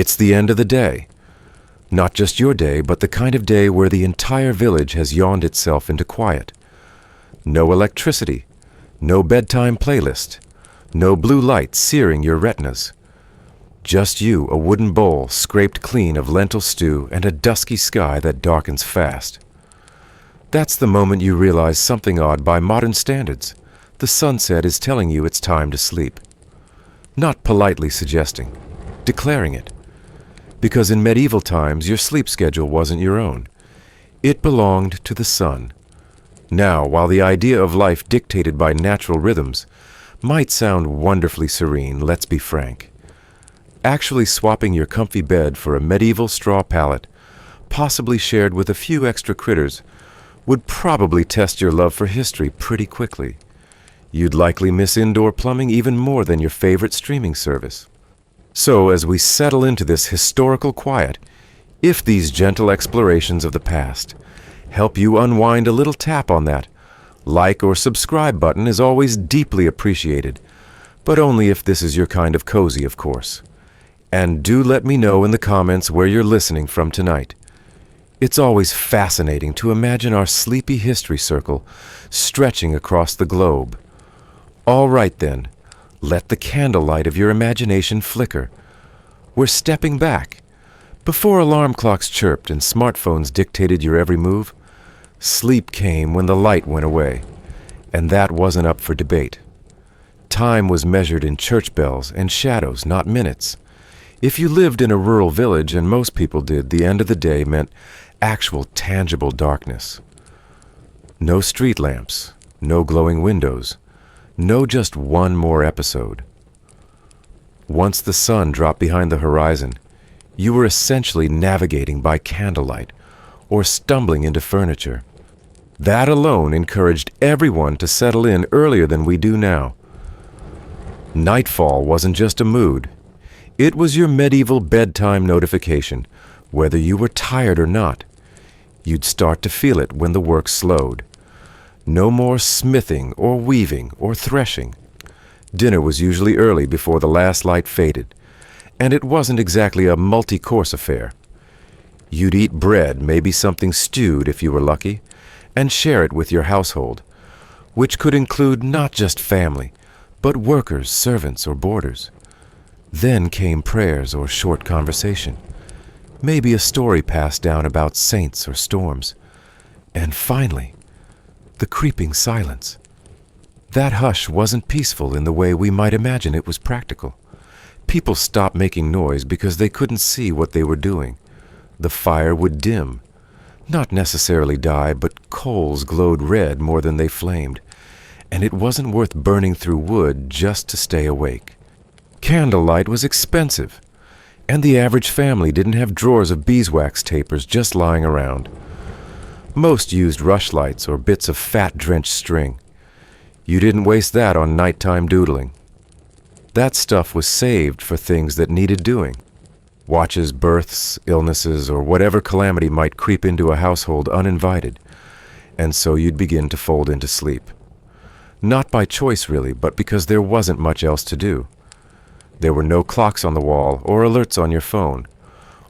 It's the end of the day. Not just your day, but the kind of day where the entire village has yawned itself into quiet. No electricity, no bedtime playlist, no blue light searing your retinas. Just you, a wooden bowl scraped clean of lentil stew, and a dusky sky that darkens fast. That's the moment you realize something odd by modern standards. The sunset is telling you it's time to sleep. Not politely suggesting, declaring it. Because in medieval times, your sleep schedule wasn't your own. It belonged to the sun. Now, while the idea of life dictated by natural rhythms might sound wonderfully serene, let's be frank. Actually swapping your comfy bed for a medieval straw pallet, possibly shared with a few extra critters, would probably test your love for history pretty quickly. You'd likely miss indoor plumbing even more than your favorite streaming service. So, as we settle into this historical quiet, if these gentle explorations of the past help you unwind a little tap on that like or subscribe button is always deeply appreciated, but only if this is your kind of cozy, of course. And do let me know in the comments where you're listening from tonight. It's always fascinating to imagine our sleepy history circle stretching across the globe. All right then, let the candlelight of your imagination flicker. We're stepping back. Before alarm clocks chirped and smartphones dictated your every move, sleep came when the light went away, and that wasn't up for debate. Time was measured in church bells and shadows, not minutes. If you lived in a rural village, and most people did, the end of the day meant actual tangible darkness. No street lamps, no glowing windows, no just one more episode. Once the sun dropped behind the horizon, you were essentially navigating by candlelight or stumbling into furniture. That alone encouraged everyone to settle in earlier than we do now. Nightfall wasn't just a mood. It was your medieval bedtime notification, whether you were tired or not. You'd start to feel it when the work slowed. No more smithing or weaving or threshing. Dinner was usually early before the last light faded, and it wasn't exactly a multi-course affair. You'd eat bread, maybe something stewed if you were lucky, and share it with your household, which could include not just family, but workers, servants, or boarders. Then came prayers or short conversation, maybe a story passed down about saints or storms, and finally, the creeping silence. That hush wasn't peaceful in the way we might imagine it was practical. People stopped making noise because they couldn't see what they were doing. The fire would dim, not necessarily die, but coals glowed red more than they flamed, and it wasn't worth burning through wood just to stay awake. Candlelight was expensive, and the average family didn't have drawers of beeswax tapers just lying around. Most used rushlights or bits of fat-drenched string. You didn't waste that on nighttime doodling. That stuff was saved for things that needed doing. Watches, births, illnesses, or whatever calamity might creep into a household uninvited, and so you'd begin to fold into sleep. Not by choice, really, but because there wasn't much else to do. There were no clocks on the wall or alerts on your phone,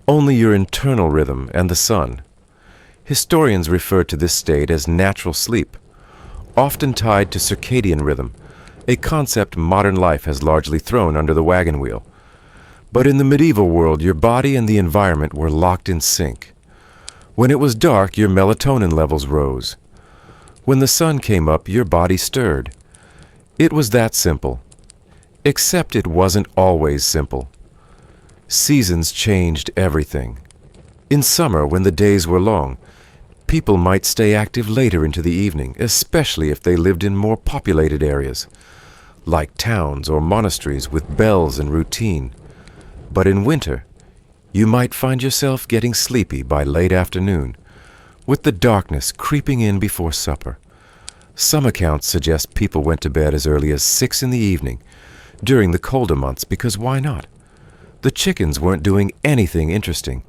only your internal rhythm and the sun. Historians refer to this state as natural sleep, often tied to circadian rhythm, a concept modern life has largely thrown under the wagon wheel. But in the medieval world, your body and the environment were locked in sync. When it was dark, your melatonin levels rose. When the sun came up, your body stirred. It was that simple. Except it wasn't always simple. Seasons changed everything. In summer, when the days were long, people might stay active later into the evening, especially if they lived in more populated areas, like towns or monasteries with bells and routine. But in winter, you might find yourself getting sleepy by late afternoon, with the darkness creeping in before supper. Some accounts suggest people went to bed as early as 6 in the evening during the colder months, because why not? The chickens weren't doing anything interesting,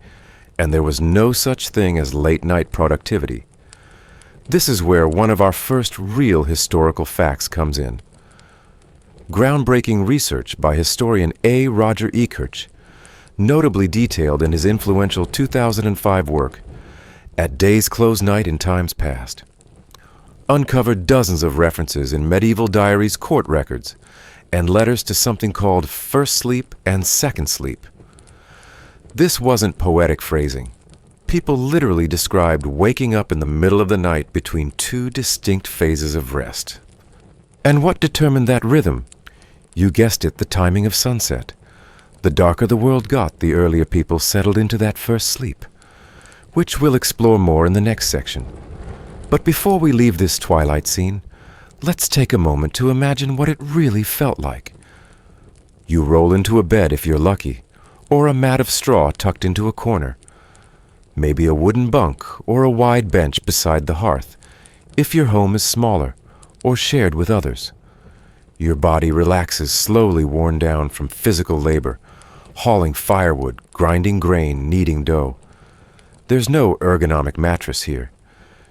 and there was no such thing as late-night productivity. This is where one of our first real historical facts comes in. Groundbreaking research by historian A. Roger Ekirch notably detailed in his influential 2005 work, At Day's Close Night in Times Past. Uncovered dozens of references in medieval diaries, court records, and letters to something called first sleep and second sleep. This wasn't poetic phrasing. People literally described waking up in the middle of the night between two distinct phases of rest. And what determined that rhythm? You guessed it, the timing of sunset. The darker the world got, the earlier people settled into that first sleep, which we'll explore more in the next section. But before we leave this twilight scene, let's take a moment to imagine what it really felt like. You roll into a bed if you're lucky, or a mat of straw tucked into a corner. Maybe a wooden bunk or a wide bench beside the hearth, if your home is smaller or shared with others. Your body relaxes, slowly worn down from physical labor, hauling firewood, grinding grain, kneading dough. There's no ergonomic mattress here.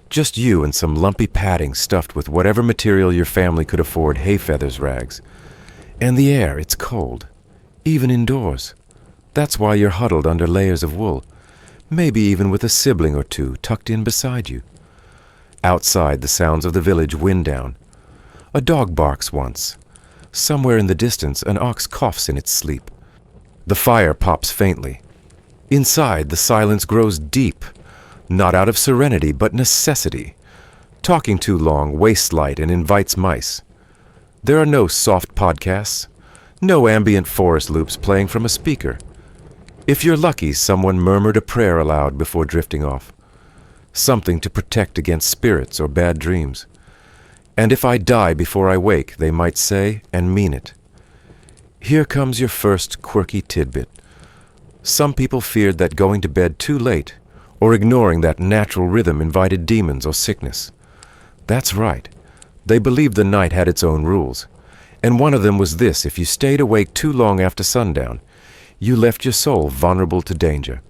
Just you and some lumpy padding stuffed with whatever material your family could afford, hay feathers, rags. And the air, it's cold, even indoors. That's why you're huddled under layers of wool, maybe even with a sibling or two tucked in beside you. Outside, the sounds of the village wind down. A dog barks once. Somewhere in the distance, an ox coughs in its sleep. The fire pops faintly. Inside, the silence grows deep, not out of serenity, but necessity. Talking too long wastes light and invites mice. There are no soft podcasts, no ambient forest loops playing from a speaker. If you're lucky, someone murmured a prayer aloud before drifting off. Something to protect against spirits or bad dreams. And if I die before I wake, they might say and mean it. Here comes your first quirky tidbit. Some people feared that going to bed too late or ignoring that natural rhythm invited demons or sickness. That's right. They believed the night had its own rules. And one of them was this: if you stayed awake too long after sundown, you left your soul vulnerable to danger.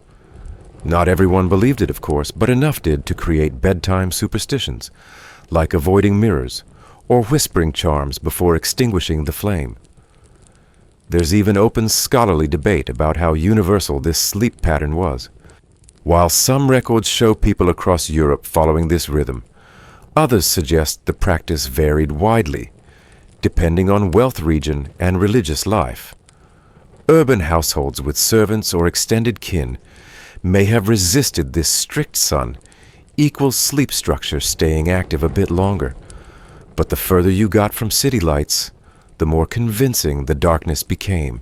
Not everyone believed it, of course, but enough did to create bedtime superstitions, like avoiding mirrors or whispering charms before extinguishing the flame. There's even open scholarly debate about how universal this sleep pattern was. While some records show people across Europe following this rhythm, others suggest the practice varied widely, depending on wealth region and religious life. Urban households with servants or extended kin may have resisted this strict sun, equal sleep structure staying active a bit longer. But the further you got from city lights, the more convincing the darkness became.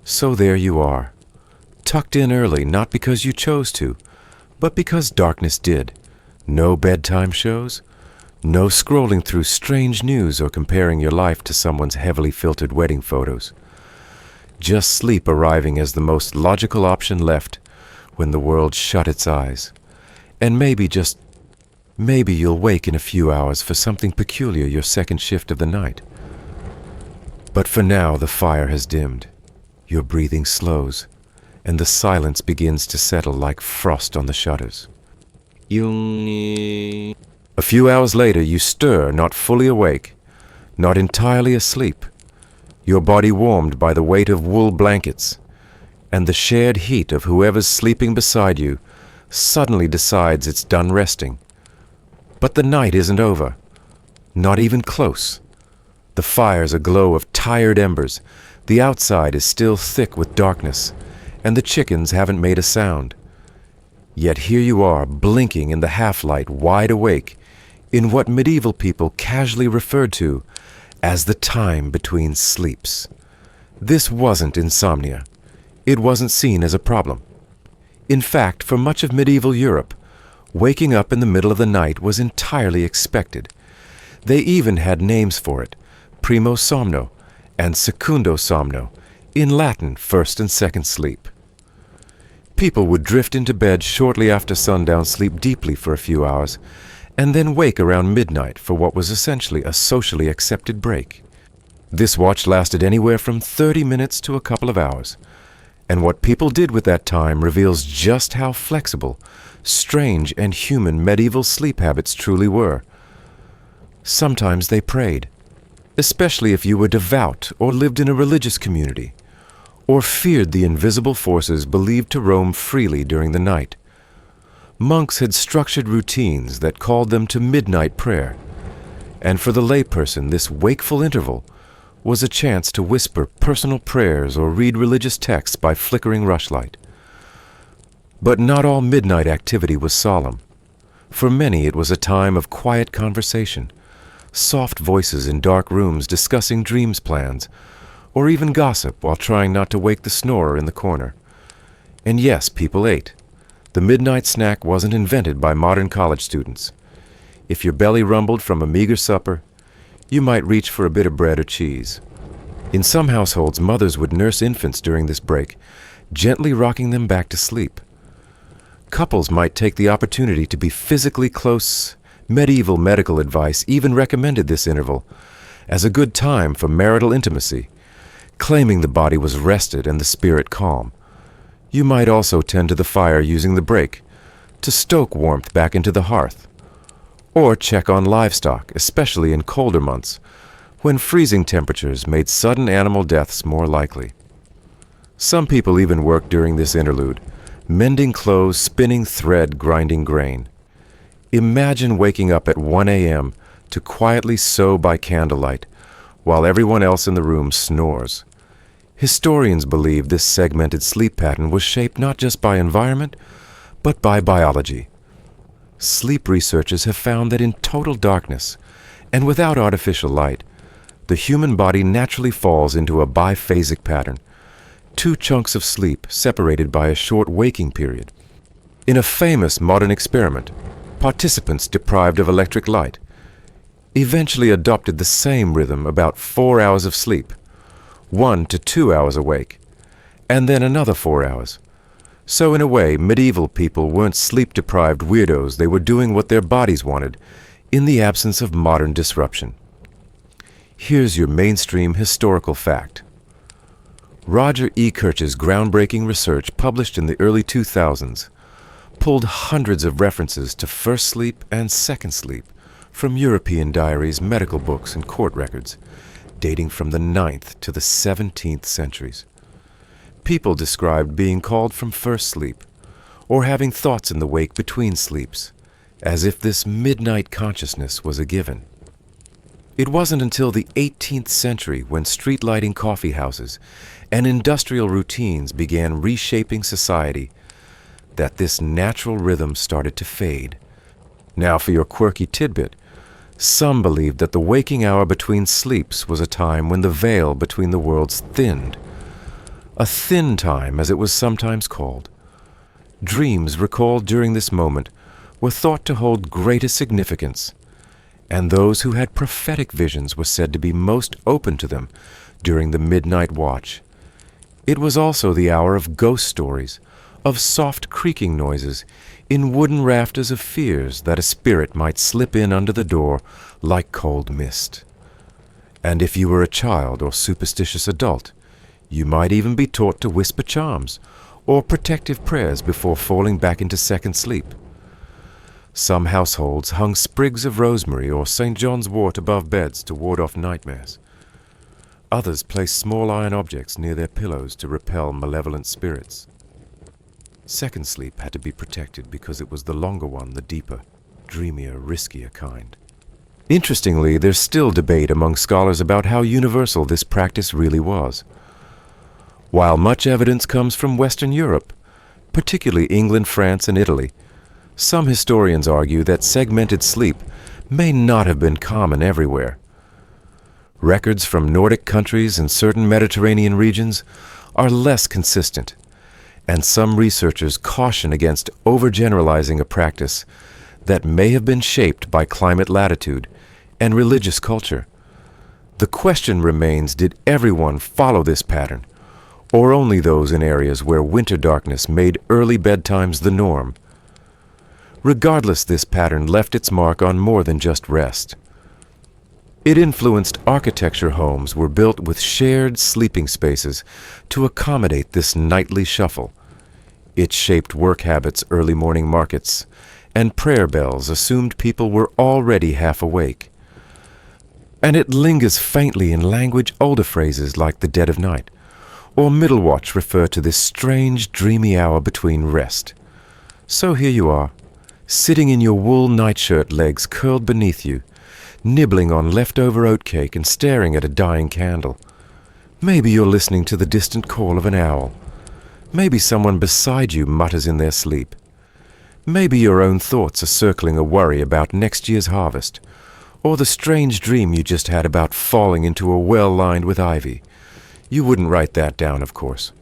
So there you are, tucked in early, not because you chose to, but because darkness did. No bedtime shows, no scrolling through strange news or comparing your life to someone's heavily filtered wedding photos. Just sleep arriving as the most logical option left when the world shut its eyes. And maybe you'll wake in a few hours for something peculiar your second shift of the night. But for now, the fire has dimmed. Your breathing slows, and the silence begins to settle like frost on the shutters. A few hours later, you stir, not fully awake, not entirely asleep, your body warmed by the weight of wool blankets, and the shared heat of whoever's sleeping beside you suddenly decides it's done resting. But the night isn't over, not even close. The fire's a glow of tired embers, the outside is still thick with darkness, and the chickens haven't made a sound. Yet here you are, blinking in the half-light, wide awake, in what medieval people casually referred to as the time between sleeps. This wasn't insomnia. It wasn't seen as a problem. In fact, for much of medieval Europe, waking up in the middle of the night was entirely expected. They even had names for it: primo somno and secundo somno, in Latin, first and second sleep. People would drift into bed shortly after sundown, sleep deeply for a few hours, and then wake around midnight for what was essentially a socially accepted break. This watch lasted anywhere from 30 minutes to a couple of hours, and what people did with that time reveals just how flexible, strange, and human medieval sleep habits truly were. Sometimes they prayed, especially if you were devout or lived in a religious community, or feared the invisible forces believed to roam freely during the night. Monks had structured routines that called them to midnight prayer, and for the layperson this wakeful interval was a chance to whisper personal prayers or read religious texts by flickering rushlight. But not all midnight activity was solemn. For many it was a time of quiet conversation, soft voices in dark rooms discussing dreams plans, or even gossip while trying not to wake the snorer in the corner. And yes, people ate. The midnight snack wasn't invented by modern college students. If your belly rumbled from a meager supper, you might reach for a bit of bread or cheese. In some households, mothers would nurse infants during this break, gently rocking them back to sleep. Couples might take the opportunity to be physically close. Medieval medical advice even recommended this interval as a good time for marital intimacy, claiming the body was rested and the spirit calm. You might also tend to the fire using the break to stoke warmth back into the hearth, or check on livestock, especially in colder months, when freezing temperatures made sudden animal deaths more likely. Some people even worked during this interlude, mending clothes, spinning thread, grinding grain. Imagine waking up at 1 a.m. to quietly sew by candlelight, while everyone else in the room snores. Historians believe this segmented sleep pattern was shaped not just by environment, but by biology. Sleep researchers have found that in total darkness, and without artificial light, the human body naturally falls into a biphasic pattern, 2 chunks of sleep separated by a short waking period. In a famous modern experiment, participants deprived of electric light eventually adopted the same rhythm, about 4 hours of sleep, 1 to 2 hours awake, and then another 4 hours. So in a way, medieval people weren't sleep-deprived weirdos. They were doing what their bodies wanted in the absence of modern disruption. Here's your mainstream historical fact. Roger E. Kirch's groundbreaking research, published in the early 2000s, pulled hundreds of references to first sleep and second sleep from European diaries, medical books, and court records, dating from the 9th to the 17th centuries. People described being called from first sleep, or having thoughts in the wake between sleeps, as if this midnight consciousness was a given. It wasn't until the 18th century, when street lighting, coffee houses, and industrial routines began reshaping society, that this natural rhythm started to fade. Now for your quirky tidbit. Some believed that the waking hour between sleeps was a time when the veil between the worlds thinned. A thin time, as it was sometimes called. Dreams recalled during this moment were thought to hold greatest significance, and those who had prophetic visions were said to be most open to them during the midnight watch. It was also the hour of ghost stories, of soft creaking noises in wooden rafters, of fears that a spirit might slip in under the door like cold mist. And if you were a child or superstitious adult, you might even be taught to whisper charms or protective prayers before falling back into second sleep. Some households hung sprigs of rosemary or St. John's wort above beds to ward off nightmares. Others placed small iron objects near their pillows to repel malevolent spirits. Second sleep had to be protected because it was the longer one, the deeper, dreamier, riskier kind. Interestingly, there's still debate among scholars about how universal this practice really was. While much evidence comes from Western Europe, particularly England, France, and Italy, some historians argue that segmented sleep may not have been common everywhere. Records from Nordic countries and certain Mediterranean regions are less consistent, and some researchers caution against overgeneralizing a practice that may have been shaped by climate latitude and religious culture. The question remains, did everyone follow this pattern, or only those in areas where winter darkness made early bedtimes the norm? Regardless, this pattern left its mark on more than just rest. It influenced architecture. Homes were built with shared sleeping spaces to accommodate this nightly shuffle. It shaped work habits, early morning markets, and prayer bells assumed people were already half awake. And it lingers faintly in language older phrases like the dead of night, or middle watch refer to this strange, dreamy hour between rest. So here you are, sitting in your wool nightshirt, legs curled beneath you, nibbling on leftover oatcake and staring at a dying candle. Maybe you're listening to the distant call of an owl. Maybe someone beside you mutters in their sleep. Maybe your own thoughts are circling a worry about next year's harvest, or the strange dream you just had about falling into a well lined with ivy. You wouldn't write that down, of course.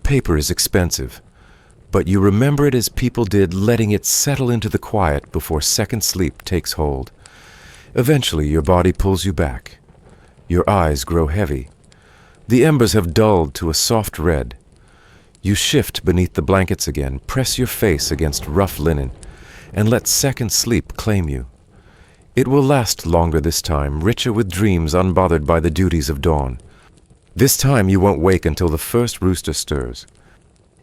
Paper is expensive. But you remember it as people did, letting it settle into the quiet before second sleep takes hold. Eventually, your body pulls you back. Your eyes grow heavy. The embers have dulled to a soft red. You shift beneath the blankets again, press your face against rough linen, and let second sleep claim you. It will last longer this time, richer with dreams unbothered by the duties of dawn. This time you won't wake until the first rooster stirs.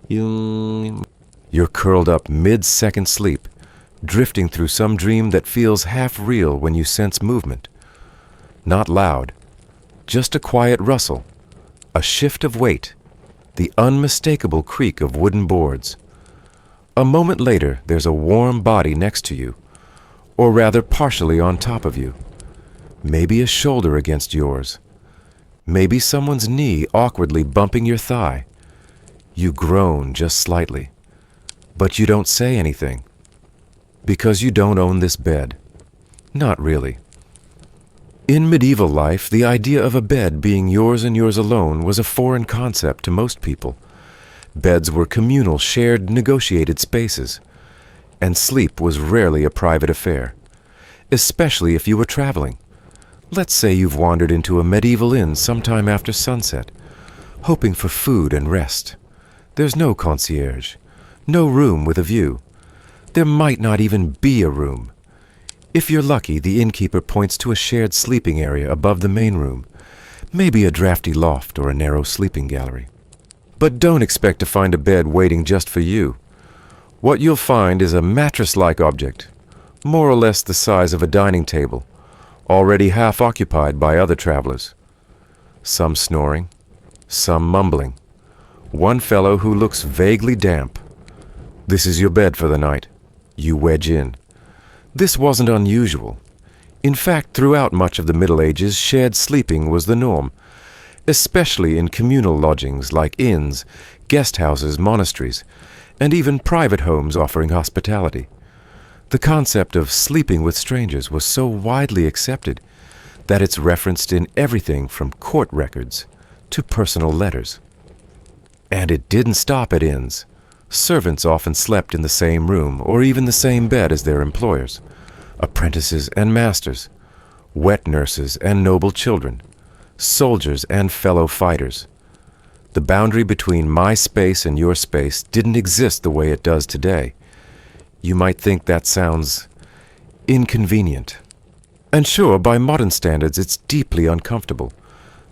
You're curled up mid-second sleep, drifting through some dream that feels half real when you sense movement. Not loud, just a quiet rustle, a shift of weight, the unmistakable creak of wooden boards. A moment later, there's a warm body next to you, or rather partially on top of you. Maybe a shoulder against yours. Maybe someone's knee awkwardly bumping your thigh. You groan just slightly, but you don't say anything, because you don't own this bed. Not really. In medieval life, the idea of a bed being yours and yours alone was a foreign concept to most people. Beds were communal, shared, negotiated spaces, and sleep was rarely a private affair, especially if you were traveling. Let's say you've wandered into a medieval inn sometime after sunset, hoping for food and rest. There's no concierge, no room with a view. There might not even be a room. If you're lucky, the innkeeper points to a shared sleeping area above the main room, maybe a drafty loft or a narrow sleeping gallery. But don't expect to find a bed waiting just for you. What you'll find is a mattress-like object, more or less the size of a dining table, already half occupied by other travelers. Some snoring, some mumbling. One fellow who looks vaguely damp. This is your bed for the night. You wedge in. This wasn't unusual. In fact, throughout much of the Middle Ages, shared sleeping was the norm, especially in communal lodgings like inns, guest houses, monasteries, and even private homes offering hospitality. The concept of sleeping with strangers was so widely accepted that it's referenced in everything from court records to personal letters. And it didn't stop at inns. Servants often slept in the same room or even the same bed as their employers, apprentices and masters, wet nurses and noble children, soldiers and fellow fighters. The boundary between my space and your space didn't exist the way it does today. You might think that sounds inconvenient. And sure, by modern standards, it's deeply uncomfortable.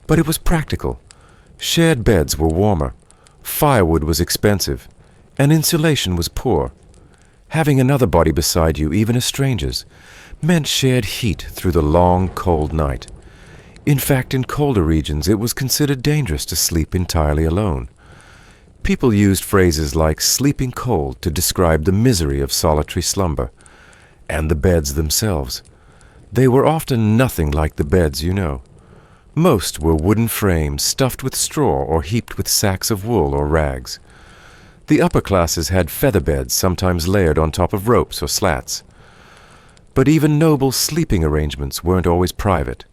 But it was practical. Shared beds were warmer. Firewood was expensive, and insulation was poor. Having another body beside you, even a stranger's, meant shared heat through the long, cold night. In fact, in colder regions, it was considered dangerous to sleep entirely alone. People used phrases like sleeping cold to describe the misery of solitary slumber, and the beds themselves. They were often nothing like the beds you know. Most were wooden frames stuffed with straw or heaped with sacks of wool or rags. The upper classes had feather beds, sometimes layered on top of ropes or slats. But even noble sleeping arrangements weren't always private.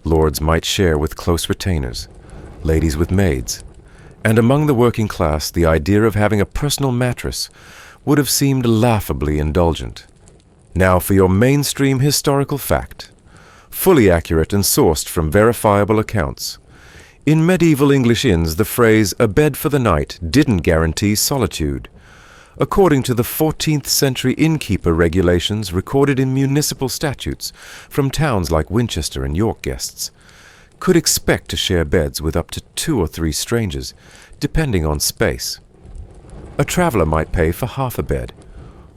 Lords might share with close retainers, ladies with maids, and among the working class, the idea of having a personal mattress would have seemed laughably indulgent. Now for your mainstream historical fact, fully accurate and sourced from verifiable accounts. In medieval English inns, the phrase "a bed for the night" didn't guarantee solitude. According to the 14th century innkeeper regulations recorded in municipal statutes from towns like Winchester and York, guests could expect to share beds with up to 2 or 3 strangers, depending on space. A traveler might pay for half a bed,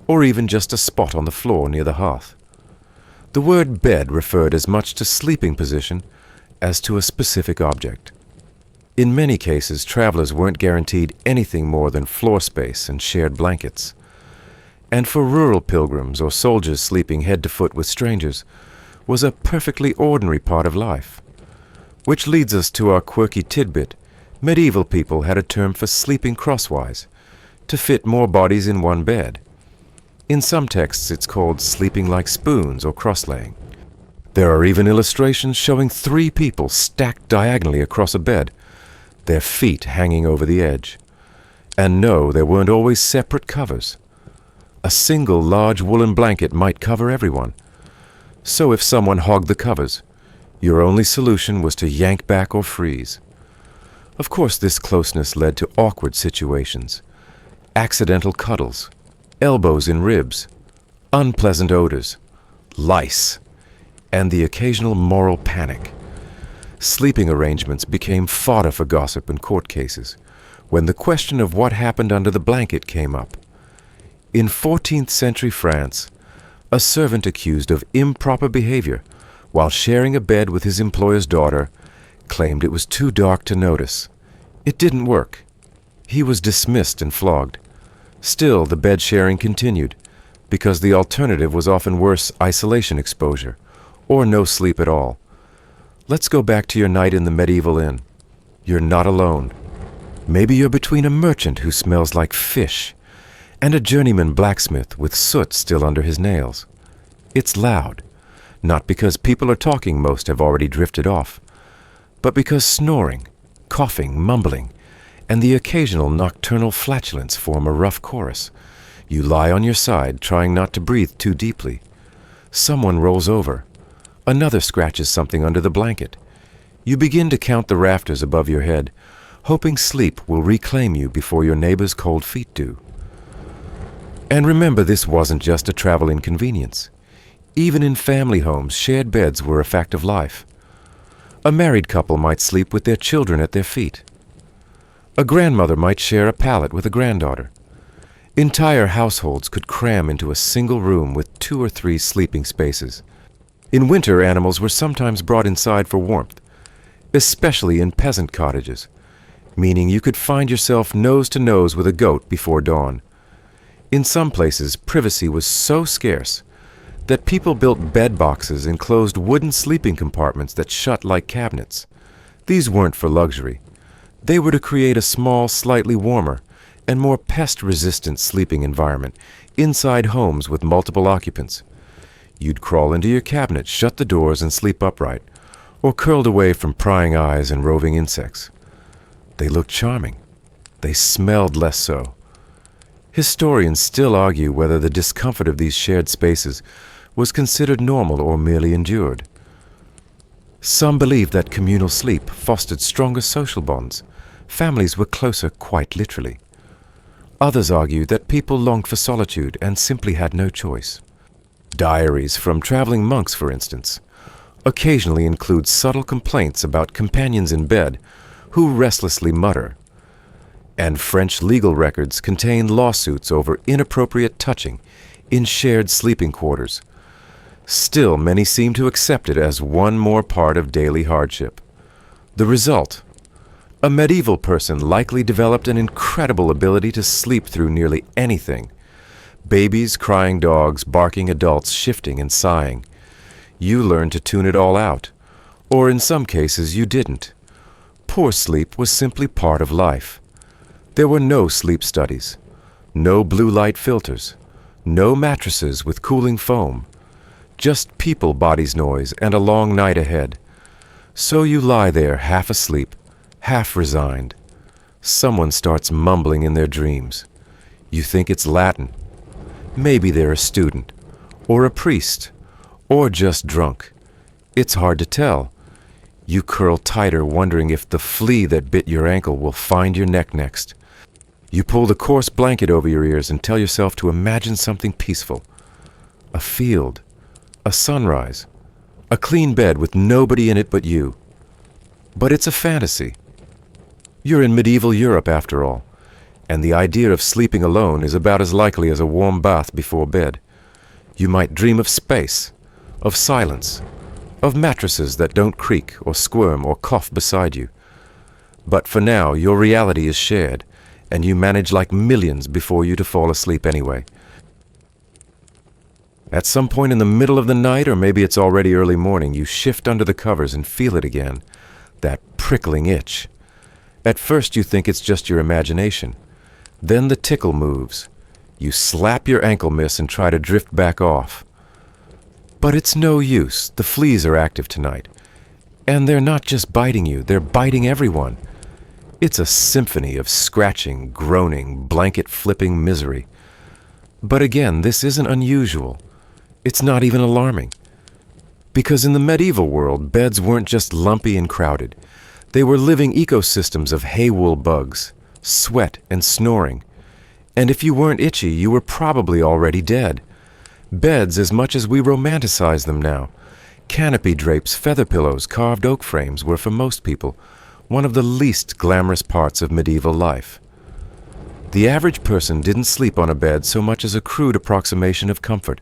or even just a spot on the floor near the hearth. The word bed referred as much to sleeping position as to a specific object. In many cases, travelers weren't guaranteed anything more than floor space and shared blankets. And for rural pilgrims or soldiers sleeping head to foot with strangers was a perfectly ordinary part of life. Which leads us to our quirky tidbit. Medieval people had a term for sleeping crosswise, to fit more bodies in one bed. In some texts it's called sleeping like spoons or cross-laying. There are even illustrations showing 3 people stacked diagonally across a bed, their feet hanging over the edge. And no, there weren't always separate covers. A single large woolen blanket might cover everyone. So if someone hogged the covers, your only solution was to yank back or freeze. Of course, this closeness led to awkward situations, accidental cuddles, elbows in ribs, unpleasant odors, lice, and the occasional moral panic. Sleeping arrangements became fodder for gossip in court cases when the question of what happened under the blanket came up. In 14th century France, a servant accused of improper behavior while sharing a bed with his employer's daughter claimed it was too dark to notice. It didn't work. He was dismissed and flogged. Still, the bed sharing continued because the alternative was often worse isolation exposure or no sleep at all. Let's go back to your night in the medieval inn. You're not alone. Maybe you're between a merchant who smells like fish and a journeyman blacksmith with soot still under his nails. It's loud, not because people are talking, most have already drifted off, but because snoring, coughing, mumbling, and the occasional nocturnal flatulence form a rough chorus. You lie on your side, trying not to breathe too deeply. Someone rolls over. Another scratches something under the blanket. You begin to count the rafters above your head, hoping sleep will reclaim you before your neighbor's cold feet do. And remember, this wasn't just a travel inconvenience. Even in family homes, shared beds were a fact of life. A married couple might sleep with their children at their feet. A grandmother might share a pallet with a granddaughter. Entire households could cram into a single room with 2 or 3 sleeping spaces. In winter, animals were sometimes brought inside for warmth, especially in peasant cottages, meaning you could find yourself nose to nose with a goat before dawn. In some places, privacy was so scarce that people built bed boxes enclosed wooden sleeping compartments that shut like cabinets. These weren't for luxury. They were to create a small, slightly warmer, and more pest-resistant sleeping environment inside homes with multiple occupants. You'd crawl into your cabinet, shut the doors, and sleep upright, or curled away from prying eyes and roving insects. They looked charming. They smelled less so. Historians still argue whether the discomfort of these shared spaces was considered normal or merely endured. Some believed that communal sleep fostered stronger social bonds. Families were closer, quite literally. Others argued that people longed for solitude and simply had no choice. Diaries from traveling monks, for instance, occasionally include subtle complaints about companions in bed who restlessly mutter. And French legal records contain lawsuits over inappropriate touching in shared sleeping quarters. Still, many seem to accept it as one more part of daily hardship. The result? A medieval person likely developed an incredible ability to sleep through nearly anything. Babies, crying dogs, barking adults, shifting and sighing. You learned to tune it all out. Or in some cases, you didn't. Poor sleep was simply part of life. There were no sleep studies, no blue light filters, no mattresses with cooling foam, just people body's noise and a long night ahead. So you lie there half asleep, half resigned. Someone starts mumbling in their dreams. You think it's Latin. Maybe they're a student, or a priest, or just drunk. It's hard to tell. You curl tighter, wondering if the flea that bit your ankle will find your neck next. You pull the coarse blanket over your ears and tell yourself to imagine something peaceful. A field, a sunrise, a clean bed with nobody in it but you. But it's a fantasy. You're in medieval Europe after all, and the idea of sleeping alone is about as likely as a warm bath before bed. You might dream of space, of silence, of mattresses that don't creak or squirm or cough beside you. But for now, your reality is shared, and you manage like millions before you to fall asleep anyway. At some point in the middle of the night, or maybe it's already early morning, you shift under the covers and feel it again, that prickling itch. At first you think it's just your imagination. Then the tickle moves. You slap your ankle miss and try to drift back off. But it's no use. The fleas are active tonight. And they're not just biting you, they're biting everyone. It's a symphony of scratching, groaning, blanket-flipping misery. But again, this isn't unusual. It's not even alarming. Because in the medieval world, beds weren't just lumpy and crowded. They were living ecosystems of hay-wool bugs, sweat, and snoring. And if you weren't itchy, you were probably already dead. Beds, as much as we romanticize them now, canopy drapes, feather pillows, carved oak frames were for most people one of the least glamorous parts of medieval life. The average person didn't sleep on a bed so much as a crude approximation of comfort,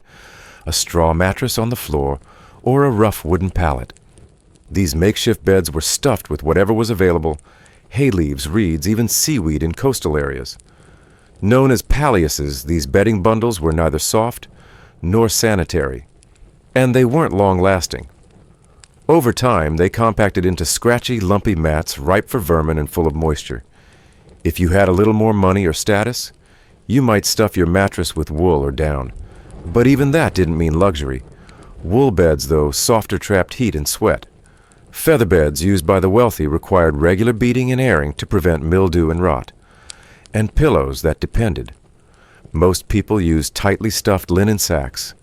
a straw mattress on the floor, or a rough wooden pallet. These makeshift beds were stuffed with whatever was available, hay leaves, reeds, even seaweed in coastal areas. Known as palliases, these bedding bundles were neither soft nor sanitary, and they weren't long-lasting. Over time, they compacted into scratchy, lumpy mats ripe for vermin and full of moisture. If you had a little more money or status, you might stuff your mattress with wool or down. But even that didn't mean luxury. Wool beds, though, softer trapped heat and sweat. Feather beds used by the wealthy required regular beating and airing to prevent mildew and rot. And pillows that depended. Most people used tightly stuffed linen sacks,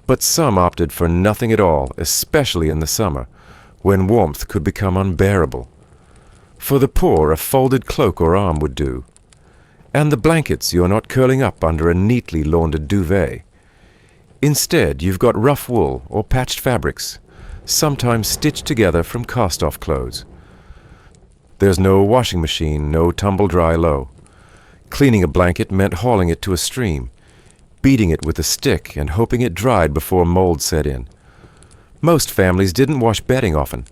but some opted for nothing at all, especially in the summer, when warmth could become unbearable. For the poor, a folded cloak or arm would do. And the blankets, you're not curling up under a neatly laundered duvet. Instead, you've got rough wool or patched fabrics, sometimes stitched together from cast-off clothes. There's no washing machine, no tumble-dry low. Cleaning a blanket meant hauling it to a stream, beating it with a stick and hoping it dried before mold set in. Most families didn't wash bedding often,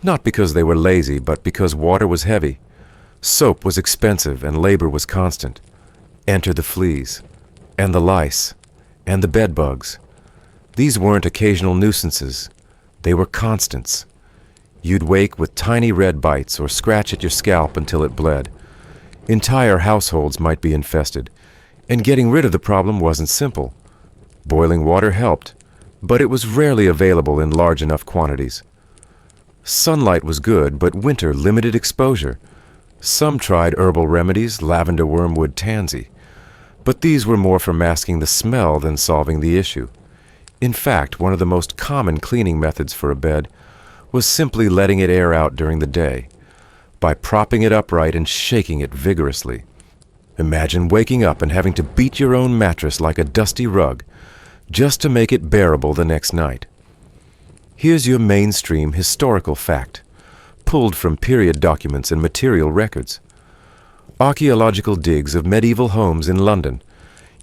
not because they were lazy, but because water was heavy. Soap was expensive and labor was constant. Enter the fleas, and the lice, and the bed bugs. These weren't occasional nuisances. They were constants. You'd wake with tiny red bites or scratch at your scalp until it bled. Entire households might be infested, and getting rid of the problem wasn't simple. Boiling water helped, but it was rarely available in large enough quantities. Sunlight was good, but winter limited exposure. Some tried herbal remedies, lavender, wormwood, tansy, but these were more for masking the smell than solving the issue. In fact, one of the most common cleaning methods for a bed was simply letting it air out during the day, by propping it upright and shaking it vigorously. Imagine waking up and having to beat your own mattress like a dusty rug, just to make it bearable the next night. Here's your mainstream historical fact, pulled from period documents and material records. Archaeological digs of medieval homes in London,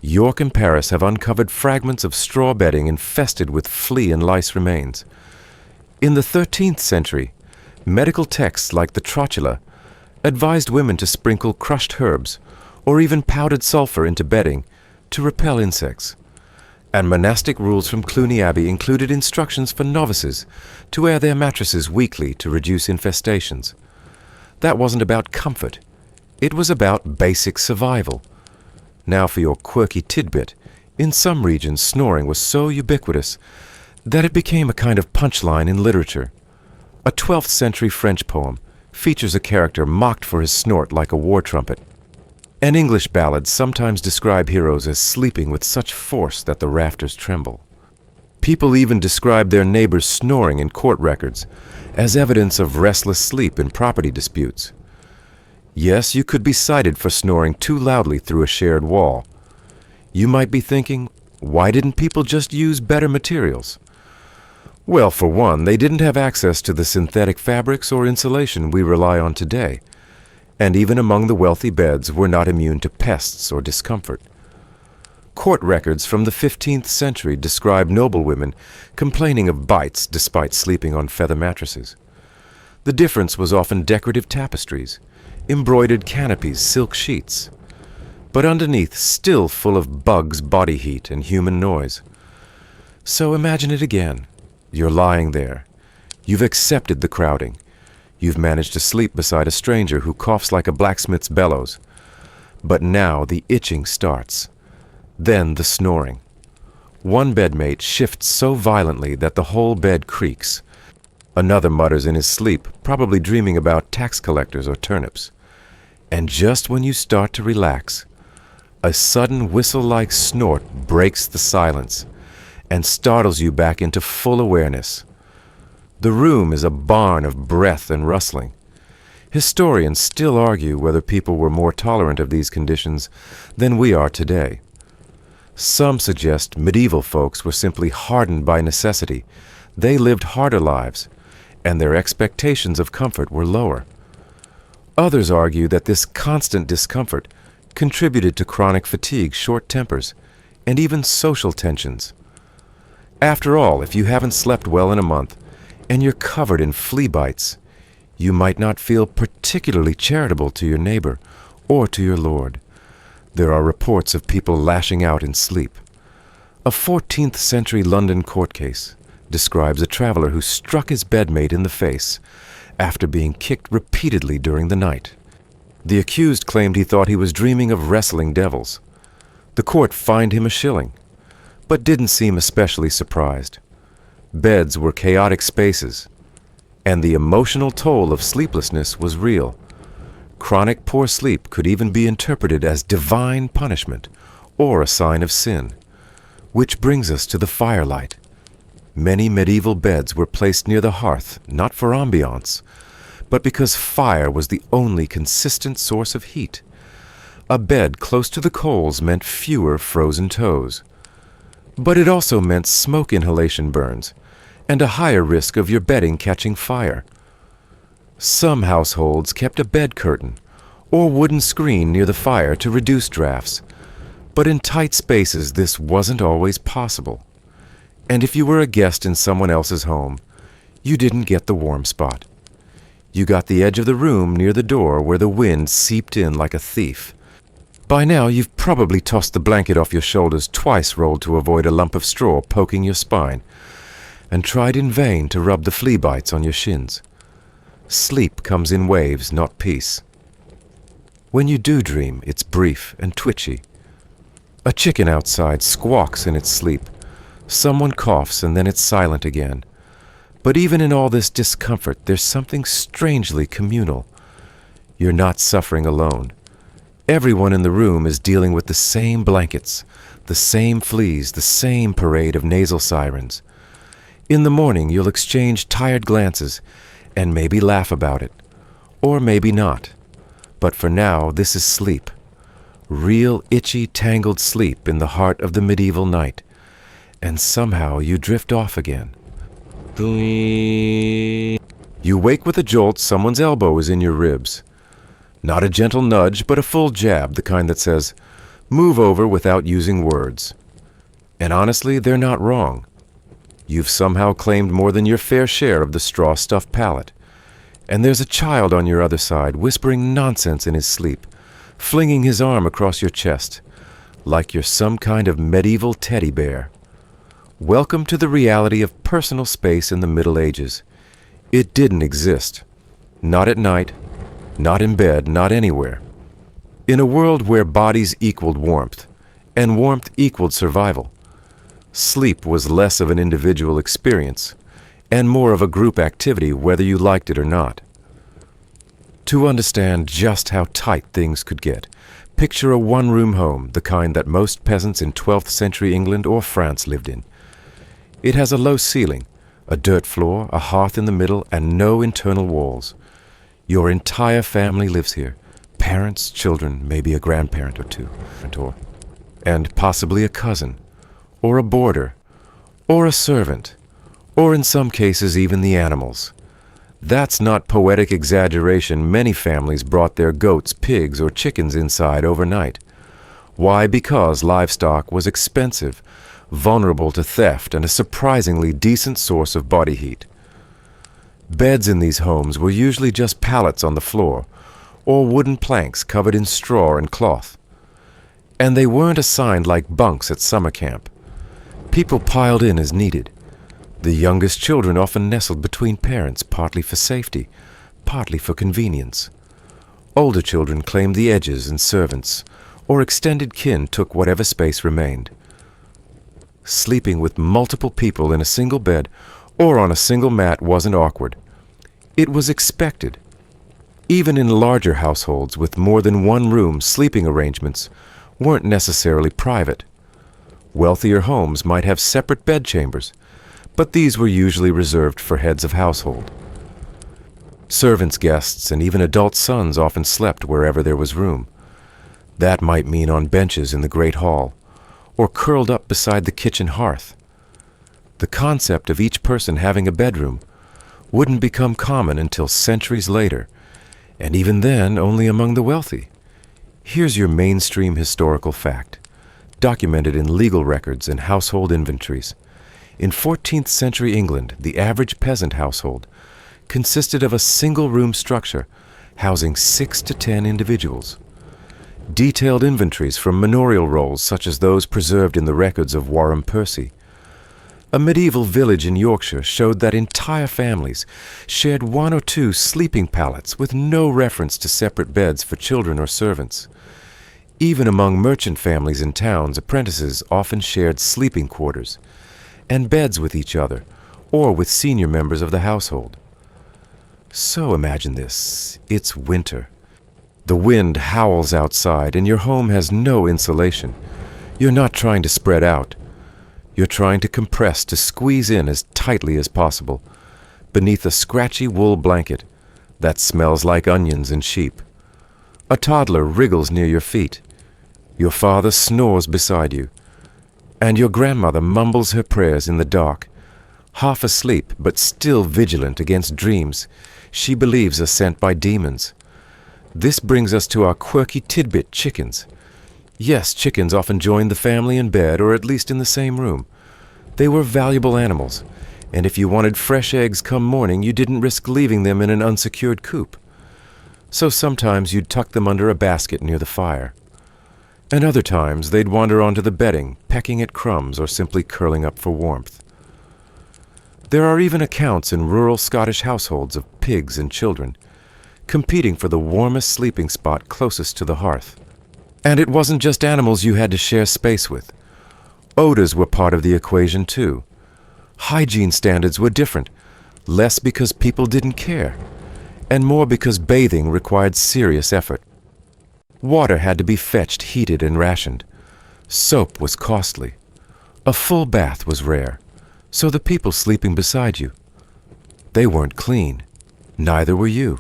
York and Paris have uncovered fragments of straw bedding infested with flea and lice remains. In the 13th century, medical texts like the Trotula advised women to sprinkle crushed herbs or even powdered sulfur into bedding to repel insects. And monastic rules from Cluny Abbey included instructions for novices to air their mattresses weekly to reduce infestations. That wasn't about comfort. It was about basic survival. Now for your quirky tidbit. In some regions, snoring was so ubiquitous that it became a kind of punchline in literature. A 12th century French poem features a character mocked for his snort like a war trumpet. And English ballads sometimes describe heroes as sleeping with such force that the rafters tremble. People even describe their neighbors' snoring in court records as evidence of restless sleep in property disputes. Yes, you could be cited for snoring too loudly through a shared wall. You might be thinking, why didn't people just use better materials? Well, for one, they didn't have access to the synthetic fabrics or insulation we rely on today. And even among the wealthy, beds were not immune to pests or discomfort. Court records from the 15th century describe noblewomen complaining of bites despite sleeping on feather mattresses. The difference was often decorative tapestries, embroidered canopies, silk sheets, but underneath still full of bugs' body heat and human noise. So imagine it again. You're lying there. You've accepted the crowding. You've managed to sleep beside a stranger who coughs like a blacksmith's bellows. But now the itching starts. Then the snoring. One bedmate shifts so violently that the whole bed creaks. Another mutters in his sleep, probably dreaming about tax collectors or turnips. And just when you start to relax, a sudden whistle-like snort breaks the silence and startles you back into full awareness. The room is a barn of breath and rustling. Historians still argue whether people were more tolerant of these conditions than we are today. Some suggest medieval folks were simply hardened by necessity. They lived harder lives, and their expectations of comfort were lower. Others argue that this constant discomfort contributed to chronic fatigue, short tempers, and even social tensions. After all, if you haven't slept well in a month, and you're covered in flea bites, you might not feel particularly charitable to your neighbor or to your lord. There are reports of people lashing out in sleep. A 14th century London court case describes a traveler who struck his bedmate in the face after being kicked repeatedly during the night. The accused claimed he thought he was dreaming of wrestling devils. The court fined him a shilling, but didn't seem especially surprised. Beds were chaotic spaces, and the emotional toll of sleeplessness was real. Chronic poor sleep could even be interpreted as divine punishment or a sign of sin. Which brings us to the firelight. Many medieval beds were placed near the hearth, not for ambiance, but because fire was the only consistent source of heat. A bed close to the coals meant fewer frozen toes. But it also meant smoke inhalation burns and a higher risk of your bedding catching fire. Some households kept a bed curtain or wooden screen near the fire to reduce drafts, but in tight spaces this wasn't always possible. And if you were a guest in someone else's home, you didn't get the warm spot. You got the edge of the room near the door where the wind seeped in like a thief. By now you've probably tossed the blanket off your shoulders twice rolled to avoid a lump of straw poking your spine, and tried in vain to rub the flea bites on your shins. Sleep comes in waves, not peace. When you do dream, it's brief and twitchy. A chicken outside squawks in its sleep. Someone coughs and then it's silent again. But even in all this discomfort, there's something strangely communal. You're not suffering alone. Everyone in the room is dealing with the same blankets, the same fleas, the same parade of nasal sirens. In the morning, you'll exchange tired glances and maybe laugh about it, or maybe not. But for now, this is sleep. Real itchy, tangled sleep in the heart of the medieval night. And somehow you drift off again. You wake with a jolt, someone's elbow is in your ribs. Not a gentle nudge, but a full jab, the kind that says, move over without using words. And honestly, they're not wrong. You've somehow claimed more than your fair share of the straw-stuffed pallet. And there's a child on your other side, whispering nonsense in his sleep, flinging his arm across your chest, like you're some kind of medieval teddy bear. Welcome to the reality of personal space in the Middle Ages. It didn't exist. Not at night, not in bed, not anywhere. In a world where bodies equaled warmth, and warmth equaled survival, sleep was less of an individual experience, and more of a group activity whether you liked it or not. To understand just how tight things could get, picture a one-room home, the kind that most peasants in 12th century England or France lived in. It has a low ceiling, a dirt floor, a hearth in the middle, and no internal walls. Your entire family lives here. Parents, children, maybe a grandparent or two, and possibly a cousin, or a boarder, or a servant, or in some cases even the animals. That's not poetic exaggeration. Many families brought their goats, pigs, or chickens inside overnight. Why? Because livestock was expensive, vulnerable to theft, and a surprisingly decent source of body heat. Beds in these homes were usually just pallets on the floor, or wooden planks covered in straw and cloth. And they weren't assigned like bunks at summer camp. People piled in as needed. The youngest children often nestled between parents, partly for safety, partly for convenience. Older children claimed the edges, and servants or extended kin took whatever space remained. Sleeping with multiple people in a single bed or on a single mat wasn't awkward. It was expected. Even in larger households with more than one room, sleeping arrangements weren't necessarily private. Wealthier homes might have separate bedchambers, but these were usually reserved for heads of household. Servants' guests and even adult sons often slept wherever there was room. That might mean on benches in the great hall, or curled up beside the kitchen hearth. The concept of each person having a bedroom wouldn't become common until centuries later, and even then only among the wealthy. Here's your mainstream historical fact, documented in legal records and household inventories. In 14th century England, the average peasant household consisted of a single-room structure housing 6 to 10 individuals. Detailed inventories from manorial rolls such as those preserved in the records of Warham Percy. A medieval village in Yorkshire showed that entire families shared 1 or 2 sleeping pallets with no reference to separate beds for children or servants. Even among merchant families in towns, apprentices often shared sleeping quarters and beds with each other or with senior members of the household. So imagine this. It's winter. The wind howls outside and your home has no insulation. You're not trying to spread out. You're trying to compress to squeeze in as tightly as possible beneath a scratchy wool blanket that smells like onions and sheep. A toddler wriggles near your feet. Your father snores beside you. And your grandmother mumbles her prayers in the dark, half asleep but still vigilant against dreams she believes are sent by demons. This brings us to our quirky tidbit chickens. Yes, chickens often joined the family in bed or at least in the same room. They were valuable animals, and if you wanted fresh eggs come morning, you didn't risk leaving them in an unsecured coop. So sometimes you'd tuck them under a basket near the fire. And other times they'd wander onto the bedding, pecking at crumbs or simply curling up for warmth. There are even accounts in rural Scottish households of pigs and children competing for the warmest sleeping spot closest to the hearth. And it wasn't just animals you had to share space with. Odors were part of the equation too. Hygiene standards were different, less because people didn't care, and more because bathing required serious effort. Water had to be fetched, heated, and rationed. Soap was costly. A full bath was rare, so the people sleeping beside you, they weren't clean. Neither were you.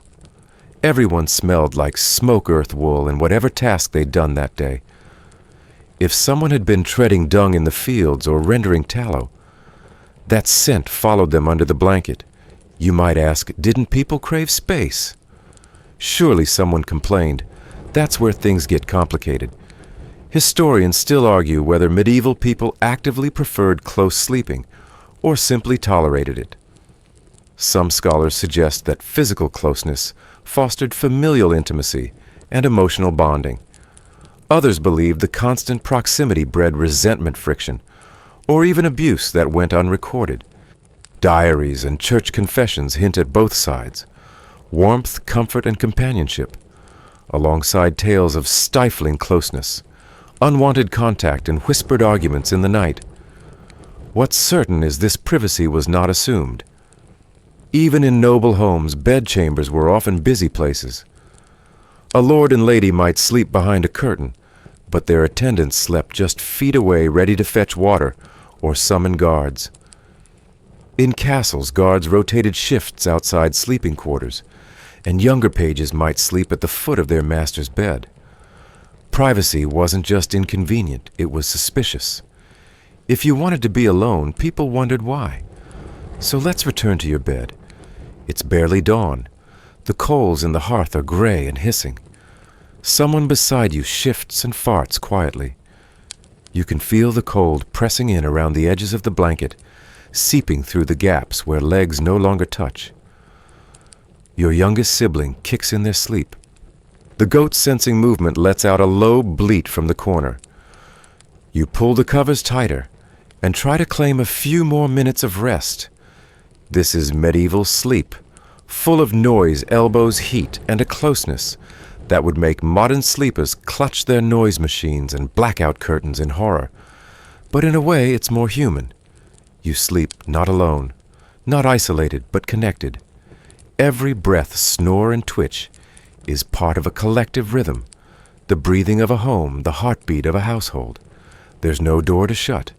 Everyone smelled like smoke earth wool in whatever task they'd done that day. If someone had been treading dung in the fields or rendering tallow, that scent followed them under the blanket. You might ask, didn't people crave space? Surely someone complained. That's where things get complicated. Historians still argue whether medieval people actively preferred close sleeping or simply tolerated it. Some scholars suggest that physical closeness fostered familial intimacy and emotional bonding. Others believe the constant proximity bred resentment friction, or even abuse that went unrecorded. Diaries and church confessions hint at both sides: warmth, comfort, and companionship, alongside tales of stifling closeness, unwanted contact, and whispered arguments in the night. What's certain is this privacy was not assumed. Even in noble homes, bedchambers were often busy places. A lord and lady might sleep behind a curtain, but their attendants slept just feet away, ready to fetch water or summon guards. In castles, guards rotated shifts outside sleeping quarters, and younger pages might sleep at the foot of their master's bed. Privacy wasn't just inconvenient, it was suspicious. If you wanted to be alone, people wondered why. So let's return to your bed. It's barely dawn. The coals in the hearth are gray and hissing. Someone beside you shifts and farts quietly. You can feel the cold pressing in around the edges of the blanket, seeping through the gaps where legs no longer touch. Your youngest sibling kicks in their sleep. The goat, sensing movement, lets out a low bleat from the corner. You pull the covers tighter and try to claim a few more minutes of rest. This is medieval sleep, full of noise, elbows, heat, and a closeness that would make modern sleepers clutch their noise machines and blackout curtains in horror. But in a way, it's more human. You sleep not alone, not isolated, but connected. Every breath, snore, and twitch is part of a collective rhythm, the breathing of a home, the heartbeat of a household. There's no door to shut,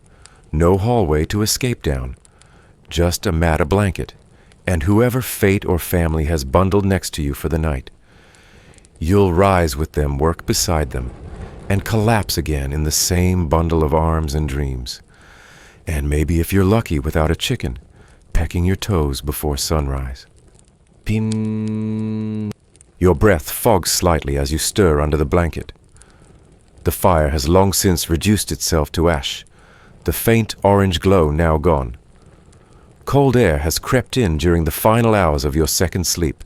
no hallway to escape down, just a mat, a blanket, and whoever fate or family has bundled next to you for the night. You'll rise with them, work beside them, and collapse again in the same bundle of arms and dreams. And maybe, if you're lucky, without a chicken, pecking your toes before sunrise. Pin. Your breath fogs slightly as you stir under the blanket. The fire has long since reduced itself to ash, the faint orange glow now gone. Cold air has crept in during the final hours of your second sleep,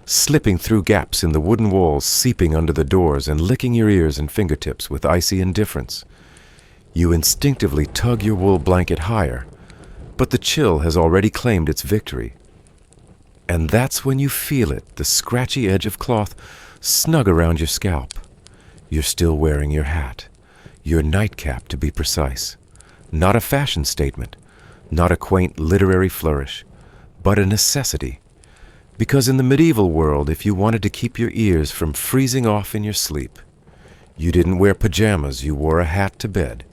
slipping through gaps in the wooden walls, seeping under the doors, and licking your ears and fingertips with icy indifference. You instinctively tug your wool blanket higher, but the chill has already claimed its victory. And that's when you feel it, the scratchy edge of cloth snug around your scalp. You're still wearing your hat, your nightcap to be precise. Not a fashion statement, not a quaint literary flourish, but a necessity. Because in the medieval world, if you wanted to keep your ears from freezing off in your sleep, you didn't wear pajamas, you wore a hat to bed.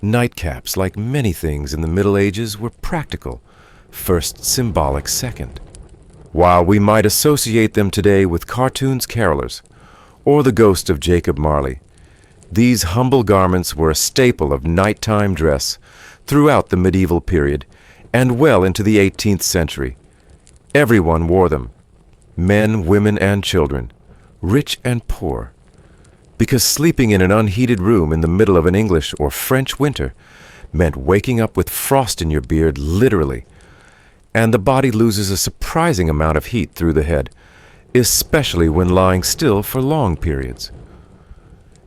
Nightcaps, like many things in the Middle Ages, were practical, first symbolic, second. While we might associate them today with cartoons carolers, or the ghost of Jacob Marley, these humble garments were a staple of nighttime dress throughout the medieval period and well into the 18th century. Everyone wore them, men, women, and children, rich and poor, because sleeping in an unheated room in the middle of an English or French winter meant waking up with frost in your beard, literally, and the body loses a surprising amount of heat through the head, especially when lying still for long periods.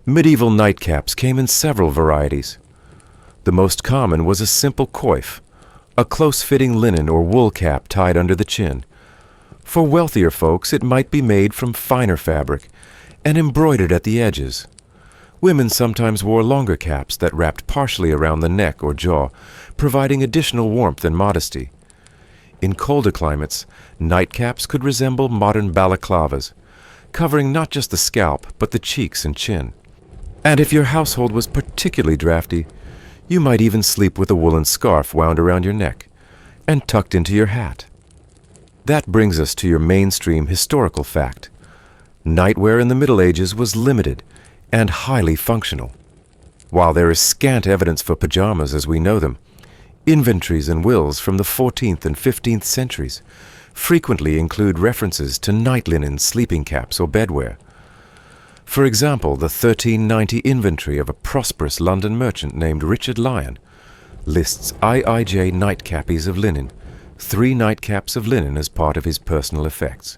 Medieval nightcaps came in several varieties. The most common was a simple coif, a close-fitting linen or wool cap tied under the chin. For wealthier folks, it might be made from finer fabric and embroidered at the edges. Women sometimes wore longer caps that wrapped partially around the neck or jaw, providing additional warmth and modesty. In colder climates, nightcaps could resemble modern balaclavas, covering not just the scalp, but the cheeks and chin. And if your household was particularly drafty, you might even sleep with a woolen scarf wound around your neck and tucked into your hat. That brings us to your mainstream historical fact. Nightwear in the Middle Ages was limited and highly functional. While there is scant evidence for pajamas as we know them, inventories and wills from the 14th and 15th centuries frequently include references to night linen sleeping caps or bedwear. For example, the 1390 inventory of a prosperous London merchant named Richard Lyon lists IIJ nightcappies of linen, 3 nightcaps of linen as part of his personal effects.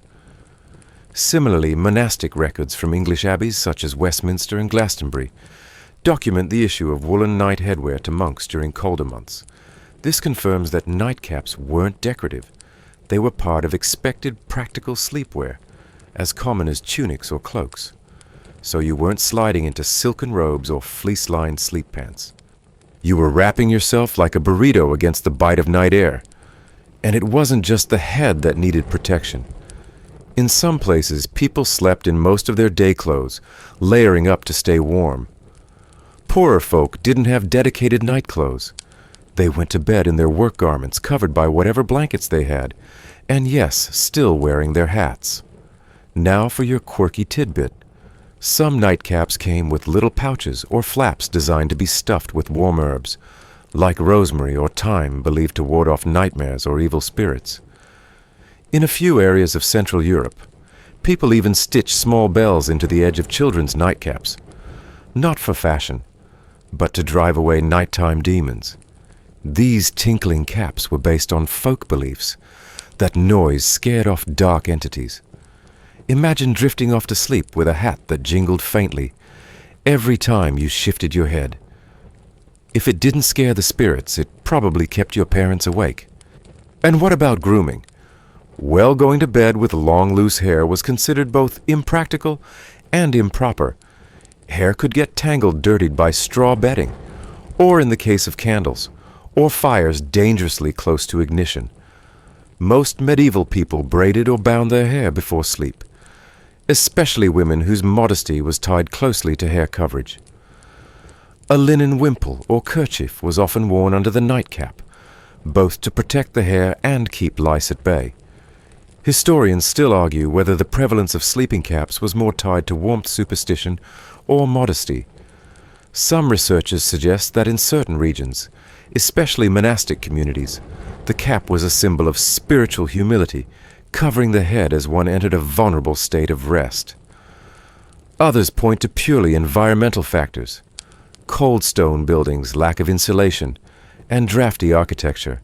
Similarly, monastic records from English abbeys such as Westminster and Glastonbury document the issue of woolen night headwear to monks during colder months. This confirms that nightcaps weren't decorative. They were part of expected practical sleepwear, as common as tunics or cloaks. So you weren't sliding into silken robes or fleece-lined sleep pants. You were wrapping yourself like a burrito against the bite of night air. And it wasn't just the head that needed protection. In some places, people slept in most of their day clothes, layering up to stay warm. Poorer folk didn't have dedicated night clothes. They went to bed in their work garments, covered by whatever blankets they had, and yes, still wearing their hats. Now for your quirky tidbit. Some nightcaps came with little pouches or flaps designed to be stuffed with warm herbs, like rosemary or thyme, believed to ward off nightmares or evil spirits. In a few areas of Central Europe, people even stitched small bells into the edge of children's nightcaps, not for fashion, but to drive away nighttime demons. These tinkling caps were based on folk beliefs That noise scared off dark entities. Imagine drifting off to sleep with a hat that jingled faintly every time you shifted your head. If it didn't scare the spirits, it probably kept your parents awake. And what about grooming? Well, going to bed with long, loose hair was considered both impractical and improper. Hair could get tangled, dirtied by straw bedding, or in the case of candles, or fires dangerously close to ignition. Most medieval people braided or bound their hair before sleep, especially women whose modesty was tied closely to hair coverage. A linen wimple or kerchief was often worn under the nightcap, both to protect the hair and keep lice at bay. Historians still argue whether the prevalence of sleeping caps was more tied to warmth superstition or modesty. Some researchers suggest that in certain regions, especially monastic communities, the cap was a symbol of spiritual humility, covering the head as one entered a vulnerable state of rest. Others point to purely environmental factors: cold stone buildings, lack of insulation, and drafty architecture.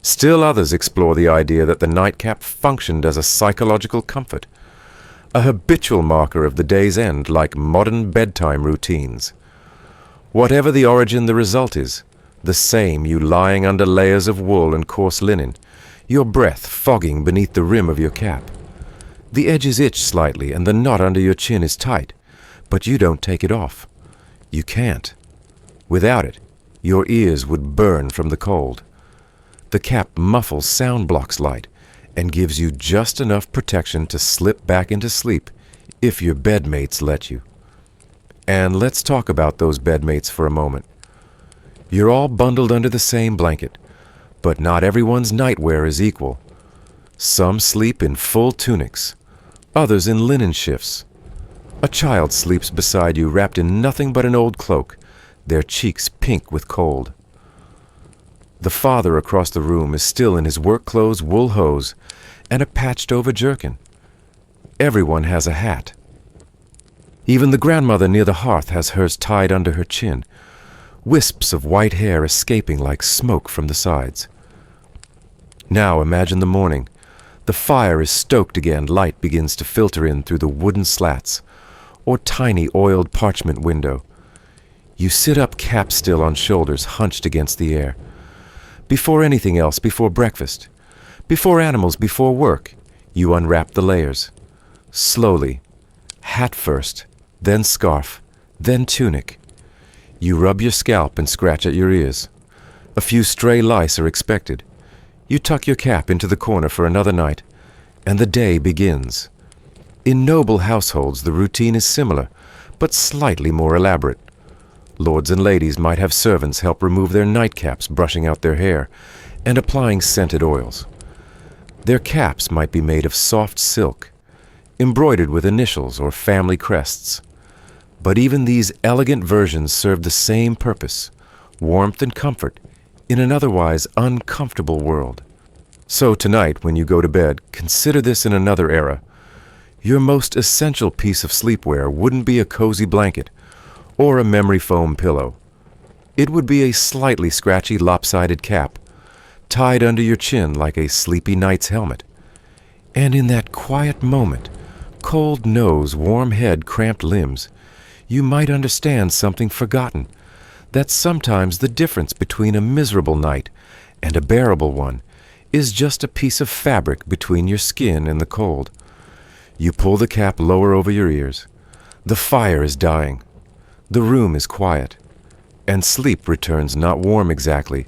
Still others explore the idea that the nightcap functioned as a psychological comfort, a habitual marker of the day's end like modern bedtime routines. Whatever the origin, the result is the same: you lying under layers of wool and coarse linen, your breath fogging beneath the rim of your cap. The edges itch slightly and the knot under your chin is tight, but you don't take it off. You can't. Without it, your ears would burn from the cold. The cap muffles sound blocks light and gives you just enough protection to slip back into sleep if your bedmates let you. And let's talk about those bedmates for a moment. You're all bundled under the same blanket, but not everyone's nightwear is equal. Some sleep in full tunics, others in linen shifts. A child sleeps beside you wrapped in nothing but an old cloak, their cheeks pink with cold. The father across the room is still in his work clothes, wool hose, and a patched-over jerkin. Everyone has a hat. Even the grandmother near the hearth has hers tied under her chin, wisps of white hair escaping like smoke from the sides. Now imagine the morning. The fire is stoked again, light begins to filter in through the wooden slats, or tiny oiled parchment window. You sit up cap-still on shoulders hunched against the air. Before anything else, before breakfast, before animals, before work, you unwrap the layers. Slowly, hat first, then scarf, then tunic. You rub your scalp and scratch at your ears. A few stray lice are expected. You tuck your cap into the corner for another night, and the day begins. In noble households, the routine is similar, but slightly more elaborate. Lords and ladies might have servants help remove their nightcaps, brushing out their hair, and applying scented oils. Their caps might be made of soft silk, embroidered with initials or family crests. But even these elegant versions serve the same purpose: warmth and comfort in an otherwise uncomfortable world. So tonight, when you go to bed, consider this in another era. Your most essential piece of sleepwear wouldn't be a cozy blanket or a memory foam pillow. It would be a slightly scratchy, lopsided cap, tied under your chin like a sleepy knight's helmet. And in that quiet moment, cold nose, warm head, cramped limbs, you might understand something forgotten, that sometimes the difference between a miserable night and a bearable one is just a piece of fabric between your skin and the cold. You pull the cap lower over your ears. The fire is dying. The room is quiet, and sleep returns not warm exactly,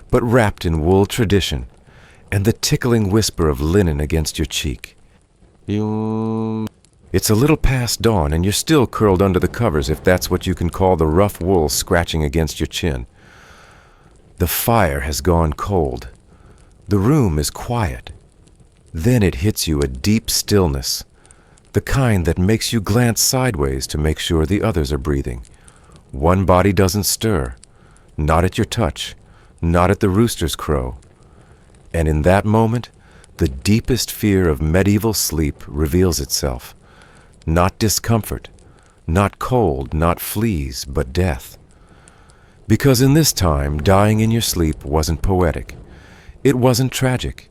but wrapped in wool tradition, and the tickling whisper of linen against your cheek. It's a little past dawn, and you're still curled under the covers, if that's what you can call the rough wool scratching against your chin. The fire has gone cold. The room is quiet. Then it hits you a deep stillness, the kind that makes you glance sideways to make sure the others are breathing. One body doesn't stir, not at your touch, not at the rooster's crow. And in that moment, the deepest fear of medieval sleep reveals itself. Not discomfort, not cold, not fleas, but death. Because in this time, dying in your sleep wasn't poetic. It wasn't tragic.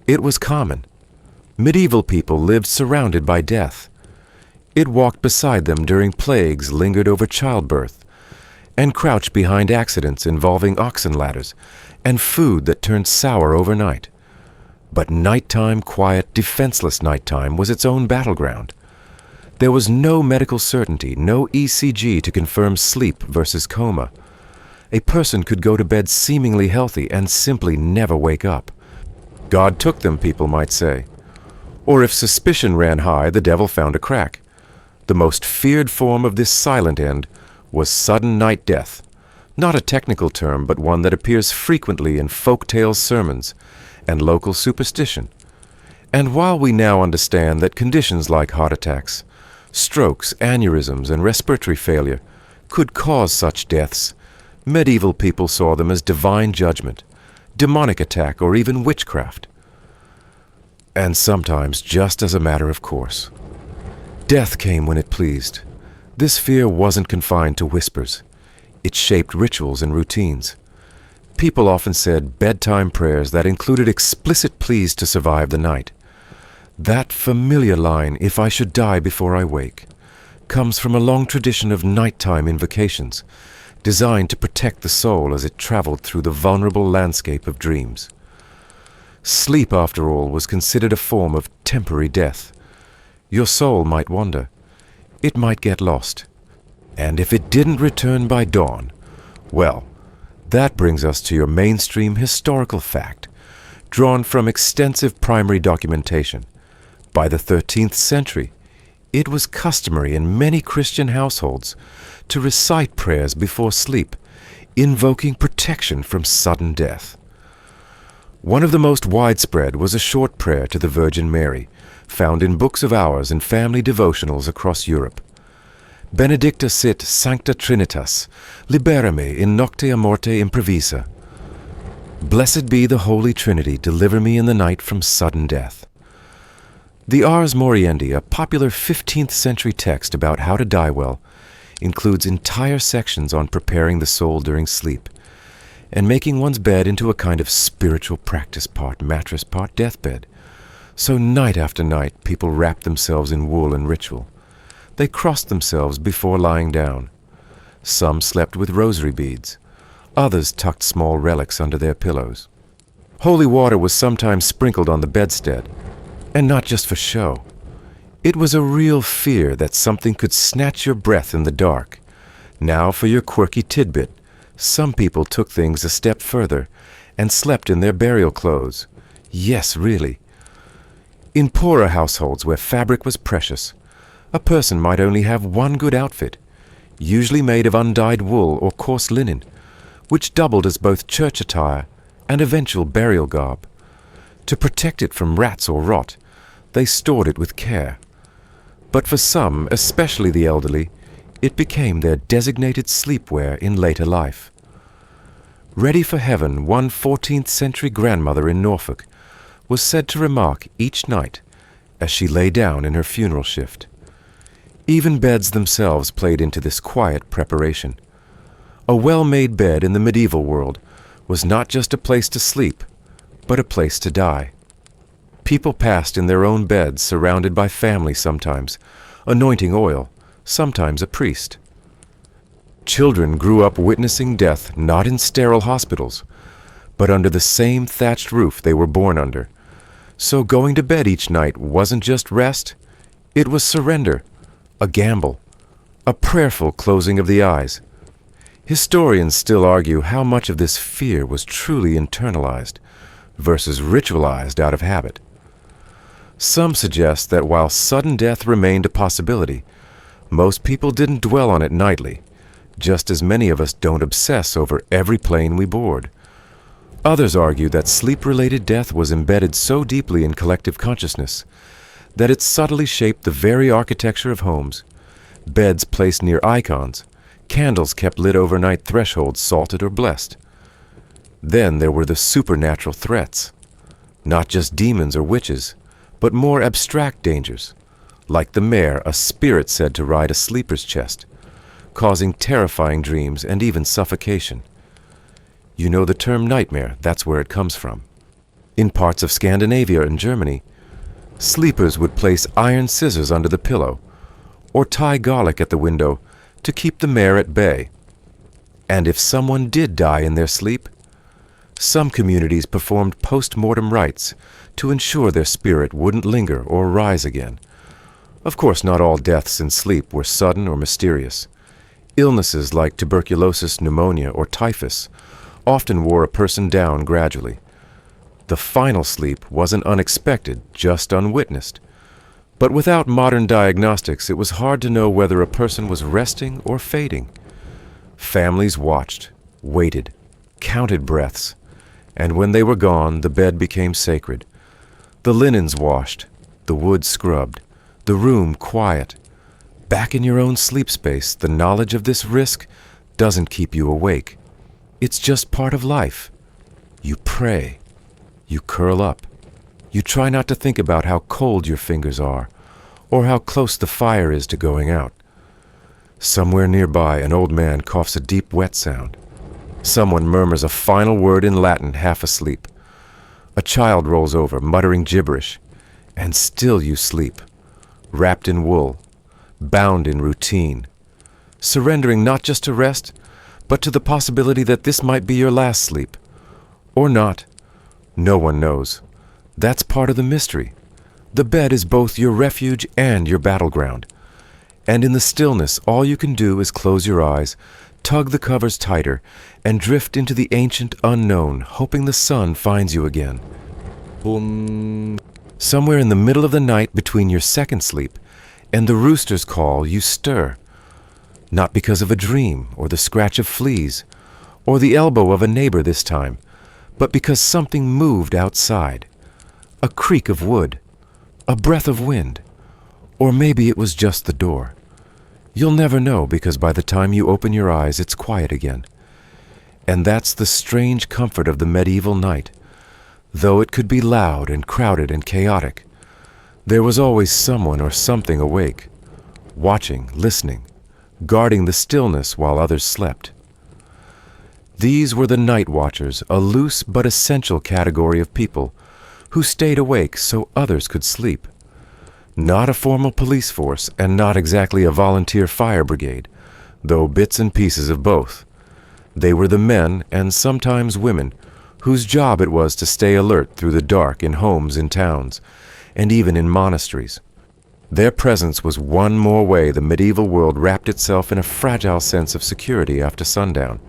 It was common. Medieval people lived surrounded by death. It walked beside them during plagues lingered over childbirth, and crouched behind accidents involving oxen ladders and food that turned sour overnight. But nighttime, quiet, defenseless nighttime was its own battleground. There was no medical certainty, no ECG to confirm sleep versus coma. A person could go to bed seemingly healthy and simply never wake up. God took them, people might say. Or if suspicion ran high, the devil found a crack. The most feared form of this silent end was sudden night death, not a technical term, but one that appears frequently in folk tales, sermons, and local superstition. And while we now understand that conditions like heart attacks, strokes, aneurysms, and respiratory failure could cause such deaths, medieval people saw them as divine judgment, demonic attack, or even witchcraft. And sometimes just as a matter of course. Death came when it pleased. This fear wasn't confined to whispers. It shaped rituals and routines. People often said bedtime prayers that included explicit pleas to survive the night. That familiar line, "If I should die before I wake," comes from a long tradition of nighttime invocations, designed to protect the soul as it traveled through the vulnerable landscape of dreams. Sleep, after all, was considered a form of temporary death. Your soul might wander. It might get lost. And if it didn't return by dawn, well, that brings us to your mainstream historical fact, drawn from extensive primary documentation. By the 13th century, it was customary in many Christian households to recite prayers before sleep, invoking protection from sudden death. One of the most widespread was a short prayer to the Virgin Mary, found in books of hours and family devotionals across Europe. Benedicta sit sancta Trinitas, libera me in nocte a morte improvisa. Blessed be the Holy Trinity, deliver me in the night from sudden death. The Ars Moriendi, a popular 15th century text about how to die well, includes entire sections on preparing the soul during sleep, and making one's bed into a kind of spiritual practice, part mattress, part deathbed. So night after night, people wrapped themselves in wool and ritual. They crossed themselves before lying down. Some slept with rosary beads. Others tucked small relics under their pillows. Holy water was sometimes sprinkled on the bedstead, and not just for show. It was a real fear that something could snatch your breath in the dark. Now for your quirky tidbit. Some people took things a step further and slept in their burial clothes. Yes, really. In poorer households where fabric was precious, a person might only have one good outfit, usually made of undyed wool or coarse linen, which doubled as both church attire and eventual burial garb. To protect it from rats or rot, they stored it with care. But for some, especially the elderly, it became their designated sleepwear in later life. Ready for heaven, one 14th century grandmother in Norfolk was said to remark each night as she lay down in her funeral shift. Even beds themselves played into this quiet preparation. A well-made bed in the medieval world was not just a place to sleep, but a place to die. People passed in their own beds, surrounded by family sometimes, anointing oil, sometimes a priest. Children grew up witnessing death not in sterile hospitals, but under the same thatched roof they were born under. So going to bed each night wasn't just rest, it was surrender, a gamble, a prayerful closing of the eyes. Historians still argue how much of this fear was truly internalized versus ritualized out of habit. Some suggest that while sudden death remained a possibility, most people didn't dwell on it nightly, just as many of us don't obsess over every plane we board. Others argue that sleep-related death was embedded so deeply in collective consciousness that it subtly shaped the very architecture of homes. Beds placed near icons, candles kept lit overnight, thresholds salted or blessed. Then there were the supernatural threats, not just demons or witches, but more abstract dangers, like the mare, a spirit said to ride a sleeper's chest, causing terrifying dreams and even suffocation. You know the term nightmare, that's where it comes from. In parts of Scandinavia and Germany, sleepers would place iron scissors under the pillow or tie garlic at the window to keep the mare at bay. And if someone did die in their sleep, some communities performed post-mortem rites to ensure their spirit wouldn't linger or rise again. Of course, not all deaths in sleep were sudden or mysterious. Illnesses like tuberculosis, pneumonia, or typhus often wore a person down gradually. The final sleep wasn't unexpected, just unwitnessed. But without modern diagnostics, it was hard to know whether a person was resting or fading. Families watched, waited, counted breaths, and when they were gone, the bed became sacred. The linens washed, the wood scrubbed, the room quiet. Back in your own sleep space, the knowledge of this risk doesn't keep you awake. It's just part of life. You pray. You curl up. You try not to think about how cold your fingers are, or how close the fire is to going out. Somewhere nearby, an old man coughs a deep, wet sound. Someone murmurs a final word in Latin, half asleep. A child rolls over, muttering gibberish, and still you sleep, wrapped in wool, bound in routine, surrendering not just to rest, but to the possibility that this might be your last sleep. Or not. No one knows. That's part of the mystery. The bed is both your refuge and your battleground. And in the stillness, all you can do is close your eyes, tug the covers tighter, and drift into the ancient unknown, hoping the sun finds you again. Boom. Somewhere in the middle of the night between your second sleep and the rooster's call, you stir. Not because of a dream, or the scratch of fleas, or the elbow of a neighbor this time, but because something moved outside. A creak of wood, a breath of wind, or maybe it was just the door. You'll never know, because by the time you open your eyes, it's quiet again. And that's the strange comfort of the medieval night. Though it could be loud and crowded and chaotic, there was always someone or something awake, watching, listening, guarding the stillness while others slept. These were the night watchers, a loose but essential category of people who stayed awake so others could sleep. Not a formal police force, and not exactly a volunteer fire brigade, though bits and pieces of both. They were the men, and sometimes women, whose job it was to stay alert through the dark in homes in towns, and even in monasteries. Their presence was one more way the medieval world wrapped itself in a fragile sense of security after sundown.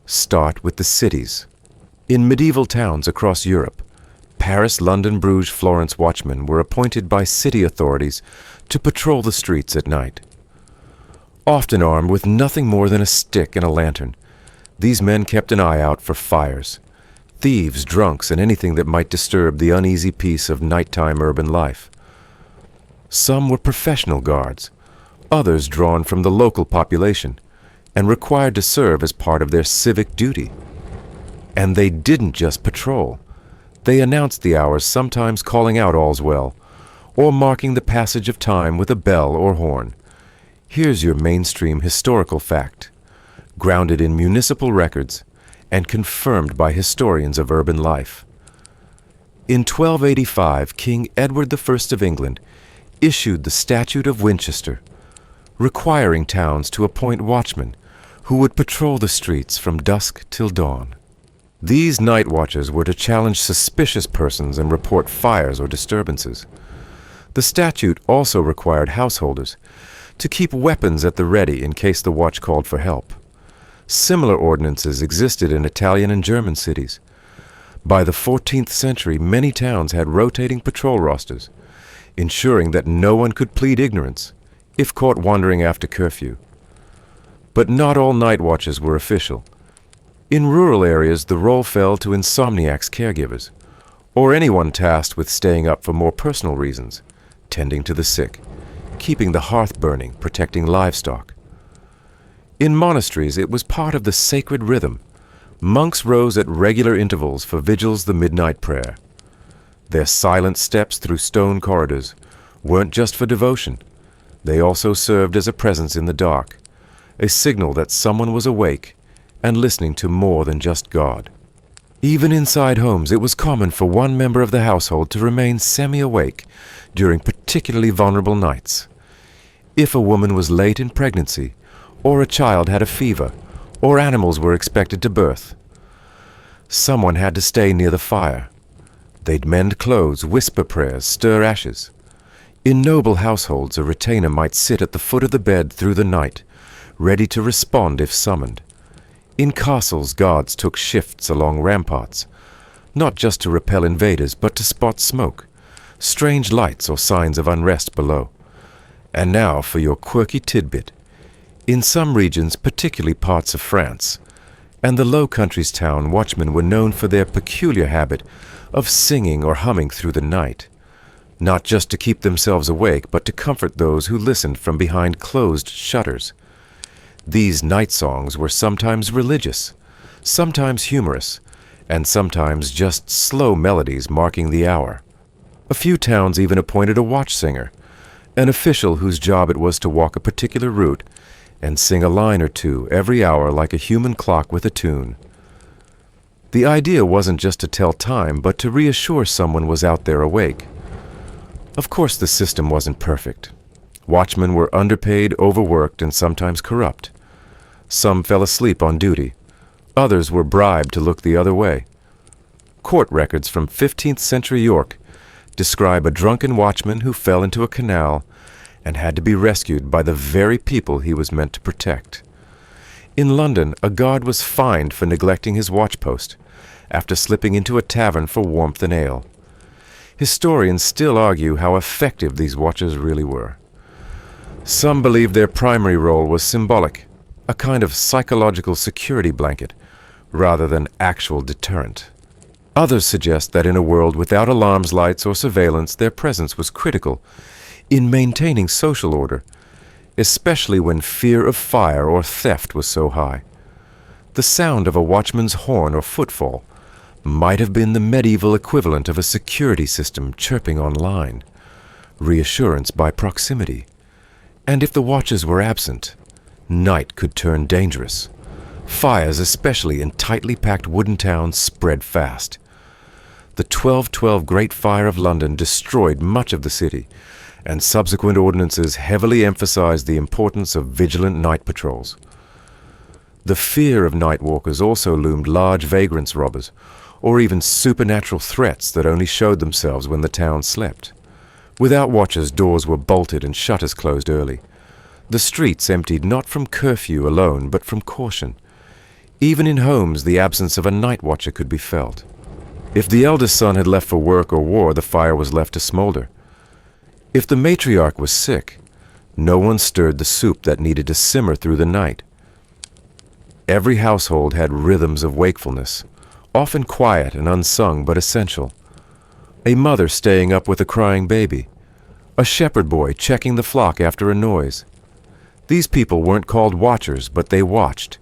Start with the cities. In medieval towns across Europe, Paris, London, Bruges, Florence watchmen were appointed by city authorities to patrol the streets at night. Often armed with nothing more than a stick and a lantern, these men kept an eye out for fires, thieves, drunks, and anything that might disturb the uneasy peace of nighttime urban life. Some were professional guards, others drawn from the local population, and required to serve as part of their civic duty. And they didn't just patrol. They announced the hours, sometimes calling out all's well, or marking the passage of time with a bell or horn. Here's your mainstream historical fact, grounded in municipal records and confirmed by historians of urban life. In 1285, King Edward I of England issued the Statute of Winchester, requiring towns to appoint watchmen who would patrol the streets from dusk till dawn. These night watches were to challenge suspicious persons and report fires or disturbances. The statute also required householders to keep weapons at the ready in case the watch called for help. Similar ordinances existed in Italian and German cities. By the 14th century, many towns had rotating patrol rosters, ensuring that no one could plead ignorance if caught wandering after curfew. But not all night watches were official. In rural areas, the role fell to insomniacs caregivers, or anyone tasked with staying up for more personal reasons, tending to the sick, keeping the hearth burning, protecting livestock. In monasteries, it was part of the sacred rhythm. Monks rose at regular intervals for vigils, the midnight prayer. Their silent steps through stone corridors weren't just for devotion. They also served as a presence in the dark, a signal that someone was awake and listening to more than just God. Even inside homes, it was common for one member of the household to remain semi-awake during particularly vulnerable nights. If a woman was late in pregnancy, or a child had a fever, or animals were expected to birth, someone had to stay near the fire. They'd mend clothes, whisper prayers, stir ashes. In noble households, a retainer might sit at the foot of the bed through the night, ready to respond if summoned. In castles, guards took shifts along ramparts, not just to repel invaders, but to spot smoke, strange lights or signs of unrest below. And now for your quirky tidbit. In some regions, particularly parts of France, and the Low Countries town, watchmen were known for their peculiar habit of singing or humming through the night, not just to keep themselves awake, but to comfort those who listened from behind closed shutters. These night songs were sometimes religious, sometimes humorous, and sometimes just slow melodies marking the hour. A few towns even appointed a watch singer, an official whose job it was to walk a particular route and sing a line or two every hour like a human clock with a tune. The idea wasn't just to tell time, but to reassure someone was out there awake. Of course, the system wasn't perfect. Watchmen were underpaid, overworked, and sometimes corrupt. Some fell asleep on duty. Others were bribed to look the other way. Court records from 15th century York describe a drunken watchman who fell into a canal and had to be rescued by the very people he was meant to protect. In London, a guard was fined for neglecting his watchpost after slipping into a tavern for warmth and ale. Historians still argue how effective these watchers really were. Some believe their primary role was symbolic, a kind of psychological security blanket, rather than actual deterrent. Others suggest that in a world without alarms, lights, or surveillance, their presence was critical in maintaining social order, especially when fear of fire or theft was so high. The sound of a watchman's horn or footfall might have been the medieval equivalent of a security system chirping online, reassurance by proximity. And if the watchers were absent, night could turn dangerous. Fires, especially in tightly packed wooden towns, spread fast. The 1212 Great Fire of London destroyed much of the city, and subsequent ordinances heavily emphasized the importance of vigilant night patrols. The fear of night walkers also loomed large vagrants robbers, or even supernatural threats that only showed themselves when the town slept. Without watchers, doors were bolted and shutters closed early. The streets emptied not from curfew alone, but from caution. Even in homes, the absence of a night watcher could be felt. If the eldest son had left for work or war, the fire was left to smolder. If the matriarch was sick, no one stirred the soup that needed to simmer through the night. Every household had rhythms of wakefulness, often quiet and unsung but essential. A mother staying up with a crying baby, a shepherd boy checking the flock after a noise. These people weren't called watchers, but they watched.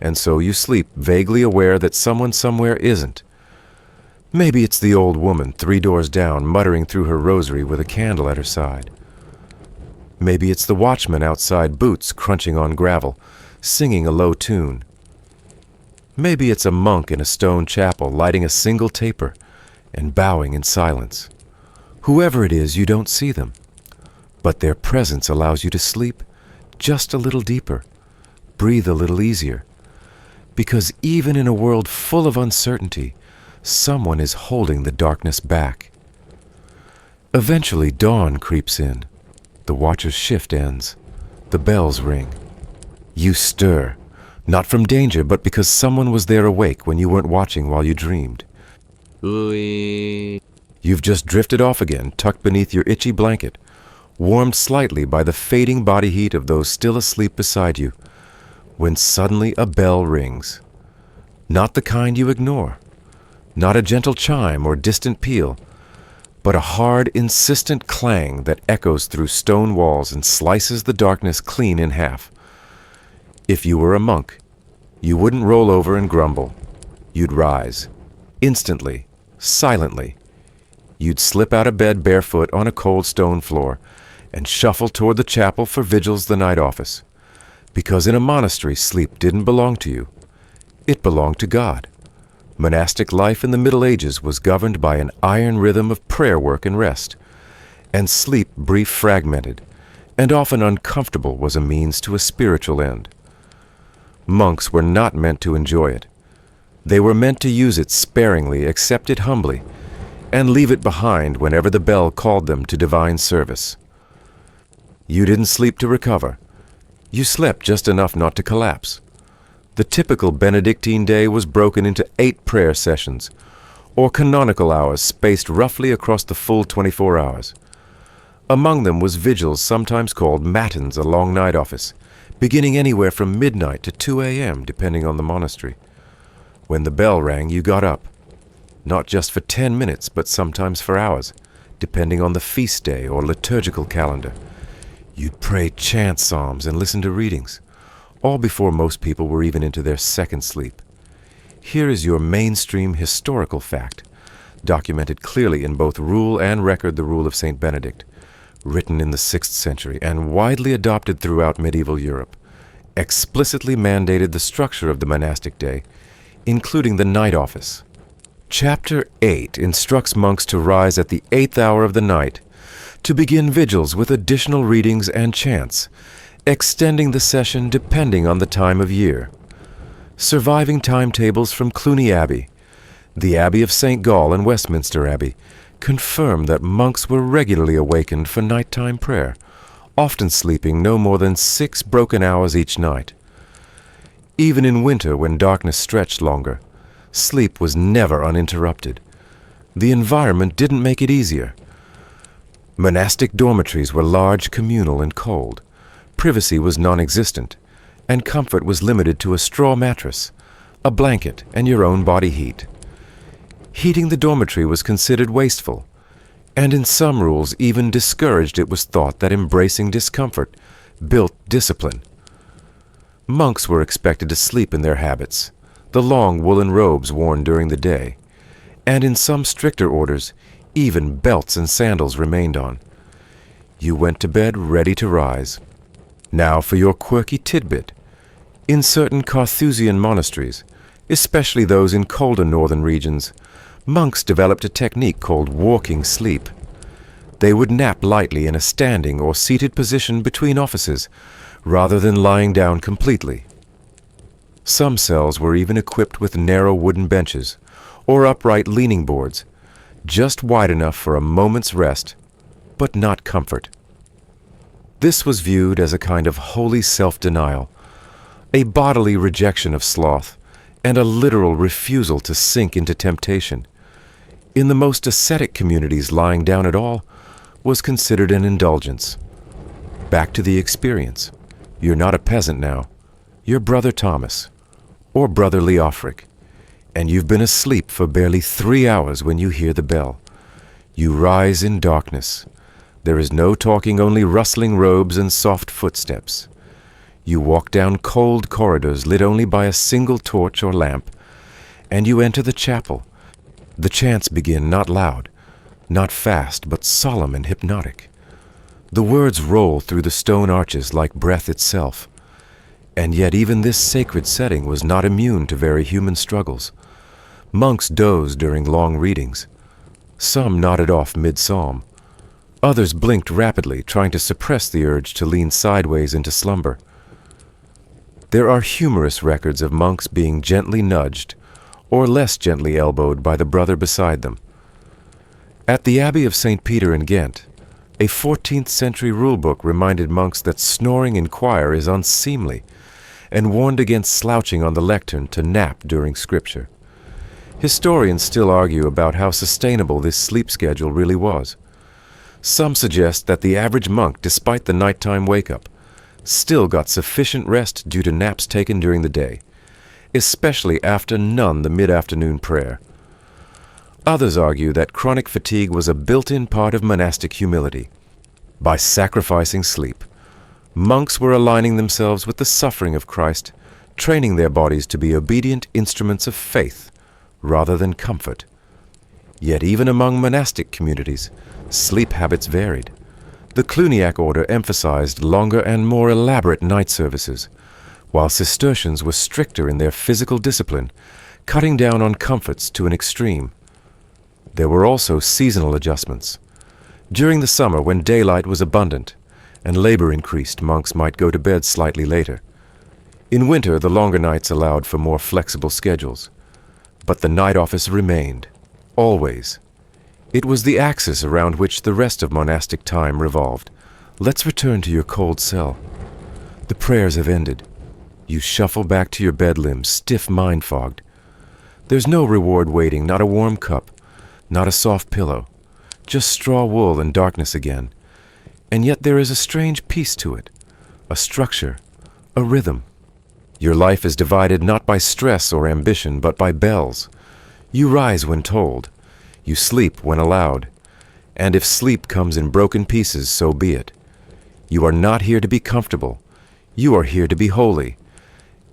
And so you sleep vaguely aware that someone somewhere isn't. Maybe it's the old woman 3 doors down muttering through her rosary with a candle at her side. Maybe it's the watchman outside, boots crunching on gravel, singing a low tune. Maybe it's a monk in a stone chapel lighting a single taper and bowing in silence. Whoever it is, you don't see them, but their presence allows you to sleep just a little deeper, breathe a little easier, because even in a world full of uncertainty, someone is holding the darkness back. Eventually, dawn creeps in. The watcher's shift ends. The bells ring. You stir, not from danger, but because someone was there awake when you weren't watching while you dreamed. You've just drifted off again, tucked beneath your itchy blanket, warmed slightly by the fading body heat of those still asleep beside you, when suddenly a bell rings. Not the kind you ignore, not a gentle chime or distant peal, but a hard, insistent clang that echoes through stone walls and slices the darkness clean in half. If you were a monk, you wouldn't roll over and grumble. You'd rise, instantly, silently. You'd slip out of bed barefoot on a cold stone floor and shuffle toward the chapel for vigils the night office. Because in a monastery, sleep didn't belong to you. It belonged to God. Monastic life in the Middle Ages was governed by an iron rhythm of prayer work and rest, and sleep, brief, fragmented, and often uncomfortable, was a means to a spiritual end. Monks were not meant to enjoy it. They were meant to use it sparingly, accept it humbly, and leave it behind whenever the bell called them to divine service. You didn't sleep to recover. You slept just enough not to collapse. The typical Benedictine day was broken into 8 prayer sessions, or canonical hours spaced roughly across the full 24 hours. Among them was vigils, sometimes called matins, a long night office, beginning anywhere from midnight to 2 a.m., depending on the monastery. When the bell rang, you got up, not just for 10 minutes, but sometimes for hours, depending on the feast day or liturgical calendar. You'd pray chant psalms and listen to readings, all before most people were even into their second sleep. Here is your mainstream historical fact, documented clearly in both rule and record, the Rule of St. Benedict, written in the 6th century and widely adopted throughout medieval Europe, explicitly mandated the structure of the monastic day, including the night office. Chapter 8 instructs monks to rise at the 8th hour of the night, to begin vigils with additional readings and chants, extending the session depending on the time of year. Surviving timetables from Cluny Abbey, the Abbey of St. Gall, and Westminster Abbey confirm that monks were regularly awakened for nighttime prayer, often sleeping no more than 6 broken hours each night. Even in winter, when darkness stretched longer, sleep was never uninterrupted. The environment didn't make it easier. Monastic dormitories were large, communal, and cold. Privacy was non-existent, and comfort was limited to a straw mattress, a blanket, and your own body heat. Heating the dormitory was considered wasteful, and in some rules even discouraged. It was thought that embracing discomfort built discipline. Monks were expected to sleep in their habits, the long woolen robes worn during the day, and in some stricter orders, even belts and sandals remained on. You went to bed ready to rise. Now for your quirky tidbit. In certain Carthusian monasteries, especially those in colder northern regions, monks developed a technique called walking sleep. They would nap lightly in a standing or seated position between offices, rather than lying down completely. Some cells were even equipped with narrow wooden benches, or upright leaning boards, just wide enough for a moment's rest, but not comfort. This was viewed as a kind of holy self-denial, a bodily rejection of sloth, and a literal refusal to sink into temptation. In the most ascetic communities, lying down at all was considered an indulgence. Back to the experience. You're not a peasant now. You're Brother Thomas, or Brother Leofric, and you've been asleep for barely 3 hours when you hear the bell. You rise in darkness. There is no talking, only rustling robes and soft footsteps. You walk down cold corridors lit only by a single torch or lamp, and you enter the chapel. The chants begin not loud, not fast, but solemn and hypnotic. The words roll through the stone arches like breath itself. And yet even this sacred setting was not immune to very human struggles. Monks dozed during long readings. Some nodded off mid-psalm. Others blinked rapidly, trying to suppress the urge to lean sideways into slumber. There are humorous records of monks being gently nudged, or less gently elbowed by the brother beside them. At the Abbey of St. Peter in Ghent, a 14th century rulebook reminded monks that snoring in choir is unseemly, and warned against slouching on the lectern to nap during scripture. Historians still argue about how sustainable this sleep schedule really was. Some suggest that the average monk, despite the nighttime wake-up, still got sufficient rest due to naps taken during the day, especially after the mid-afternoon prayer. Others argue that chronic fatigue was a built-in part of monastic humility. By sacrificing sleep, monks were aligning themselves with the suffering of Christ, training their bodies to be obedient instruments of faith rather than comfort. Yet even among monastic communities, sleep habits varied. The Cluniac order emphasized longer and more elaborate night services, while Cistercians were stricter in their physical discipline, cutting down on comforts to an extreme. There were also seasonal adjustments. During the summer, when daylight was abundant and labor increased, monks might go to bed slightly later. In winter, the longer nights allowed for more flexible schedules. But the night office remained, always. It was the axis around which the rest of monastic time revolved. Let's return to your cold cell. The prayers have ended. You shuffle back to your bed limbs, stiff mind-fogged. There's no reward waiting, not a warm cup, not a soft pillow, just straw wool and darkness again. And yet there is a strange peace to it, a structure, a rhythm. Your life is divided not by stress or ambition, but by bells. You rise when told. You sleep when allowed. And if sleep comes in broken pieces, so be it. You are not here to be comfortable. You are here to be holy.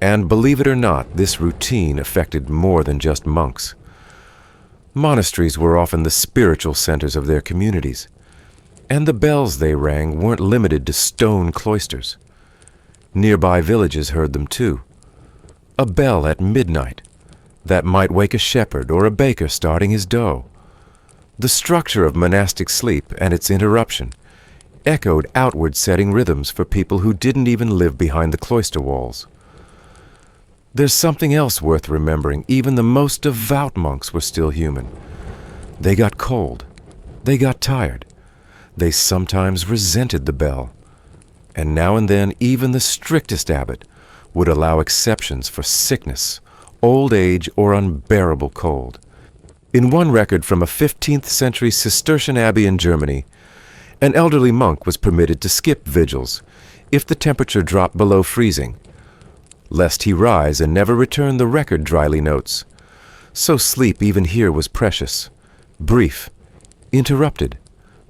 And believe it or not, this routine affected more than just monks. Monasteries were often the spiritual centers of their communities, and the bells they rang weren't limited to stone cloisters. Nearby villages heard them too. A bell at midnight that might wake a shepherd or a baker starting his dough. The structure of monastic sleep and its interruption echoed outward-setting rhythms for people who didn't even live behind the cloister walls. There's something else worth remembering. Even the most devout monks were still human. They got cold. They got tired. They sometimes resented the bell. And now and then, even the strictest abbot would allow exceptions for sickness, old age, or unbearable cold. In one record from a 15th century Cistercian abbey in Germany, an elderly monk was permitted to skip vigils if the temperature dropped below freezing, lest he rise and never return, the record dryly notes. So sleep even here was precious, brief, interrupted,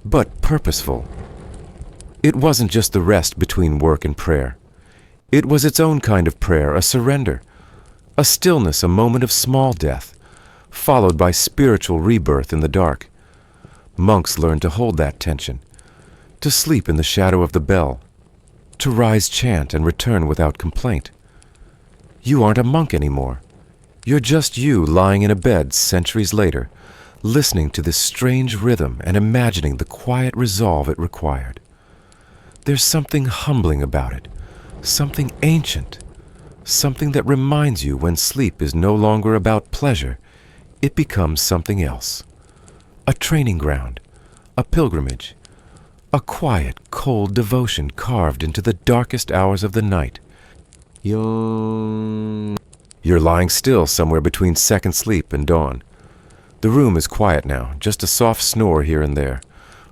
but purposeful. It wasn't just the rest between work and prayer. It was its own kind of prayer, a surrender, a stillness, a moment of small death, followed by spiritual rebirth in the dark. Monks learned to hold that tension, to sleep in the shadow of the bell, to rise, chant, and return without complaint. You aren't a monk anymore. You're just you lying in a bed centuries later, listening to this strange rhythm and imagining the quiet resolve it required. There's something humbling about it, something ancient, something that reminds you when sleep is no longer about pleasure, it becomes something else. A training ground, a pilgrimage, a quiet, cold devotion carved into the darkest hours of the night. You're lying still somewhere between second sleep and dawn. The room is quiet now, just a soft snore here and there,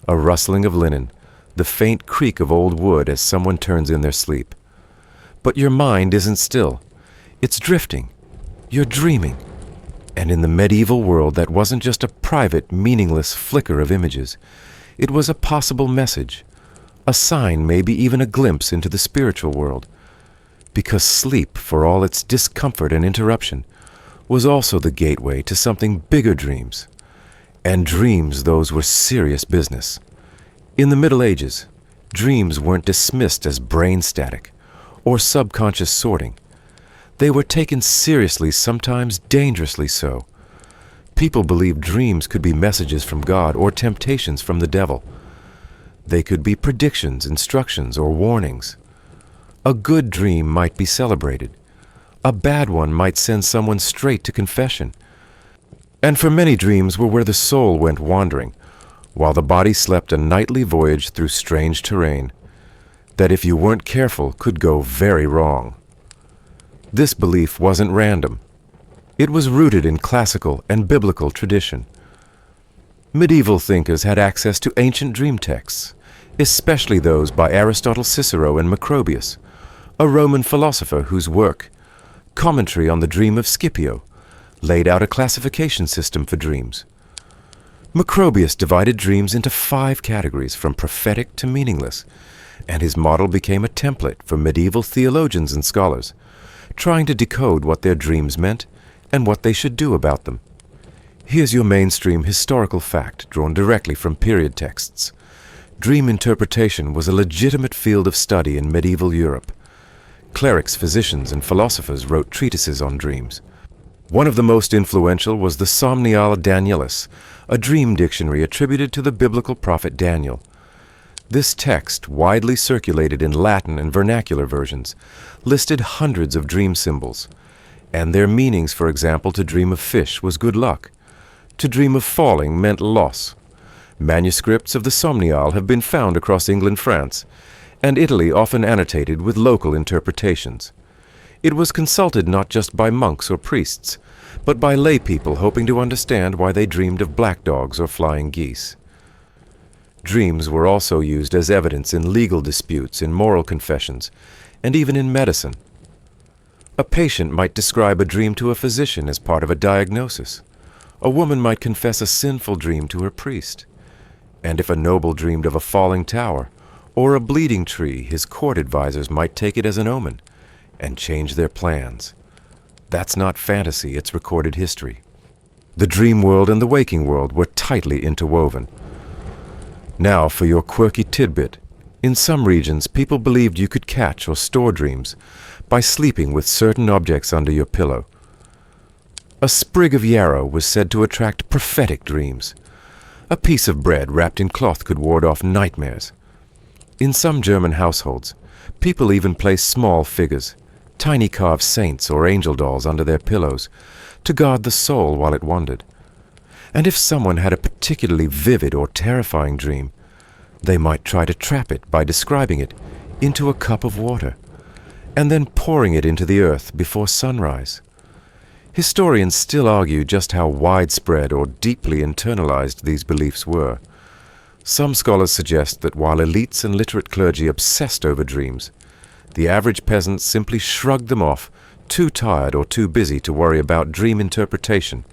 a rustling of linen, the faint creak of old wood as someone turns in their sleep. But your mind isn't still. It's drifting. You're dreaming. And in the medieval world, that wasn't just a private, meaningless flicker of images. It was a possible message, a sign, maybe even a glimpse into the spiritual world. Because sleep, for all its discomfort and interruption, was also the gateway to something bigger dreams. And dreams, those were serious business. In the Middle Ages, dreams weren't dismissed as brain static or subconscious sorting. They were taken seriously, sometimes dangerously so. People believed dreams could be messages from God or temptations from the devil. They could be predictions, instructions, or warnings. A good dream might be celebrated. A bad one might send someone straight to confession. And for many, dreams were where the soul went wandering, while the body slept a nightly voyage through strange terrain, that if you weren't careful could go very wrong. This belief wasn't random. It was rooted in classical and biblical tradition. Medieval thinkers had access to ancient dream texts, especially those by Aristotle, Cicero, and Macrobius, a Roman philosopher whose work, Commentary on the Dream of Scipio, laid out a classification system for dreams. Macrobius divided dreams into 5 categories, from prophetic to meaningless, and his model became a template for medieval theologians and scholars, trying to decode what their dreams meant and what they should do about them. Here's your mainstream historical fact drawn directly from period texts. Dream interpretation was a legitimate field of study in medieval Europe. Clerics, physicians, and philosophers wrote treatises on dreams. One of the most influential was the Somniale Danielis, a dream dictionary attributed to the biblical prophet Daniel. This text, widely circulated in Latin and vernacular versions, listed hundreds of dream symbols, and their meanings. For example, to dream of fish was good luck. To dream of falling meant loss. Manuscripts of the Somniale have been found across England, France, and Italy, often annotated with local interpretations. It was consulted not just by monks or priests, but by lay people hoping to understand why they dreamed of black dogs or flying geese. Dreams were also used as evidence in legal disputes, in moral confessions, and even in medicine. A patient might describe a dream to a physician as part of a diagnosis. A woman might confess a sinful dream to her priest. And if a noble dreamed of a falling tower or a bleeding tree, his court advisors might take it as an omen and change their plans. That's not fantasy, it's recorded history. The dream world and the waking world were tightly interwoven. Now for your quirky tidbit. In some regions, people believed you could catch or store dreams by sleeping with certain objects under your pillow. A sprig of yarrow was said to attract prophetic dreams. A piece of bread wrapped in cloth could ward off nightmares. In some German households, people even placed small figures, tiny carved saints or angel dolls under their pillows to guard the soul while it wandered. And if someone had a particularly vivid or terrifying dream, they might try to trap it by describing it into a cup of water and then pouring it into the earth before sunrise. Historians still argue just how widespread or deeply internalized these beliefs were. Some scholars suggest that while elites and literate clergy obsessed over dreams, the average peasant simply shrugged them off, too tired or too busy to worry about dream interpretation.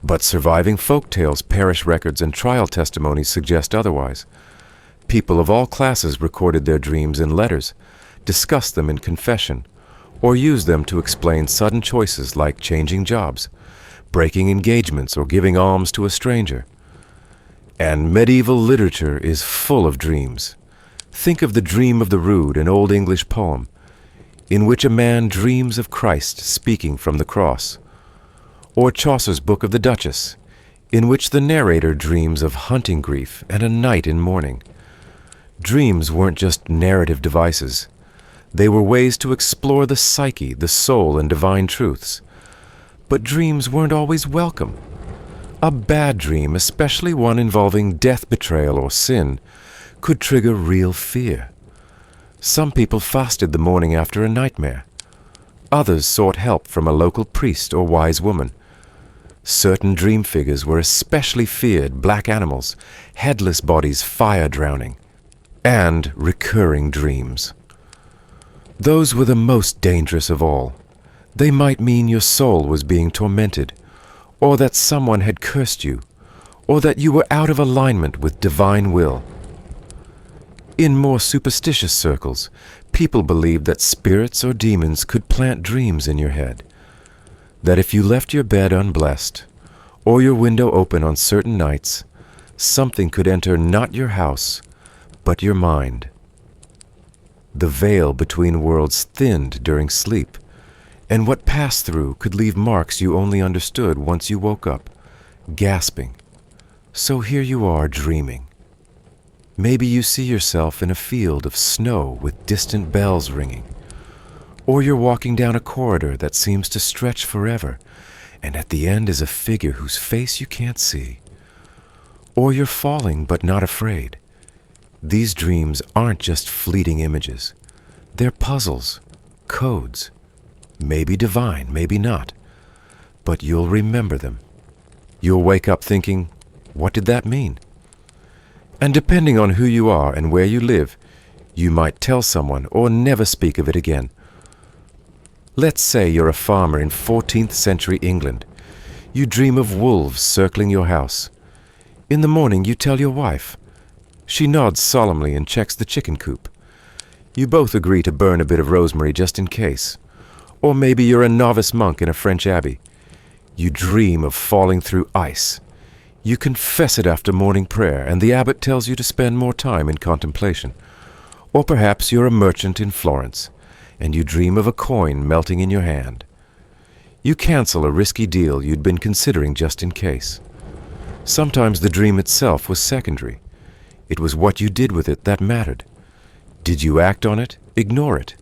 But surviving folk tales, parish records, and trial testimonies suggest otherwise. People of all classes recorded their dreams in letters, discussed them in confession, or used them to explain sudden choices like changing jobs, breaking engagements, or giving alms to a stranger. And medieval literature is full of dreams. Think of the Dream of the Rood, an Old English poem, in which a man dreams of Christ speaking from the cross. Or Chaucer's Book of the Duchess, in which the narrator dreams of hunting grief and a knight in mourning. Dreams weren't just narrative devices. They were ways to explore the psyche, the soul, and divine truths. But dreams weren't always welcome. A bad dream, especially one involving death, betrayal, or sin, could trigger real fear. Some people fasted the morning after a nightmare. Others sought help from a local priest or wise woman. Certain dream figures were especially feared: black animals, headless bodies, fire drowning, and recurring dreams. Those were the most dangerous of all. They might mean your soul was being tormented, or that someone had cursed you, or that you were out of alignment with divine will. In more superstitious circles, people believed that spirits or demons could plant dreams in your head, that if you left your bed unblessed, or your window open on certain nights, something could enter not your house, but your mind. The veil between worlds thinned during sleep, and what passed through could leave marks you only understood once you woke up, gasping. So here you are dreaming. Maybe you see yourself in a field of snow with distant bells ringing, or you're walking down a corridor that seems to stretch forever, and at the end is a figure whose face you can't see. Or you're falling but not afraid. These dreams aren't just fleeting images. They're puzzles, codes, maybe divine, maybe not, but you'll remember them. You'll wake up thinking, what did that mean? And depending on who you are and where you live, you might tell someone or never speak of it again. Let's say you're a farmer in 14th century England. You dream of wolves circling your house. In the morning you tell your wife. She nods solemnly and checks the chicken coop. You both agree to burn a bit of rosemary just in case. Or maybe you're a novice monk in a French abbey. You dream of falling through ice. You confess it after morning prayer, and the abbot tells you to spend more time in contemplation. Or perhaps you're a merchant in Florence, and you dream of a coin melting in your hand. You cancel a risky deal you'd been considering just in case. Sometimes the dream itself was secondary. It was what you did with it that mattered. Did you act on it? Ignore it?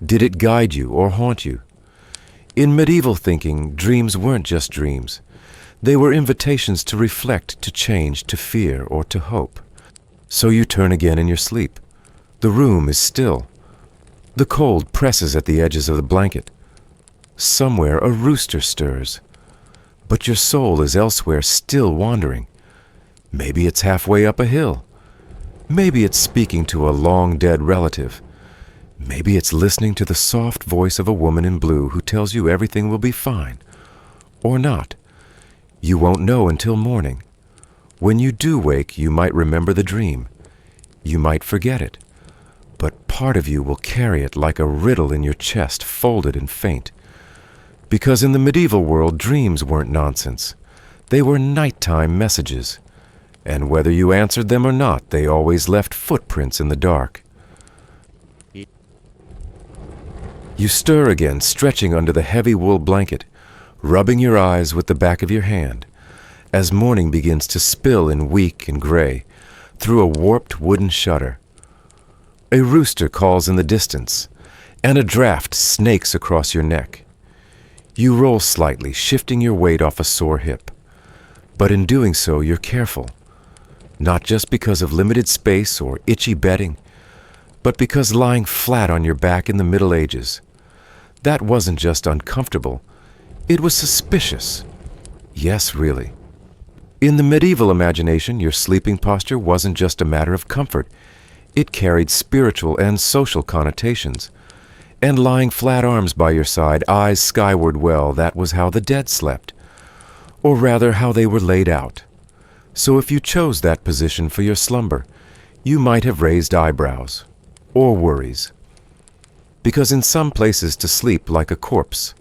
Did it guide you or haunt you? In medieval thinking, dreams weren't just dreams. They were invitations to reflect, to change, to fear, or to hope. So you turn again in your sleep. The room is still. The cold presses at the edges of the blanket. Somewhere a rooster stirs. But your soul is elsewhere, still wandering. Maybe it's halfway up a hill. Maybe it's speaking to a long-dead relative. Maybe it's listening to the soft voice of a woman in blue who tells you everything will be fine. Or not. You won't know until morning. When you do wake, you might remember the dream. You might forget it. But part of you will carry it like a riddle in your chest, folded and faint. Because in the medieval world, dreams weren't nonsense. They were nighttime messages. And whether you answered them or not, they always left footprints in the dark. You stir again, stretching under the heavy wool blanket, rubbing your eyes with the back of your hand, as morning begins to spill in weak and gray through a warped wooden shutter. A rooster calls in the distance, and a draft snakes across your neck. You roll slightly, shifting your weight off a sore hip. But in doing so, you're careful. Not just because of limited space or itchy bedding, but because lying flat on your back in the Middle Ages, that wasn't just uncomfortable, it was suspicious. Yes, really. In the medieval imagination, your sleeping posture wasn't just a matter of comfort. It carried spiritual and social connotations. And lying flat, arms by your side, eyes skyward, well, that was how the dead slept. Or rather, how they were laid out. So if you chose that position for your slumber, you might have raised eyebrows. Or worries. Because in some places to sleep like a corpse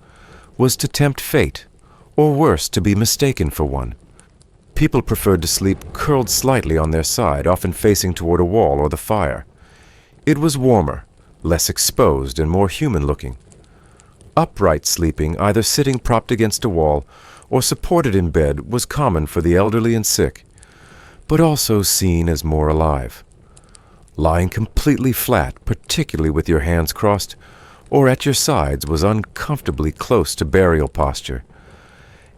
was to tempt fate, or worse, to be mistaken for one. People preferred to sleep curled slightly on their side, often facing toward a wall or the fire. It was warmer, less exposed, and more human-looking. Upright sleeping, either sitting propped against a wall or supported in bed, was common for the elderly and sick, but also seen as more alive. Lying completely flat, particularly with your hands crossed, or at your sides, was uncomfortably close to burial posture.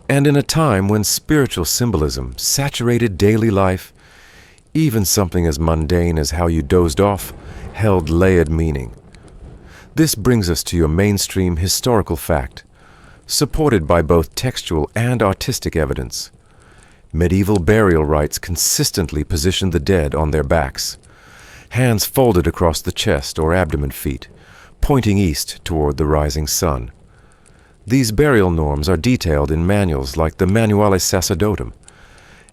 And in a time when spiritual symbolism saturated daily life, even something as mundane as how you dozed off held layered meaning. This brings us to your mainstream historical fact, supported by both textual and artistic evidence. Medieval burial rites consistently positioned the dead on their backs, hands folded across the chest or abdomen feet, pointing east toward the rising sun. These burial norms are detailed in manuals like the Manuale Sacerdotum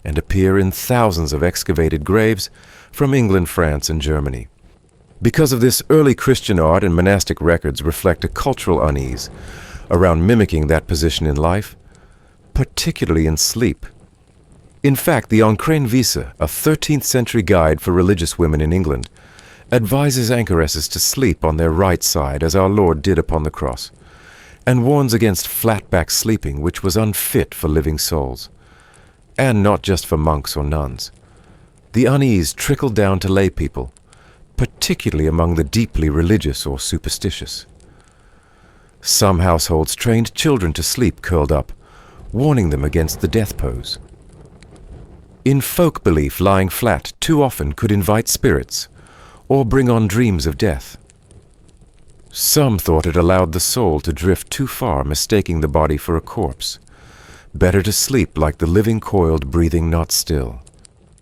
and appear in thousands of excavated graves from England, France, and Germany. Because of this, early Christian art and monastic records reflect a cultural unease around mimicking that position in life, particularly in sleep. In fact, the Ancrene Visa, a 13th century guide for religious women in England, advises anchoresses to sleep on their right side as our Lord did upon the cross, and warns against flat-back sleeping, which was unfit for living souls, and not just for monks or nuns. The unease trickled down to lay people, particularly among the deeply religious or superstitious. Some households trained children to sleep curled up, warning them against the death pose. In folk belief, lying flat too often could invite spirits or bring on dreams of death. Some thought it allowed the soul to drift too far, mistaking the body for a corpse. Better to sleep like the living coiled, breathing not still.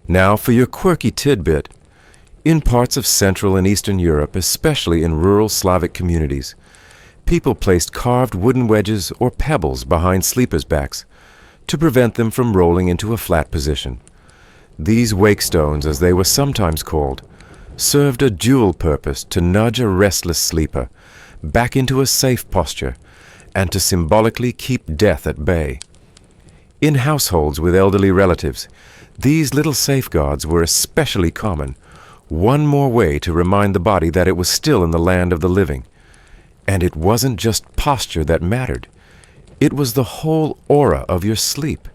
Now for your quirky tidbit. In parts of Central and Eastern Europe, especially in rural Slavic communities, people placed carved wooden wedges or pebbles behind sleepers' backs to prevent them from rolling into a flat position. These wake stones, as they were sometimes called, served a dual purpose: to nudge a restless sleeper back into a safe posture and to symbolically keep death at bay. In households with elderly relatives, these little safeguards were especially common, one more way to remind the body that it was still in the land of the living. And it wasn't just posture that mattered. It was the whole aura of your sleep.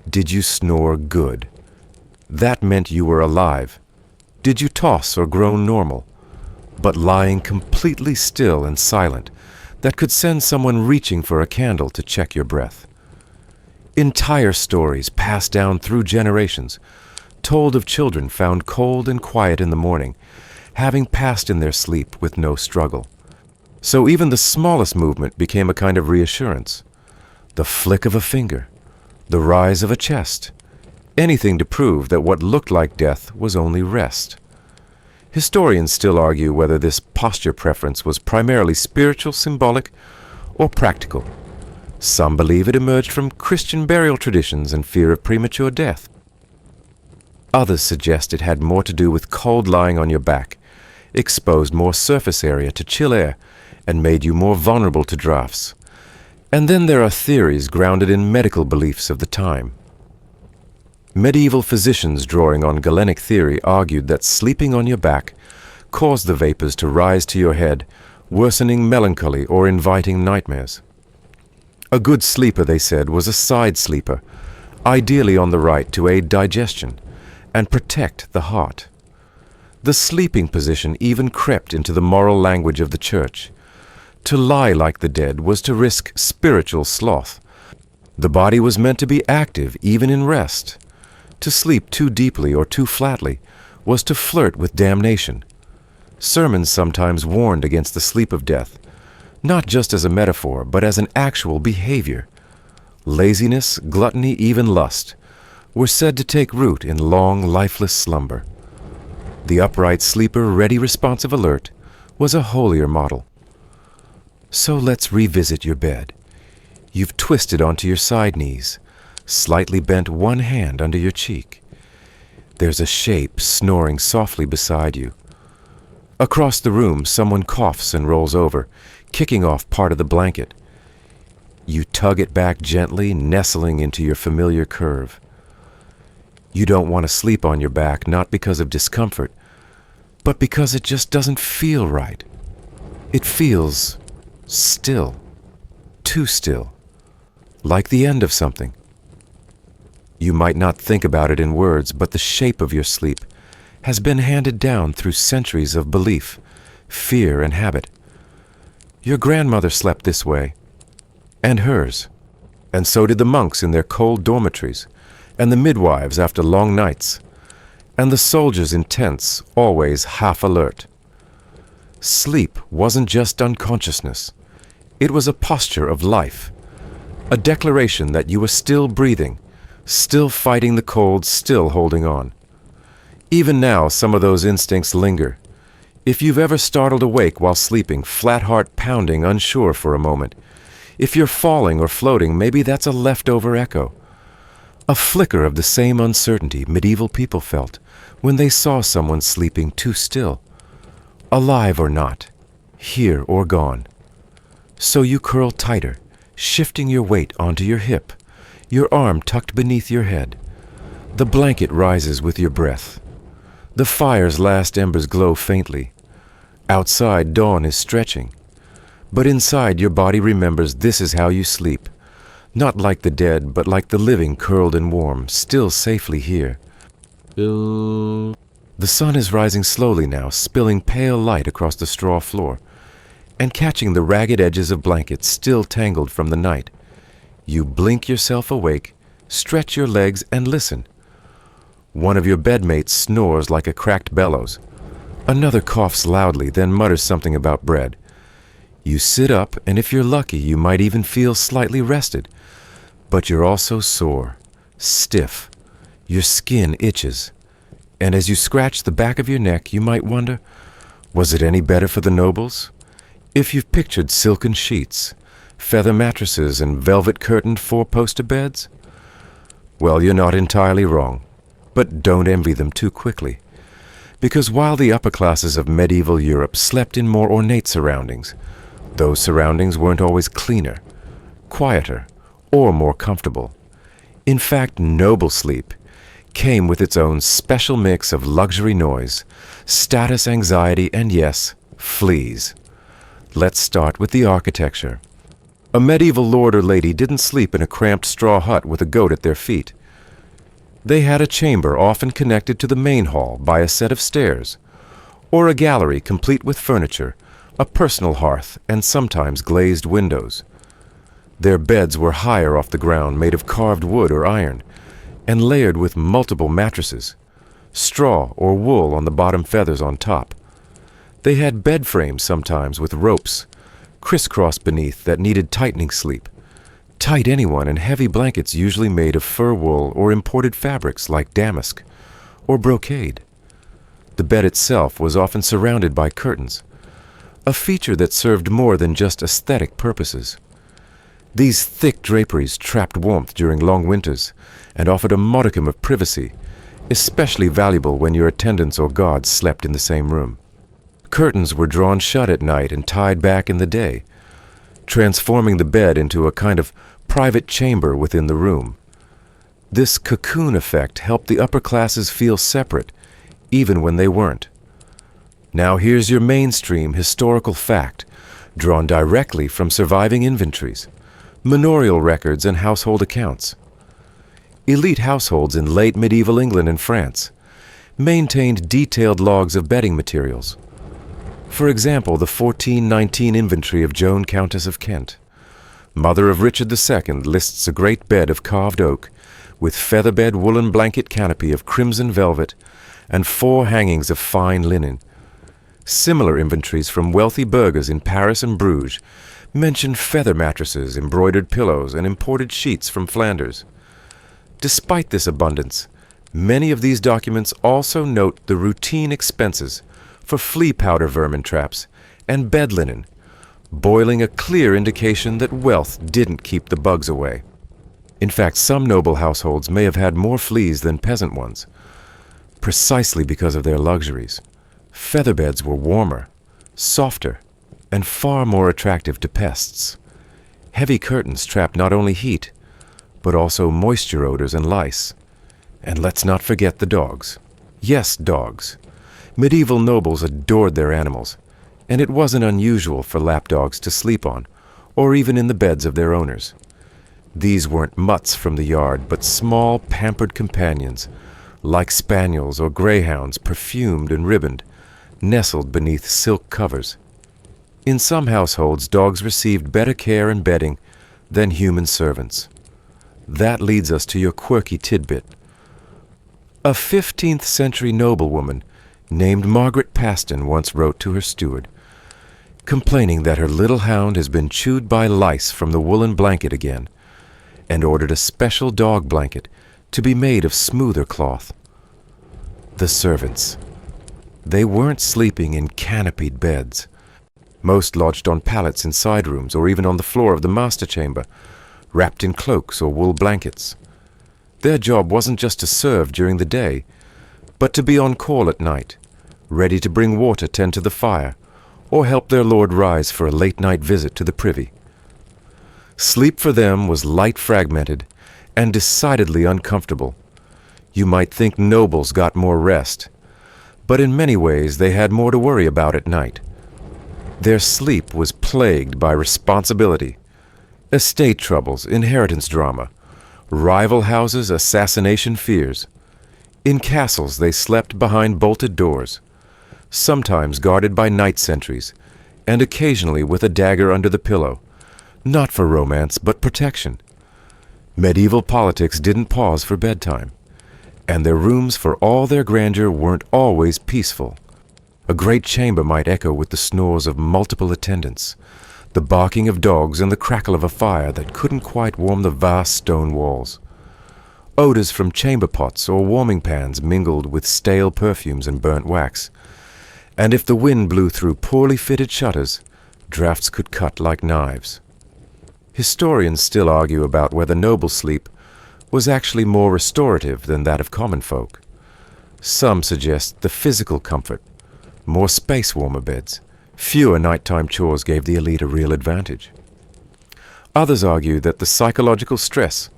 Did you snore good? That meant you were alive. Did you toss or groan normal? But lying completely still and silent, that could send someone reaching for a candle to check your breath. Entire stories passed down through generations, told of children found cold and quiet in the morning, having passed in their sleep with no struggle. So even the smallest movement became a kind of reassurance. The flick of a finger, the rise of a chest, anything to prove that what looked like death was only rest. Historians still argue whether this posture preference was primarily spiritual, symbolic, or practical. Some believe it emerged from Christian burial traditions and fear of premature death. Others suggest it had more to do with cold lying on your back, exposed more surface area to chill air, and made you more vulnerable to drafts. And then there are theories grounded in medical beliefs of the time. Medieval physicians drawing on Galenic theory argued that sleeping on your back caused the vapors to rise to your head, worsening melancholy or inviting nightmares. A good sleeper, they said, was a side sleeper, ideally on the right to aid digestion and protect the heart. The sleeping position even crept into the moral language of the church. To lie like the dead was to risk spiritual sloth. The body was meant to be active even in rest. To sleep too deeply or too flatly was to flirt with damnation. Sermons sometimes warned against the sleep of death, not just as a metaphor, but as an actual behavior. Laziness, gluttony, even lust were said to take root in long, lifeless slumber. The upright sleeper, ready, responsive, alert, was a holier model. So let's revisit your bed. You've twisted onto your side knees, slightly bent one hand under your cheek. There's a shape snoring softly beside you. Across the room, someone coughs and rolls over, kicking off part of the blanket. You tug it back gently, nestling into your familiar curve. You don't want to sleep on your back, not because of discomfort, but because it just doesn't feel right. It feels still, too still, like the end of something. You might not think about it in words, but the shape of your sleep has been handed down through centuries of belief, fear, and habit. Your grandmother slept this way, and hers, and so did the monks in their cold dormitories, and the midwives after long nights, and the soldiers in tents, always half alert. Sleep wasn't just unconsciousness. It was a posture of life, a declaration that you were still breathing, still fighting the cold, still holding on. Even now, some of those instincts linger. If you've ever startled awake while sleeping, flat heart pounding, unsure for a moment, if you're falling or floating, maybe that's a leftover echo. A flicker of the same uncertainty medieval people felt when they saw someone sleeping too still, alive or not, here or gone. So you curl tighter, shifting your weight onto your hip, your arm tucked beneath your head. The blanket rises with your breath. The fire's last embers glow faintly. Outside, dawn is stretching. But inside, your body remembers this is how you sleep. Not like the dead, but like the living, curled and warm, still safely here. The sun is rising slowly now, spilling pale light across the straw floor, and catching the ragged edges of blankets still tangled from the night. You blink yourself awake, stretch your legs, and listen. One of your bedmates snores like a cracked bellows. Another coughs loudly, then mutters something about bread. You sit up, and if you're lucky, you might even feel slightly rested. But you're also sore, stiff. Your skin itches. And as you scratch the back of your neck, you might wonder, was it any better for the nobles? If you've pictured silken sheets, feather mattresses, and velvet-curtained four-poster beds, well, you're not entirely wrong. But don't envy them too quickly. Because while the upper classes of medieval Europe slept in more ornate surroundings, those surroundings weren't always cleaner, quieter, or more comfortable. In fact, noble sleep came with its own special mix of luxury noise, status anxiety, and yes, fleas. Let's start with the architecture. A medieval lord or lady didn't sleep in a cramped straw hut with a goat at their feet. They had a chamber often connected to the main hall by a set of stairs, or a gallery complete with furniture, a personal hearth, and sometimes glazed windows. Their beds were higher off the ground, made of carved wood or iron, and layered with multiple mattresses, straw or wool on the bottom, feathers on top. They had bed frames sometimes with ropes, crisscrossed beneath, that needed tightening sleep. Tight anyone, and heavy blankets usually made of fur wool or imported fabrics like damask or brocade. The bed itself was often surrounded by curtains, a feature that served more than just aesthetic purposes. These thick draperies trapped warmth during long winters and offered a modicum of privacy, especially valuable when your attendants or guards slept in the same room. Curtains were drawn shut at night and tied back in the day, transforming the bed into a kind of private chamber within the room. This cocoon effect helped the upper classes feel separate, even when they weren't. Now here's your mainstream historical fact, drawn directly from surviving inventories, manorial records, and household accounts. Elite households in late medieval England and France maintained detailed logs of bedding materials. For example, the 1419 inventory of Joan, Countess of Kent, mother of Richard II, lists a great bed of carved oak with featherbed woolen blanket canopy of crimson velvet and 4 hangings of fine linen. Similar inventories from wealthy burghers in Paris and Bruges mention feather mattresses, embroidered pillows, and imported sheets from Flanders. Despite this abundance, many of these documents also note the routine expenses for flea powder vermin traps and bed linen, boiling a clear indication that wealth didn't keep the bugs away. In fact, some noble households may have had more fleas than peasant ones, precisely because of their luxuries. Feather beds were warmer, softer, and far more attractive to pests. Heavy curtains trapped not only heat, but also moisture odors and lice. And let's not forget the dogs. Yes, dogs. Medieval nobles adored their animals, and it wasn't unusual for lapdogs to sleep on, or even in the beds of their owners. These weren't mutts from the yard, but small, pampered companions, like spaniels or greyhounds, perfumed and ribboned, nestled beneath silk covers. In some households, dogs received better care and bedding than human servants. That leads us to your quirky tidbit. A 15th century noblewoman named Margaret Paston once wrote to her steward, complaining that her little hound has been chewed by lice from the woolen blanket again, and ordered a special dog blanket to be made of smoother cloth. The servants. They weren't sleeping in canopied beds. Most lodged on pallets in side rooms or even on the floor of the master chamber, wrapped in cloaks or wool blankets. Their job wasn't just to serve during the day, but to be on call at night, ready to bring water, tend to the fire, or help their lord rise for a late-night visit to the privy. Sleep for them was light fragmented and decidedly uncomfortable. You might think nobles got more rest, but in many ways they had more to worry about at night. Their sleep was plagued by responsibility, estate troubles, inheritance drama, rival houses, assassination fears. In castles they slept behind bolted doors, sometimes guarded by night sentries, and occasionally with a dagger under the pillow, not for romance but protection. Medieval politics didn't pause for bedtime, and their rooms, for all their grandeur, weren't always peaceful. A great chamber might echo with the snores of multiple attendants, the barking of dogs, and the crackle of a fire that couldn't quite warm the vast stone walls. Odors from chamber pots or warming pans mingled with stale perfumes and burnt wax, and if the wind blew through poorly fitted shutters, drafts could cut like knives. Historians still argue about whether noble sleep was actually more restorative than that of common folk. Some suggest the physical comfort, more space, warmer beds, fewer nighttime chores gave the elite a real advantage. Others argue that the psychological stress,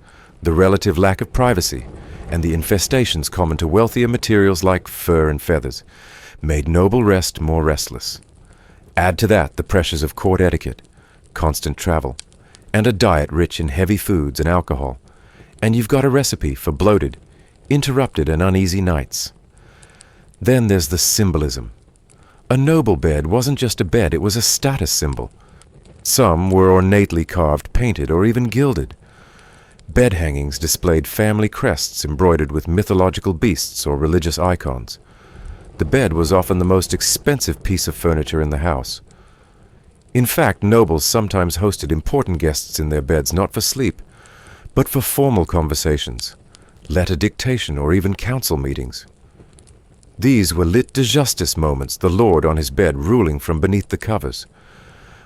the relative lack of privacy, and the infestations common to wealthier materials like fur and feathers made noble rest more restless. Add to that the pressures of court etiquette, constant travel, and a diet rich in heavy foods and alcohol, and you've got a recipe for bloated, interrupted, and uneasy nights. Then there's the symbolism. A noble bed wasn't just a bed, it was a status symbol. Some were ornately carved, painted, or even gilded. Bed hangings displayed family crests embroidered with mythological beasts or religious icons. The bed was often the most expensive piece of furniture in the house. In fact, nobles sometimes hosted important guests in their beds not for sleep, but for formal conversations, letter dictation, or even council meetings. These were lit de justice moments, the lord on his bed ruling from beneath the covers.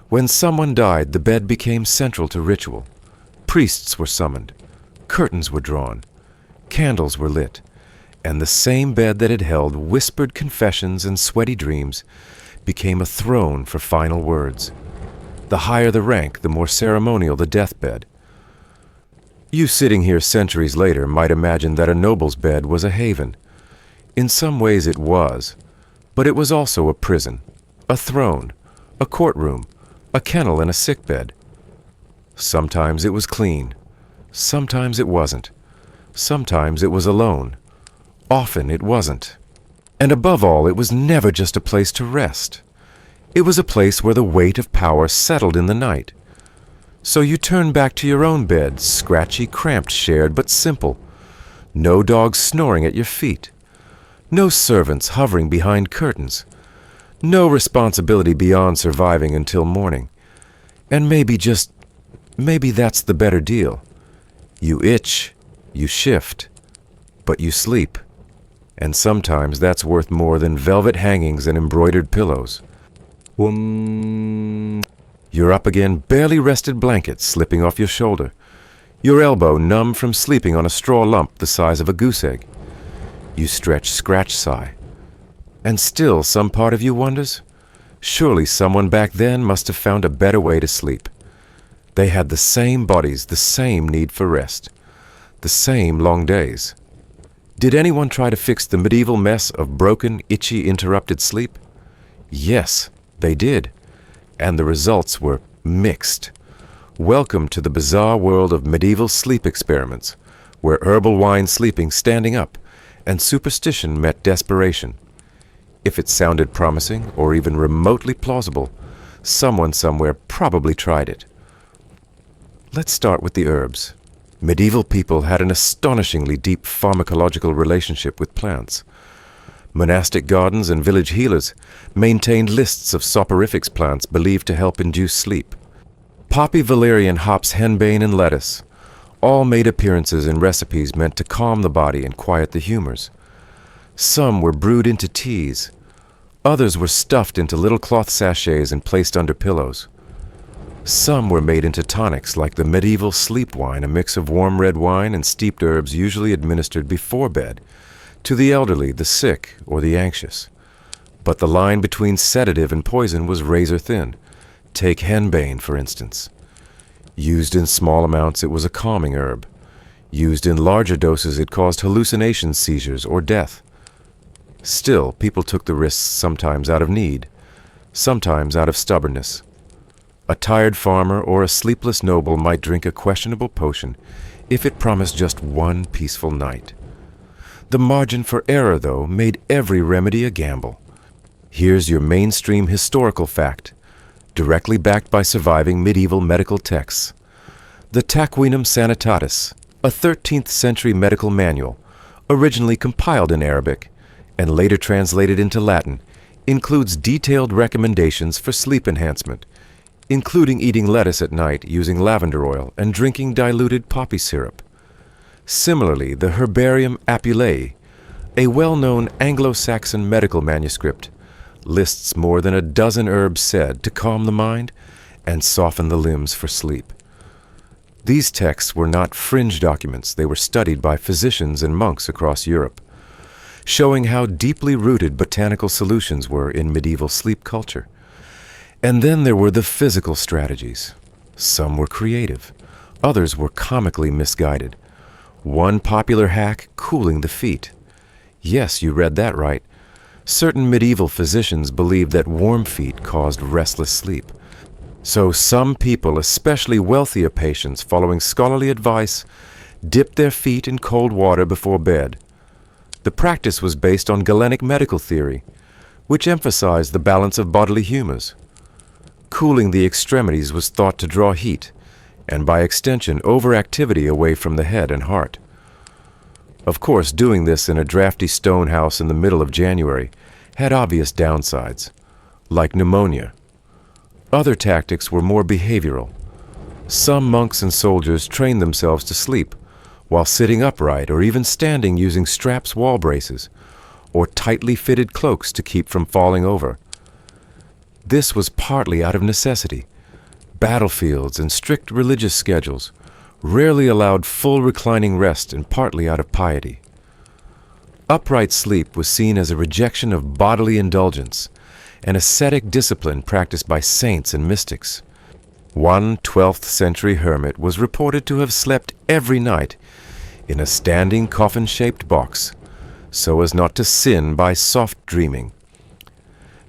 When someone died, the bed became central to ritual. Priests were summoned, curtains were drawn, candles were lit, and the same bed that had held whispered confessions and sweaty dreams became a throne for final words. The higher the rank, the more ceremonial the deathbed. You sitting here centuries later might imagine that a noble's bed was a haven. In some ways it was, but it was also a prison, a throne, a courtroom, a kennel, and a sickbed. Sometimes it was clean, sometimes it wasn't, sometimes it was alone, often it wasn't. And above all, it was never just a place to rest. It was a place where the weight of power settled in the night. So you turn back to your own bed, scratchy, cramped, shared, but simple. No dogs snoring at your feet. No servants hovering behind curtains. No responsibility beyond surviving until morning. And maybe that's the better deal. You itch, you shift, but you sleep. And sometimes that's worth more than velvet hangings and embroidered pillows. You're up again, barely rested blanket slipping off your shoulder. Your elbow numb from sleeping on a straw lump the size of a goose egg. You stretch, scratch, sigh. And still some part of you wonders, surely someone back then must have found a better way to sleep. They had the same bodies, the same need for rest, the same long days. Did anyone try to fix the medieval mess of broken, itchy, interrupted sleep? Yes, they did. And the results were mixed. Welcome to the bizarre world of medieval sleep experiments, where herbal wine sleeping standing up and superstition met desperation. If it sounded promising or even remotely plausible, someone somewhere probably tried it. Let's start with the herbs. Medieval people had an astonishingly deep pharmacological relationship with plants. Monastic gardens and village healers maintained lists of soporifics plants believed to help induce sleep. Poppy, valerian, hops, henbane, and lettuce all made appearances in recipes meant to calm the body and quiet the humors. Some were brewed into teas. Others were stuffed into little cloth sachets and placed under pillows. Some were made into tonics like the medieval sleep wine, a mix of warm red wine and steeped herbs usually administered before bed, to the elderly, the sick, or the anxious. But the line between sedative and poison was razor thin. Take henbane, for instance. Used in small amounts, it was a calming herb. Used in larger doses, it caused hallucinations, seizures, or death. Still, people took the risks sometimes out of need, sometimes out of stubbornness. A tired farmer or a sleepless noble might drink a questionable potion if it promised just one peaceful night. The margin for error, though, made every remedy a gamble. Here's your mainstream historical fact, directly backed by surviving medieval medical texts. The Taquinum Sanitatis, a 13th century medical manual, originally compiled in Arabic and later translated into Latin, includes detailed recommendations for sleep enhancement, including eating lettuce at night using lavender oil and drinking diluted poppy syrup. Similarly, the Herbarium Apulae, a well-known Anglo-Saxon medical manuscript, lists more than a dozen herbs said to calm the mind and soften the limbs for sleep. These texts were not fringe documents, they were studied by physicians and monks across Europe, showing how deeply rooted botanical solutions were in medieval sleep culture. And then there were the physical strategies. Some were creative, others were comically misguided. One popular hack, cooling the feet. Yes, you read that right. Certain medieval physicians believed that warm feet caused restless sleep. So some people, especially wealthier patients following scholarly advice, dipped their feet in cold water before bed. The practice was based on Galenic medical theory, which emphasized the balance of bodily humors. Cooling the extremities was thought to draw heat, and by extension overactivity away from the head and heart. Of course, doing this in a drafty stone house in the middle of January had obvious downsides, like pneumonia. Other tactics were more behavioral. Some monks and soldiers trained themselves to sleep while sitting upright or even standing using straps, wall braces, or tightly fitted cloaks to keep from falling over. This was partly out of necessity. Battlefields and strict religious schedules rarely allowed full reclining rest, and partly out of piety. Upright sleep was seen as a rejection of bodily indulgence, an ascetic discipline practiced by saints and mystics. One 12th century hermit was reported to have slept every night in a standing coffin-shaped box, so as not to sin by soft dreaming.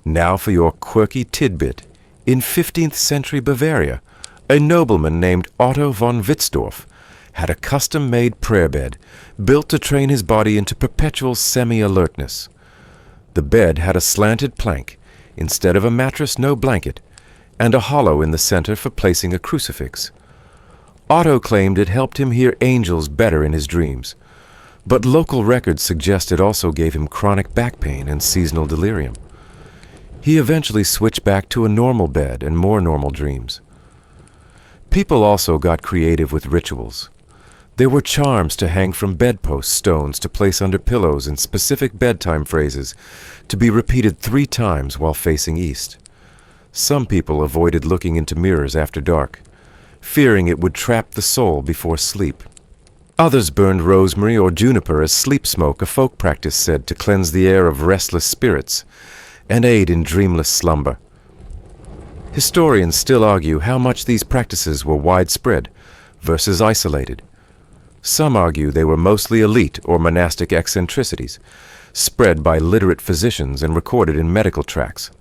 Now for your quirky tidbit. In 15th century Bavaria, a nobleman named Otto von Witzdorf had a custom-made prayer bed built to train his body into perpetual semi-alertness. The bed had a slanted plank, instead of a mattress, no blanket, and a hollow in the center for placing a crucifix. Otto claimed it helped him hear angels better in his dreams, but local records suggest it also gave him chronic back pain and seasonal delirium. He eventually switched back to a normal bed and more normal dreams. People also got creative with rituals. There were charms to hang from bedpost stones to place under pillows, and specific bedtime phrases to be repeated 3 times while facing east. Some people avoided looking into mirrors after dark, fearing it would trap the soul before sleep. Others burned rosemary or juniper as sleep smoke, a folk practice said to cleanse the air of restless spirits and aid in dreamless slumber. Historians still argue how much these practices were widespread versus isolated. Some argue they were mostly elite or monastic eccentricities, spread by literate physicians and recorded in medical tracts.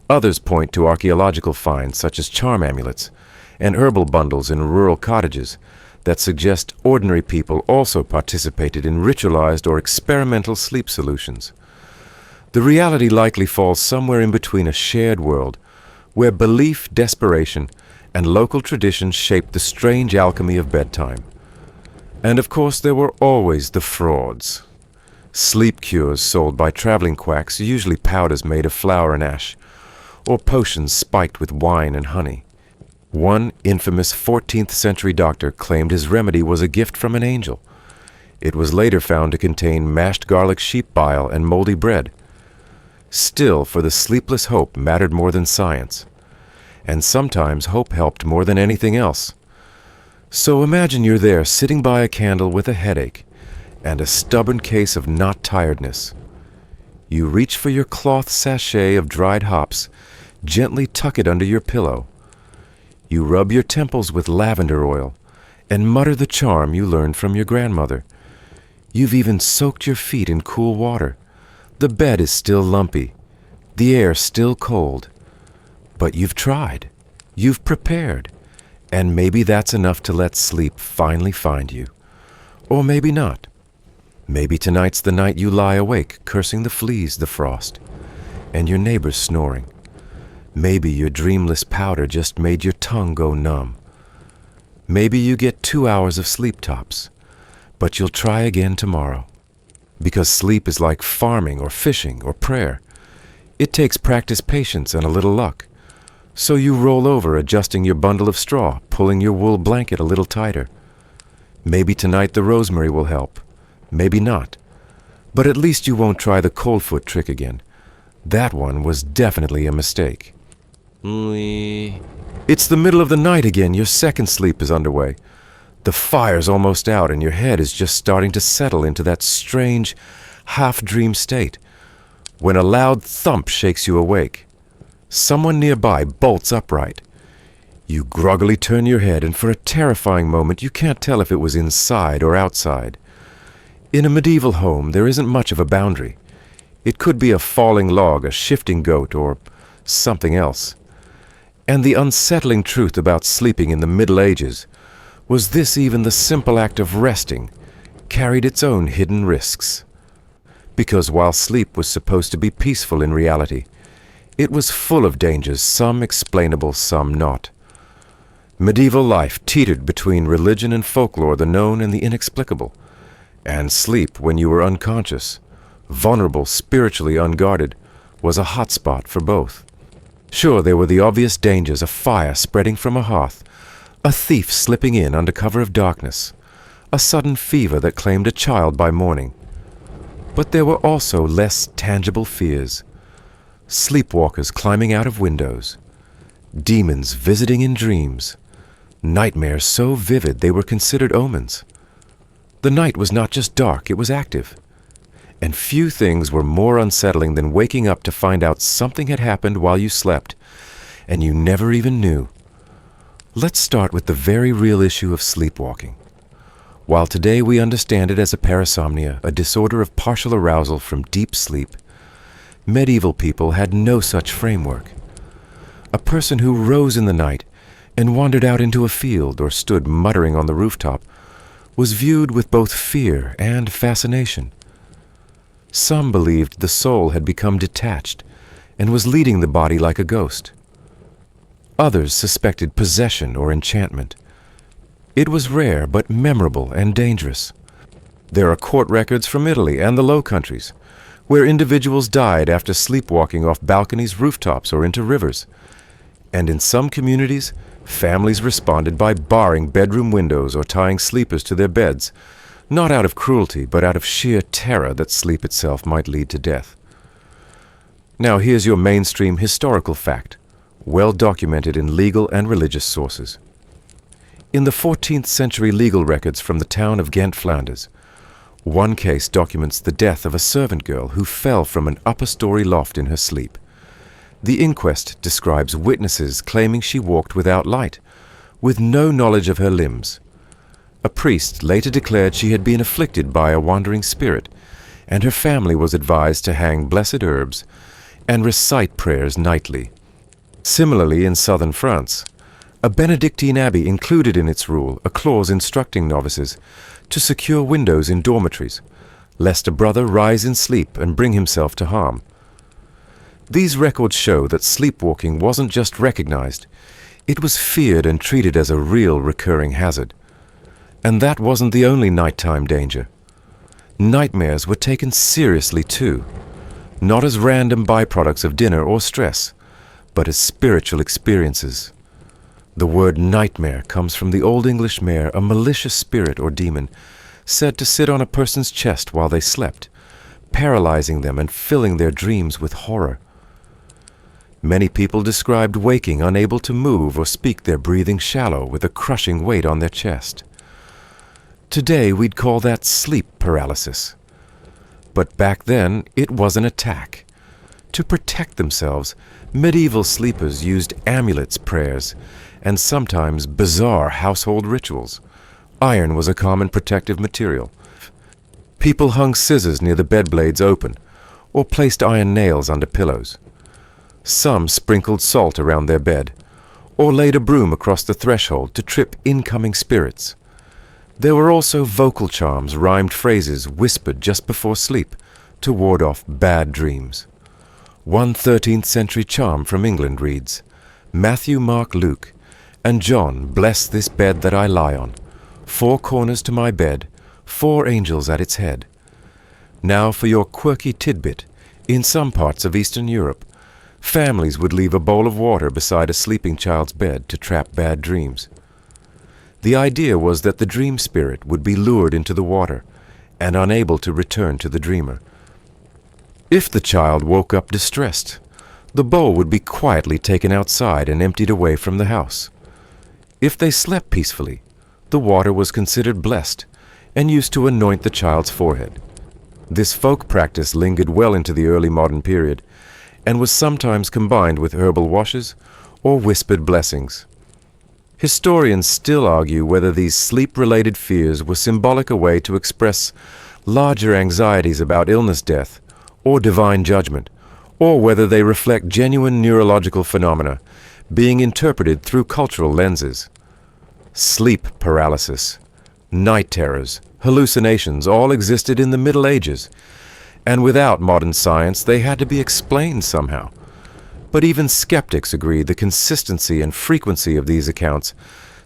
Others point to archaeological finds such as charm amulets and herbal bundles in rural cottages that suggest ordinary people also participated in ritualized or experimental sleep solutions. The reality likely falls somewhere in between a shared world where belief, desperation, and local traditions shaped the strange alchemy of bedtime. And of course there were always the frauds. Sleep cures sold by traveling quacks, usually powders made of flour and ash, or potions spiked with wine and honey. One infamous 14th century doctor claimed his remedy was a gift from an angel. It was later found to contain mashed garlic sheep bile and moldy bread. Still, for the sleepless hope mattered more than science. And sometimes hope helped more than anything else. So imagine you're there sitting by a candle with a headache and a stubborn case of not tiredness. You reach for your cloth sachet of dried hops, gently tuck it under your pillow. You rub your temples with lavender oil and mutter the charm you learned from your grandmother. You've even soaked your feet in cool water. The bed is still lumpy, the air still cold. But you've tried, you've prepared, and maybe that's enough to let sleep finally find you. Or maybe not. Maybe tonight's the night you lie awake, cursing the fleas, the frost, and your neighbors snoring. Maybe your dreamless powder just made your tongue go numb. Maybe you get 2 hours of sleep tops, but you'll try again tomorrow. Because sleep is like farming or fishing or prayer. It takes practice, patience, and a little luck. So you roll over, adjusting your bundle of straw, pulling your wool blanket a little tighter. Maybe tonight the rosemary will help. Maybe not. But at least you won't try the cold foot trick again. That one was definitely a mistake. It's the middle of the night again. Your second sleep is underway. The fire's almost out and your head is just starting to settle into that strange, half-dream state when a loud thump shakes you awake. Someone nearby bolts upright. You groggily turn your head, and for a terrifying moment you can't tell if it was inside or outside. In a medieval home, there isn't much of a boundary. It could be a falling log, a shifting goat, or something else. And the unsettling truth about sleeping in the Middle Ages was this: even the simple act of resting carried its own hidden risks. Because while sleep was supposed to be peaceful in reality, it was full of dangers, some explainable, some not. Medieval life teetered between religion and folklore, the known and the inexplicable. And sleep, when you were unconscious, vulnerable, spiritually unguarded, was a hot spot for both. Sure, there were the obvious dangers: a fire spreading from a hearth, a thief slipping in under cover of darkness, a sudden fever that claimed a child by morning. But there were also less tangible fears: sleepwalkers climbing out of windows, demons visiting in dreams, nightmares so vivid they were considered omens. The night was not just dark, it was active. And few things were more unsettling than waking up to find out something had happened while you slept, and you never even knew. Let's start with the very real issue of sleepwalking. While today we understand it as a parasomnia, a disorder of partial arousal from deep sleep, medieval people had no such framework. A person who rose in the night and wandered out into a field or stood muttering on the rooftop was viewed with both fear and fascination. Some believed the soul had become detached and was leading the body like a ghost. Others suspected possession or enchantment. It was rare but memorable and dangerous. There are court records from Italy and the Low Countries where individuals died after sleepwalking off balconies, rooftops, or into rivers. And in some communities, families responded by barring bedroom windows or tying sleepers to their beds, not out of cruelty, but out of sheer terror that sleep itself might lead to death. Now here's your mainstream historical fact, well documented in legal and religious sources. In the 14th century legal records from the town of Ghent, Flanders, one case documents the death of a servant girl who fell from an upper-story loft in her sleep. The inquest describes witnesses claiming she walked without light, with no knowledge of her limbs. A priest later declared she had been afflicted by a wandering spirit, and her family was advised to hang blessed herbs and recite prayers nightly. Similarly, in southern France, a Benedictine abbey included in its rule a clause instructing novices to secure windows in dormitories, lest a brother rise in sleep and bring himself to harm. These records show that sleepwalking wasn't just recognized, it was feared and treated as a real recurring hazard. And that wasn't the only nighttime danger. Nightmares were taken seriously too, not as random byproducts of dinner or stress, but as spiritual experiences. The word nightmare comes from the Old English mare, a malicious spirit or demon, said to sit on a person's chest while they slept, paralyzing them and filling their dreams with horror. Many people described waking unable to move or speak, their breathing shallow with a crushing weight on their chest. Today we'd call that sleep paralysis. But back then it was an attack. To protect themselves, medieval sleepers used amulets, prayers, and sometimes bizarre household rituals. Iron was a common protective material. People hung scissors near the bed blades open, or placed iron nails under pillows. Some sprinkled salt around their bed, or laid a broom across the threshold to trip incoming spirits. There were also vocal charms, rhymed phrases whispered just before sleep to ward off bad dreams. One 13th century charm from England reads, "Matthew, Mark, Luke, and John bless this bed that I lie on. 4 corners to my bed, 4 angels at its head." Now for your quirky tidbit, in some parts of Eastern Europe, families would leave a bowl of water beside a sleeping child's bed to trap bad dreams. The idea was that the dream spirit would be lured into the water and unable to return to the dreamer. If the child woke up distressed, the bowl would be quietly taken outside and emptied away from the house. If they slept peacefully, the water was considered blessed and used to anoint the child's forehead. This folk practice lingered well into the early modern period and was sometimes combined with herbal washes or whispered blessings. Historians still argue whether these sleep-related fears were symbolic, a way to express larger anxieties about illness, death, or divine judgment, or whether they reflect genuine neurological phenomena, being interpreted through cultural lenses. Sleep paralysis, night terrors, hallucinations all existed in the Middle Ages, and without modern science they had to be explained somehow. But even skeptics agree the consistency and frequency of these accounts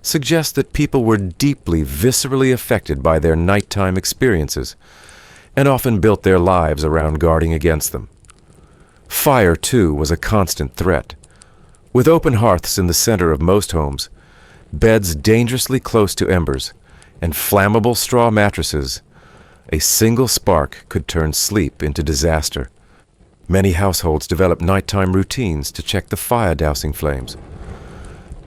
suggest that people were deeply, viscerally affected by their nighttime experiences, and often built their lives around guarding against them. Fire, too, was a constant threat. With open hearths in the center of most homes, beds dangerously close to embers, and flammable straw mattresses, a single spark could turn sleep into disaster. Many households developed nighttime routines to check the fire-dousing flames,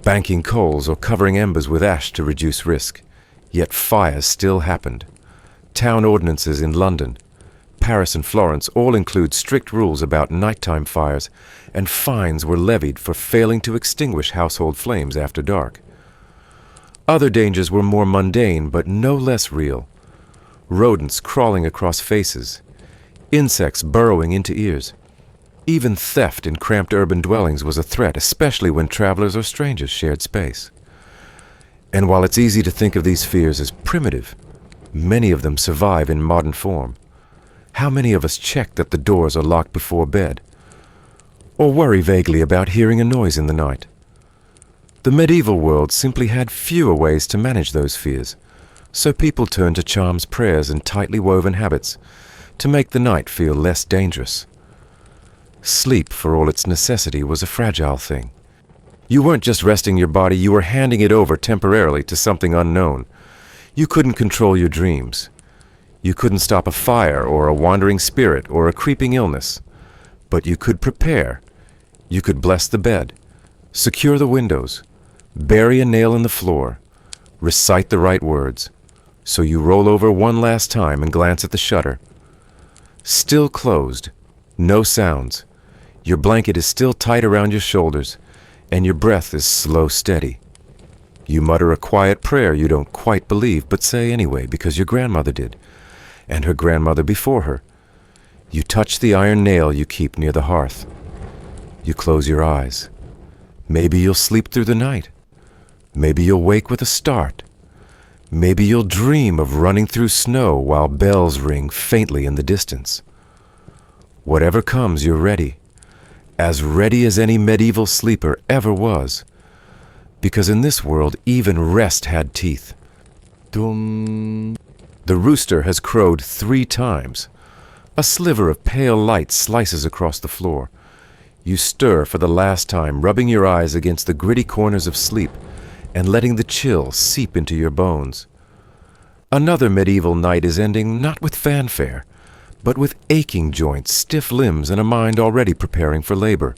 banking coals or covering embers with ash to reduce risk. Yet fires still happened. Town ordinances in London, Paris and Florence all include strict rules about nighttime fires, and fines were levied for failing to extinguish household flames after dark. Other dangers were more mundane but no less real. Rodents crawling across faces, insects burrowing into ears. Even theft in cramped urban dwellings was a threat, especially when travelers or strangers shared space. And while it's easy to think of these fears as primitive, many of them survive in modern form. How many of us check that the doors are locked before bed? Or worry vaguely about hearing a noise in the night? The medieval world simply had fewer ways to manage those fears, so people turned to charms, prayers, and tightly woven habits to make the night feel less dangerous. Sleep, for all its necessity, was a fragile thing. You weren't just resting your body, you were handing it over temporarily to something unknown. You couldn't control your dreams. You couldn't stop a fire or a wandering spirit or a creeping illness. But you could prepare. You could bless the bed, secure the windows, bury a nail in the floor, recite the right words. So you roll over one last time and glance at the shutter. Still closed, no sounds. Your blanket is still tight around your shoulders, and your breath is slow, steady. You mutter a quiet prayer you don't quite believe, but say anyway because your grandmother did, and her grandmother before her. You touch the iron nail you keep near the hearth. You close your eyes. Maybe you'll sleep through the night. Maybe you'll wake with a start. Maybe you'll dream of running through snow while bells ring faintly in the distance. Whatever comes, you're ready. As ready as any medieval sleeper ever was. Because in this world, even rest had teeth. Dum. The rooster has crowed 3 times. A sliver of pale light slices across the floor. You stir for the last time, rubbing your eyes against the gritty corners of sleep and letting the chill seep into your bones. Another medieval night is ending not with fanfare, but with aching joints, stiff limbs, and a mind already preparing for labor.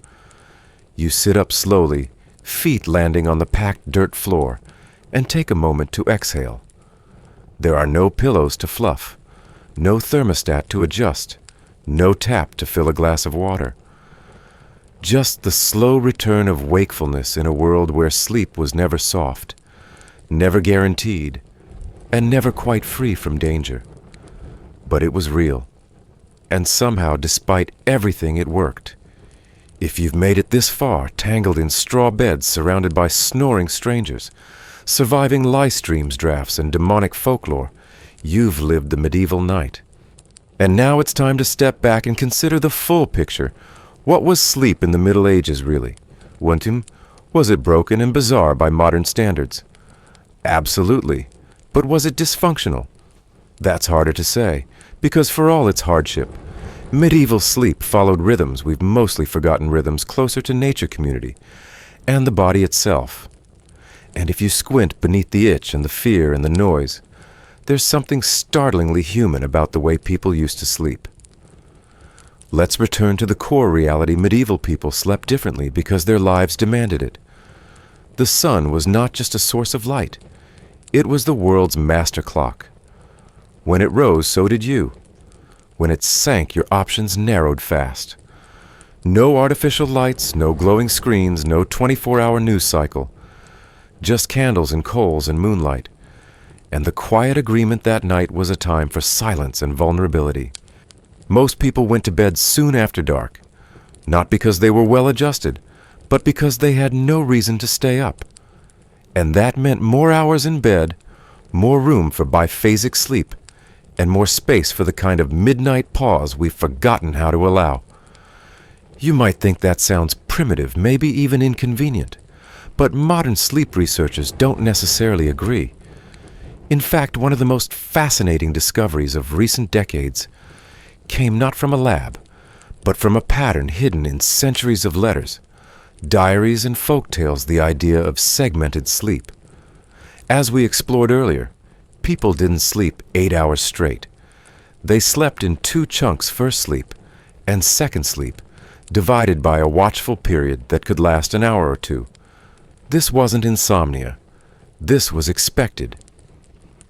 You sit up slowly, feet landing on the packed dirt floor, and take a moment to exhale. There are no pillows to fluff, no thermostat to adjust, no tap to fill a glass of water. Just the slow return of wakefulness in a world where sleep was never soft, never guaranteed, and never quite free from danger. But it was real. And somehow, despite everything, it worked. If you've made it this far, tangled in straw beds surrounded by snoring strangers, surviving lie streams drafts and demonic folklore, you've lived the medieval night. And now it's time to step back and consider the full picture. What was sleep in the Middle Ages, really? Was it broken and bizarre by modern standards? Absolutely. But was it dysfunctional? That's harder to say, because for all its hardship, medieval sleep followed rhythms we've mostly forgotten, rhythms closer to nature community and the body itself. And if you squint beneath the itch and the fear and the noise, there's something startlingly human about the way people used to sleep. Let's return to the core reality. Medieval people slept differently because their lives demanded it. The sun was not just a source of light. It was the world's master clock. When it rose, so did you. When it sank, your options narrowed fast. No artificial lights, no glowing screens, no 24-hour news cycle. Just candles and coals and moonlight. And the quiet agreement that night was a time for silence and vulnerability. Most people went to bed soon after dark, not because they were well adjusted, but because they had no reason to stay up. And that meant more hours in bed, more room for biphasic sleep, and more space for the kind of midnight pause we've forgotten how to allow. You might think that sounds primitive, maybe even inconvenient, but modern sleep researchers don't necessarily agree. In fact, one of the most fascinating discoveries of recent decades came not from a lab, but from a pattern hidden in centuries of letters, diaries and folktales, the idea of segmented sleep. As we explored earlier, people didn't sleep 8 hours straight. They slept in 2 chunks: first sleep and second sleep, divided by a watchful period that could last an hour or two. This wasn't insomnia. This was expected.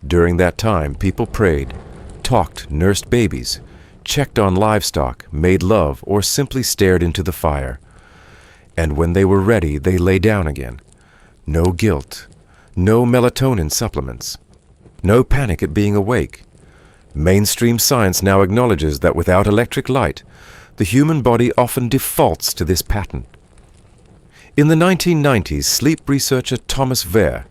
During that time, people prayed, talked, nursed babies, checked on livestock, made love, or simply stared into the fire. And when they were ready, they lay down again. No guilt, no melatonin supplements, no panic at being awake. Mainstream science now acknowledges that without electric light, the human body often defaults to this pattern. In the 1990s, sleep researcher Thomas Wehr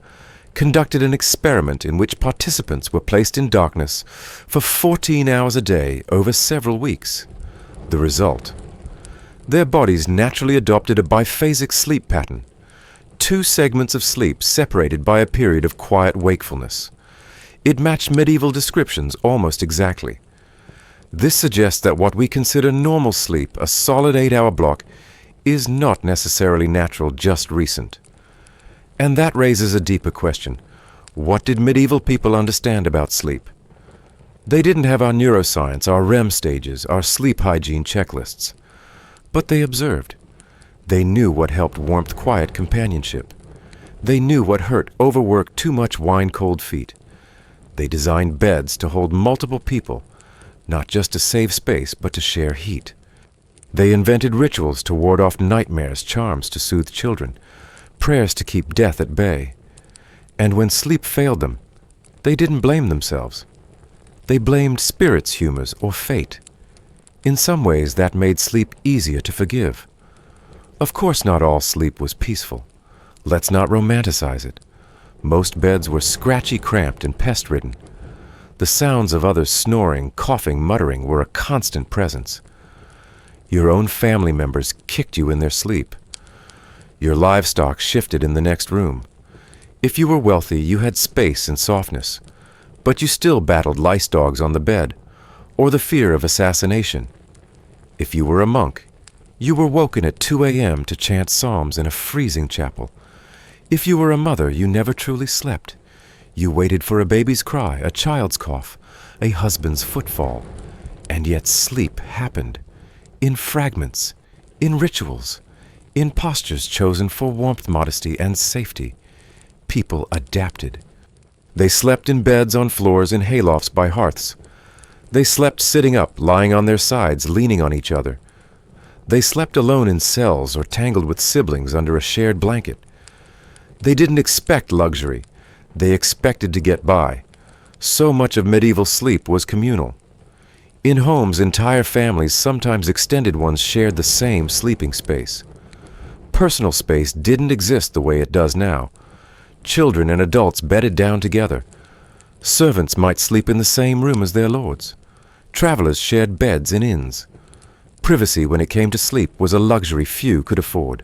conducted an experiment in which participants were placed in darkness for 14 hours a day over several weeks. The result: their bodies naturally adopted a biphasic sleep pattern, 2 segments of sleep separated by a period of quiet wakefulness. It matched medieval descriptions almost exactly. This suggests that what we consider normal sleep, a solid 8-hour block, is not necessarily natural, just recent. And that raises a deeper question. What did medieval people understand about sleep? They didn't have our neuroscience, our REM stages, our sleep hygiene checklists. But they observed. They knew what helped warmth, quiet companionship. They knew what hurt overworked, too much wine-cold feet. They designed beds to hold multiple people, not just to save space, but to share heat. They invented rituals to ward off nightmares, charms to soothe children, prayers to keep death at bay. And when sleep failed them, they didn't blame themselves. They blamed spirits, humors, or fate. In some ways, that made sleep easier to forgive. Of course, not all sleep was peaceful. Let's not romanticize it. Most beds were scratchy, cramped, and pest-ridden. The sounds of others snoring, coughing, muttering were a constant presence. Your own family members kicked you in their sleep. Your livestock shifted in the next room. If you were wealthy, you had space and softness, but you still battled lice dogs on the bed, or the fear of assassination. If you were a monk, you were woken at 2 a.m. to chant psalms in a freezing chapel. If you were a mother, you never truly slept. You waited for a baby's cry, a child's cough, a husband's footfall, and yet sleep happened. In fragments, in rituals, in postures chosen for warmth, modesty, and safety. People adapted. They slept in beds on floors in haylofts by hearths. They slept sitting up, lying on their sides, leaning on each other. They slept alone in cells or tangled with siblings under a shared blanket. They didn't expect luxury. They expected to get by. So much of medieval sleep was communal. In homes, entire families, sometimes extended ones, shared the same sleeping space. Personal space didn't exist the way it does now. Children and adults bedded down together. Servants might sleep in the same room as their lords. Travelers shared beds in inns. Privacy when it came to sleep was a luxury few could afford.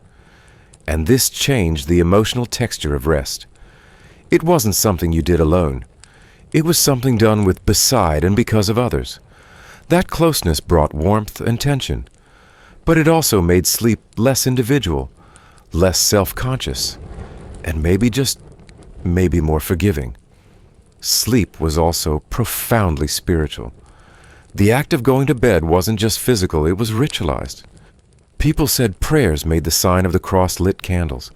And this changed the emotional texture of rest. It wasn't something you did alone. It was something done with, beside, and because of others. That closeness brought warmth and tension. But it also made sleep less individual, less self-conscious, and maybe more forgiving. Sleep was also profoundly spiritual. The act of going to bed wasn't just physical, it was ritualized. People said prayers made the sign of the cross-lit candles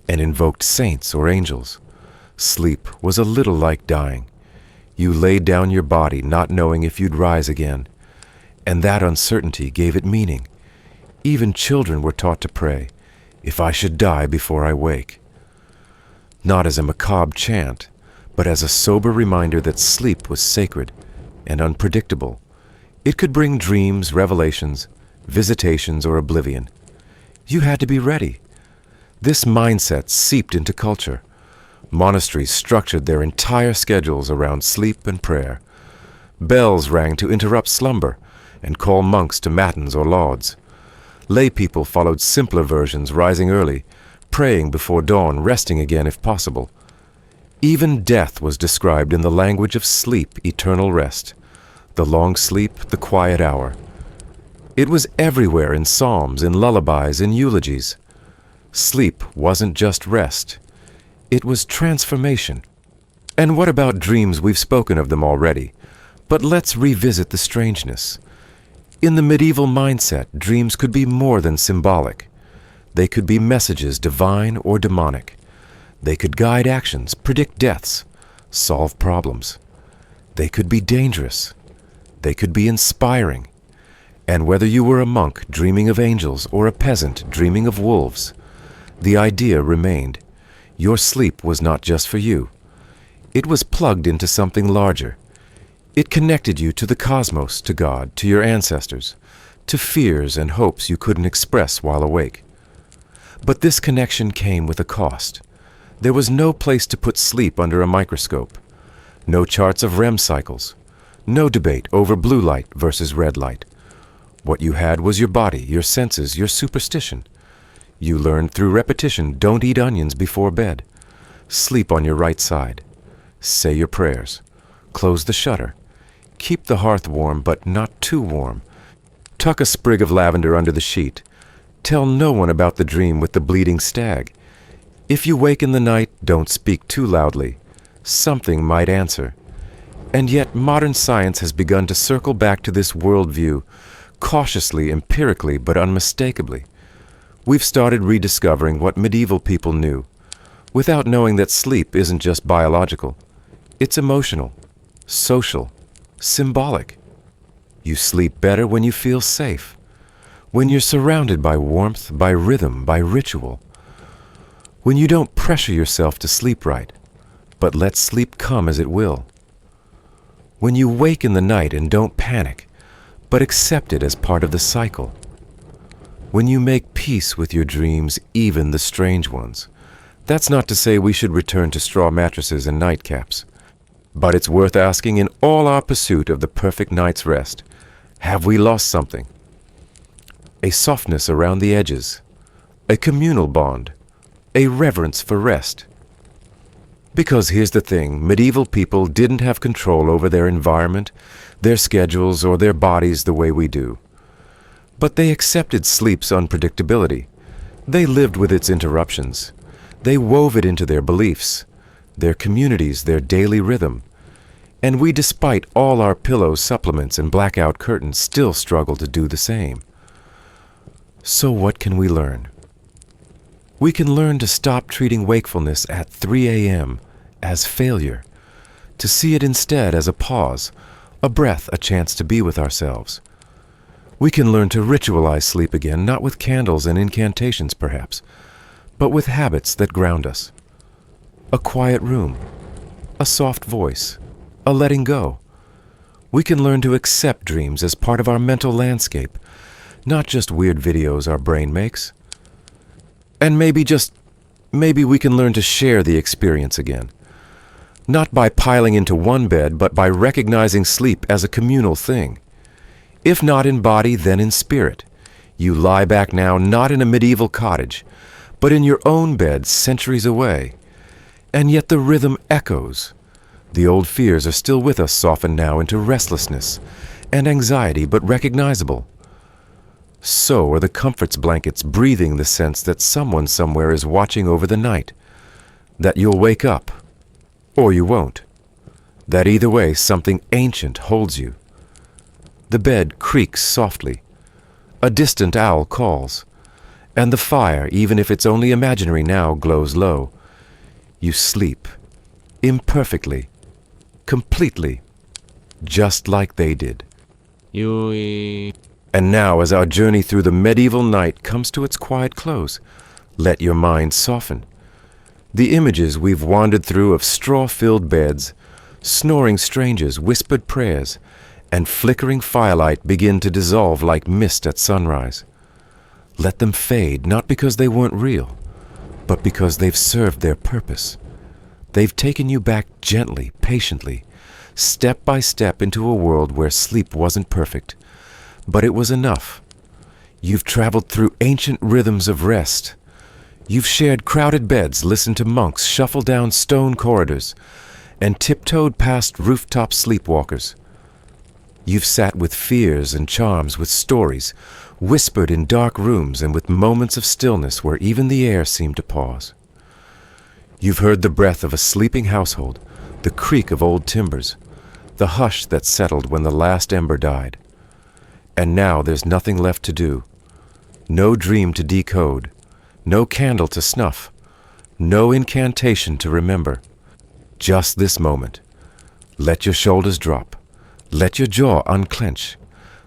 and invoked saints or angels. Sleep was a little like dying. You laid down your body not knowing if you'd rise again, and that uncertainty gave it meaning. Even children were taught to pray, "If I should die before I wake." Not as a macabre chant, but as a sober reminder that sleep was sacred and unpredictable. It could bring dreams, revelations, visitations, or oblivion. You had to be ready. This mindset seeped into culture. Monasteries structured their entire schedules around sleep and prayer. Bells rang to interrupt slumber and call monks to matins or lauds. Lay people followed simpler versions, rising early, praying before dawn, resting again if possible. Even death was described in the language of sleep, eternal rest, the long sleep, the quiet hour. It was everywhere in psalms, in lullabies, in eulogies. Sleep wasn't just rest. It was transformation. And what about dreams? We've spoken of them already. But let's revisit the strangeness. In the medieval mindset, dreams could be more than symbolic. They could be messages, divine or demonic. They could guide actions, predict deaths, solve problems. They could be dangerous. They could be inspiring. And whether you were a monk dreaming of angels or a peasant dreaming of wolves, the idea remained. Your sleep was not just for you. It was plugged into something larger. It connected you to the cosmos, to God, to your ancestors, to fears and hopes you couldn't express while awake. But this connection came with a cost. There was no place to put sleep under a microscope. No charts of REM cycles. No debate over blue light versus red light. What you had was your body, your senses, your superstition. You learned through repetition, don't eat onions before bed. Sleep on your right side. Say your prayers. Close the shutter. Keep the hearth warm, but not too warm. Tuck a sprig of lavender under the sheet. Tell no one about the dream with the bleeding stag. If you wake in the night, don't speak too loudly. Something might answer. And yet modern science has begun to circle back to this worldview, cautiously, empirically, but unmistakably. We've started rediscovering what medieval people knew, without knowing that sleep isn't just biological. It's emotional, social, symbolic. You sleep better when you feel safe, when you're surrounded by warmth, by rhythm, by ritual, when you don't pressure yourself to sleep right, but let sleep come as it will. When you wake in the night and don't panic, but accept it as part of the cycle. When you make peace with your dreams, even the strange ones. That's not to say we should return to straw mattresses and nightcaps. But it's worth asking, in all our pursuit of the perfect night's rest, have we lost something? A softness around the edges, a communal bond, a reverence for rest. Because here's the thing, medieval people didn't have control over their environment, their schedules, or their bodies the way we do. But they accepted sleep's unpredictability. They lived with its interruptions. They wove it into their beliefs, their communities, their daily rhythm. And we, despite all our pillows, supplements, and blackout curtains, still struggle to do the same. So what can we learn? We can learn to stop treating wakefulness at 3 a.m. as failure, to see it instead as a pause, a breath, a chance to be with ourselves. We can learn to ritualize sleep again, not with candles and incantations perhaps, but with habits that ground us. A quiet room, a soft voice, a letting go. We can learn to accept dreams as part of our mental landscape, not just weird videos our brain makes. And maybe we can learn to share the experience again. Not by piling into one bed, but by recognizing sleep as a communal thing. If not in body, then in spirit. You lie back now not in a medieval cottage, but in your own bed centuries away. And yet the rhythm echoes. The old fears are still with us, softened now into restlessness and anxiety, but recognizable. So are the comforts blankets, breathing the sense that someone somewhere is watching over the night, that you'll wake up, or you won't, that either way something ancient holds you. The bed creaks softly, a distant owl calls, and the fire, even if it's only imaginary now, glows low. You sleep, imperfectly, completely, just like they did. And now, as our journey through the medieval night comes to its quiet close, let your mind soften. The images we've wandered through of straw-filled beds, snoring strangers, whispered prayers, and flickering firelight begin to dissolve like mist at sunrise. Let them fade, not because they weren't real, but because they've served their purpose. They've taken you back gently, patiently, step by step into a world where sleep wasn't perfect, but it was enough. You've traveled through ancient rhythms of rest. You've shared crowded beds, listened to monks shuffle down stone corridors, and tiptoed past rooftop sleepwalkers. You've sat with fears and charms, with stories, whispered in dark rooms and with moments of stillness where even the air seemed to pause. You've heard the breath of a sleeping household, the creak of old timbers, the hush that settled when the last ember died. And now there's nothing left to do. No dream to decode, no candle to snuff, no incantation to remember. Just this moment. Let your shoulders drop. Let your jaw unclench.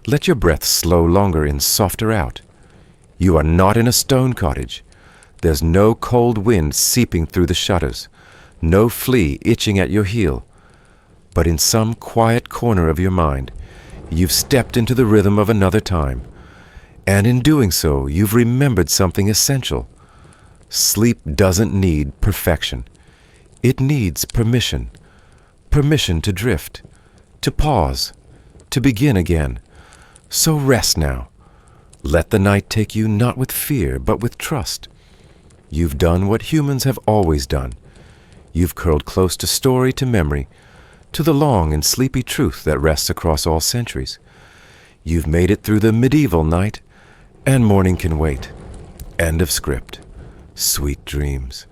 Let your breath slow longer in, softer out. You are not in a stone cottage. There's no cold wind seeping through the shutters, no flea itching at your heel. But in some quiet corner of your mind, you've stepped into the rhythm of another time. And in doing so, you've remembered something essential. Sleep doesn't need perfection. It needs permission. Permission to drift, to pause, to begin again. So rest now. Let the night take you not with fear, but with trust. You've done what humans have always done. You've curled close to story, to memory, to the long and sleepy truth that rests across all centuries. You've made it through the medieval night, and morning can wait. End of script. Sweet dreams.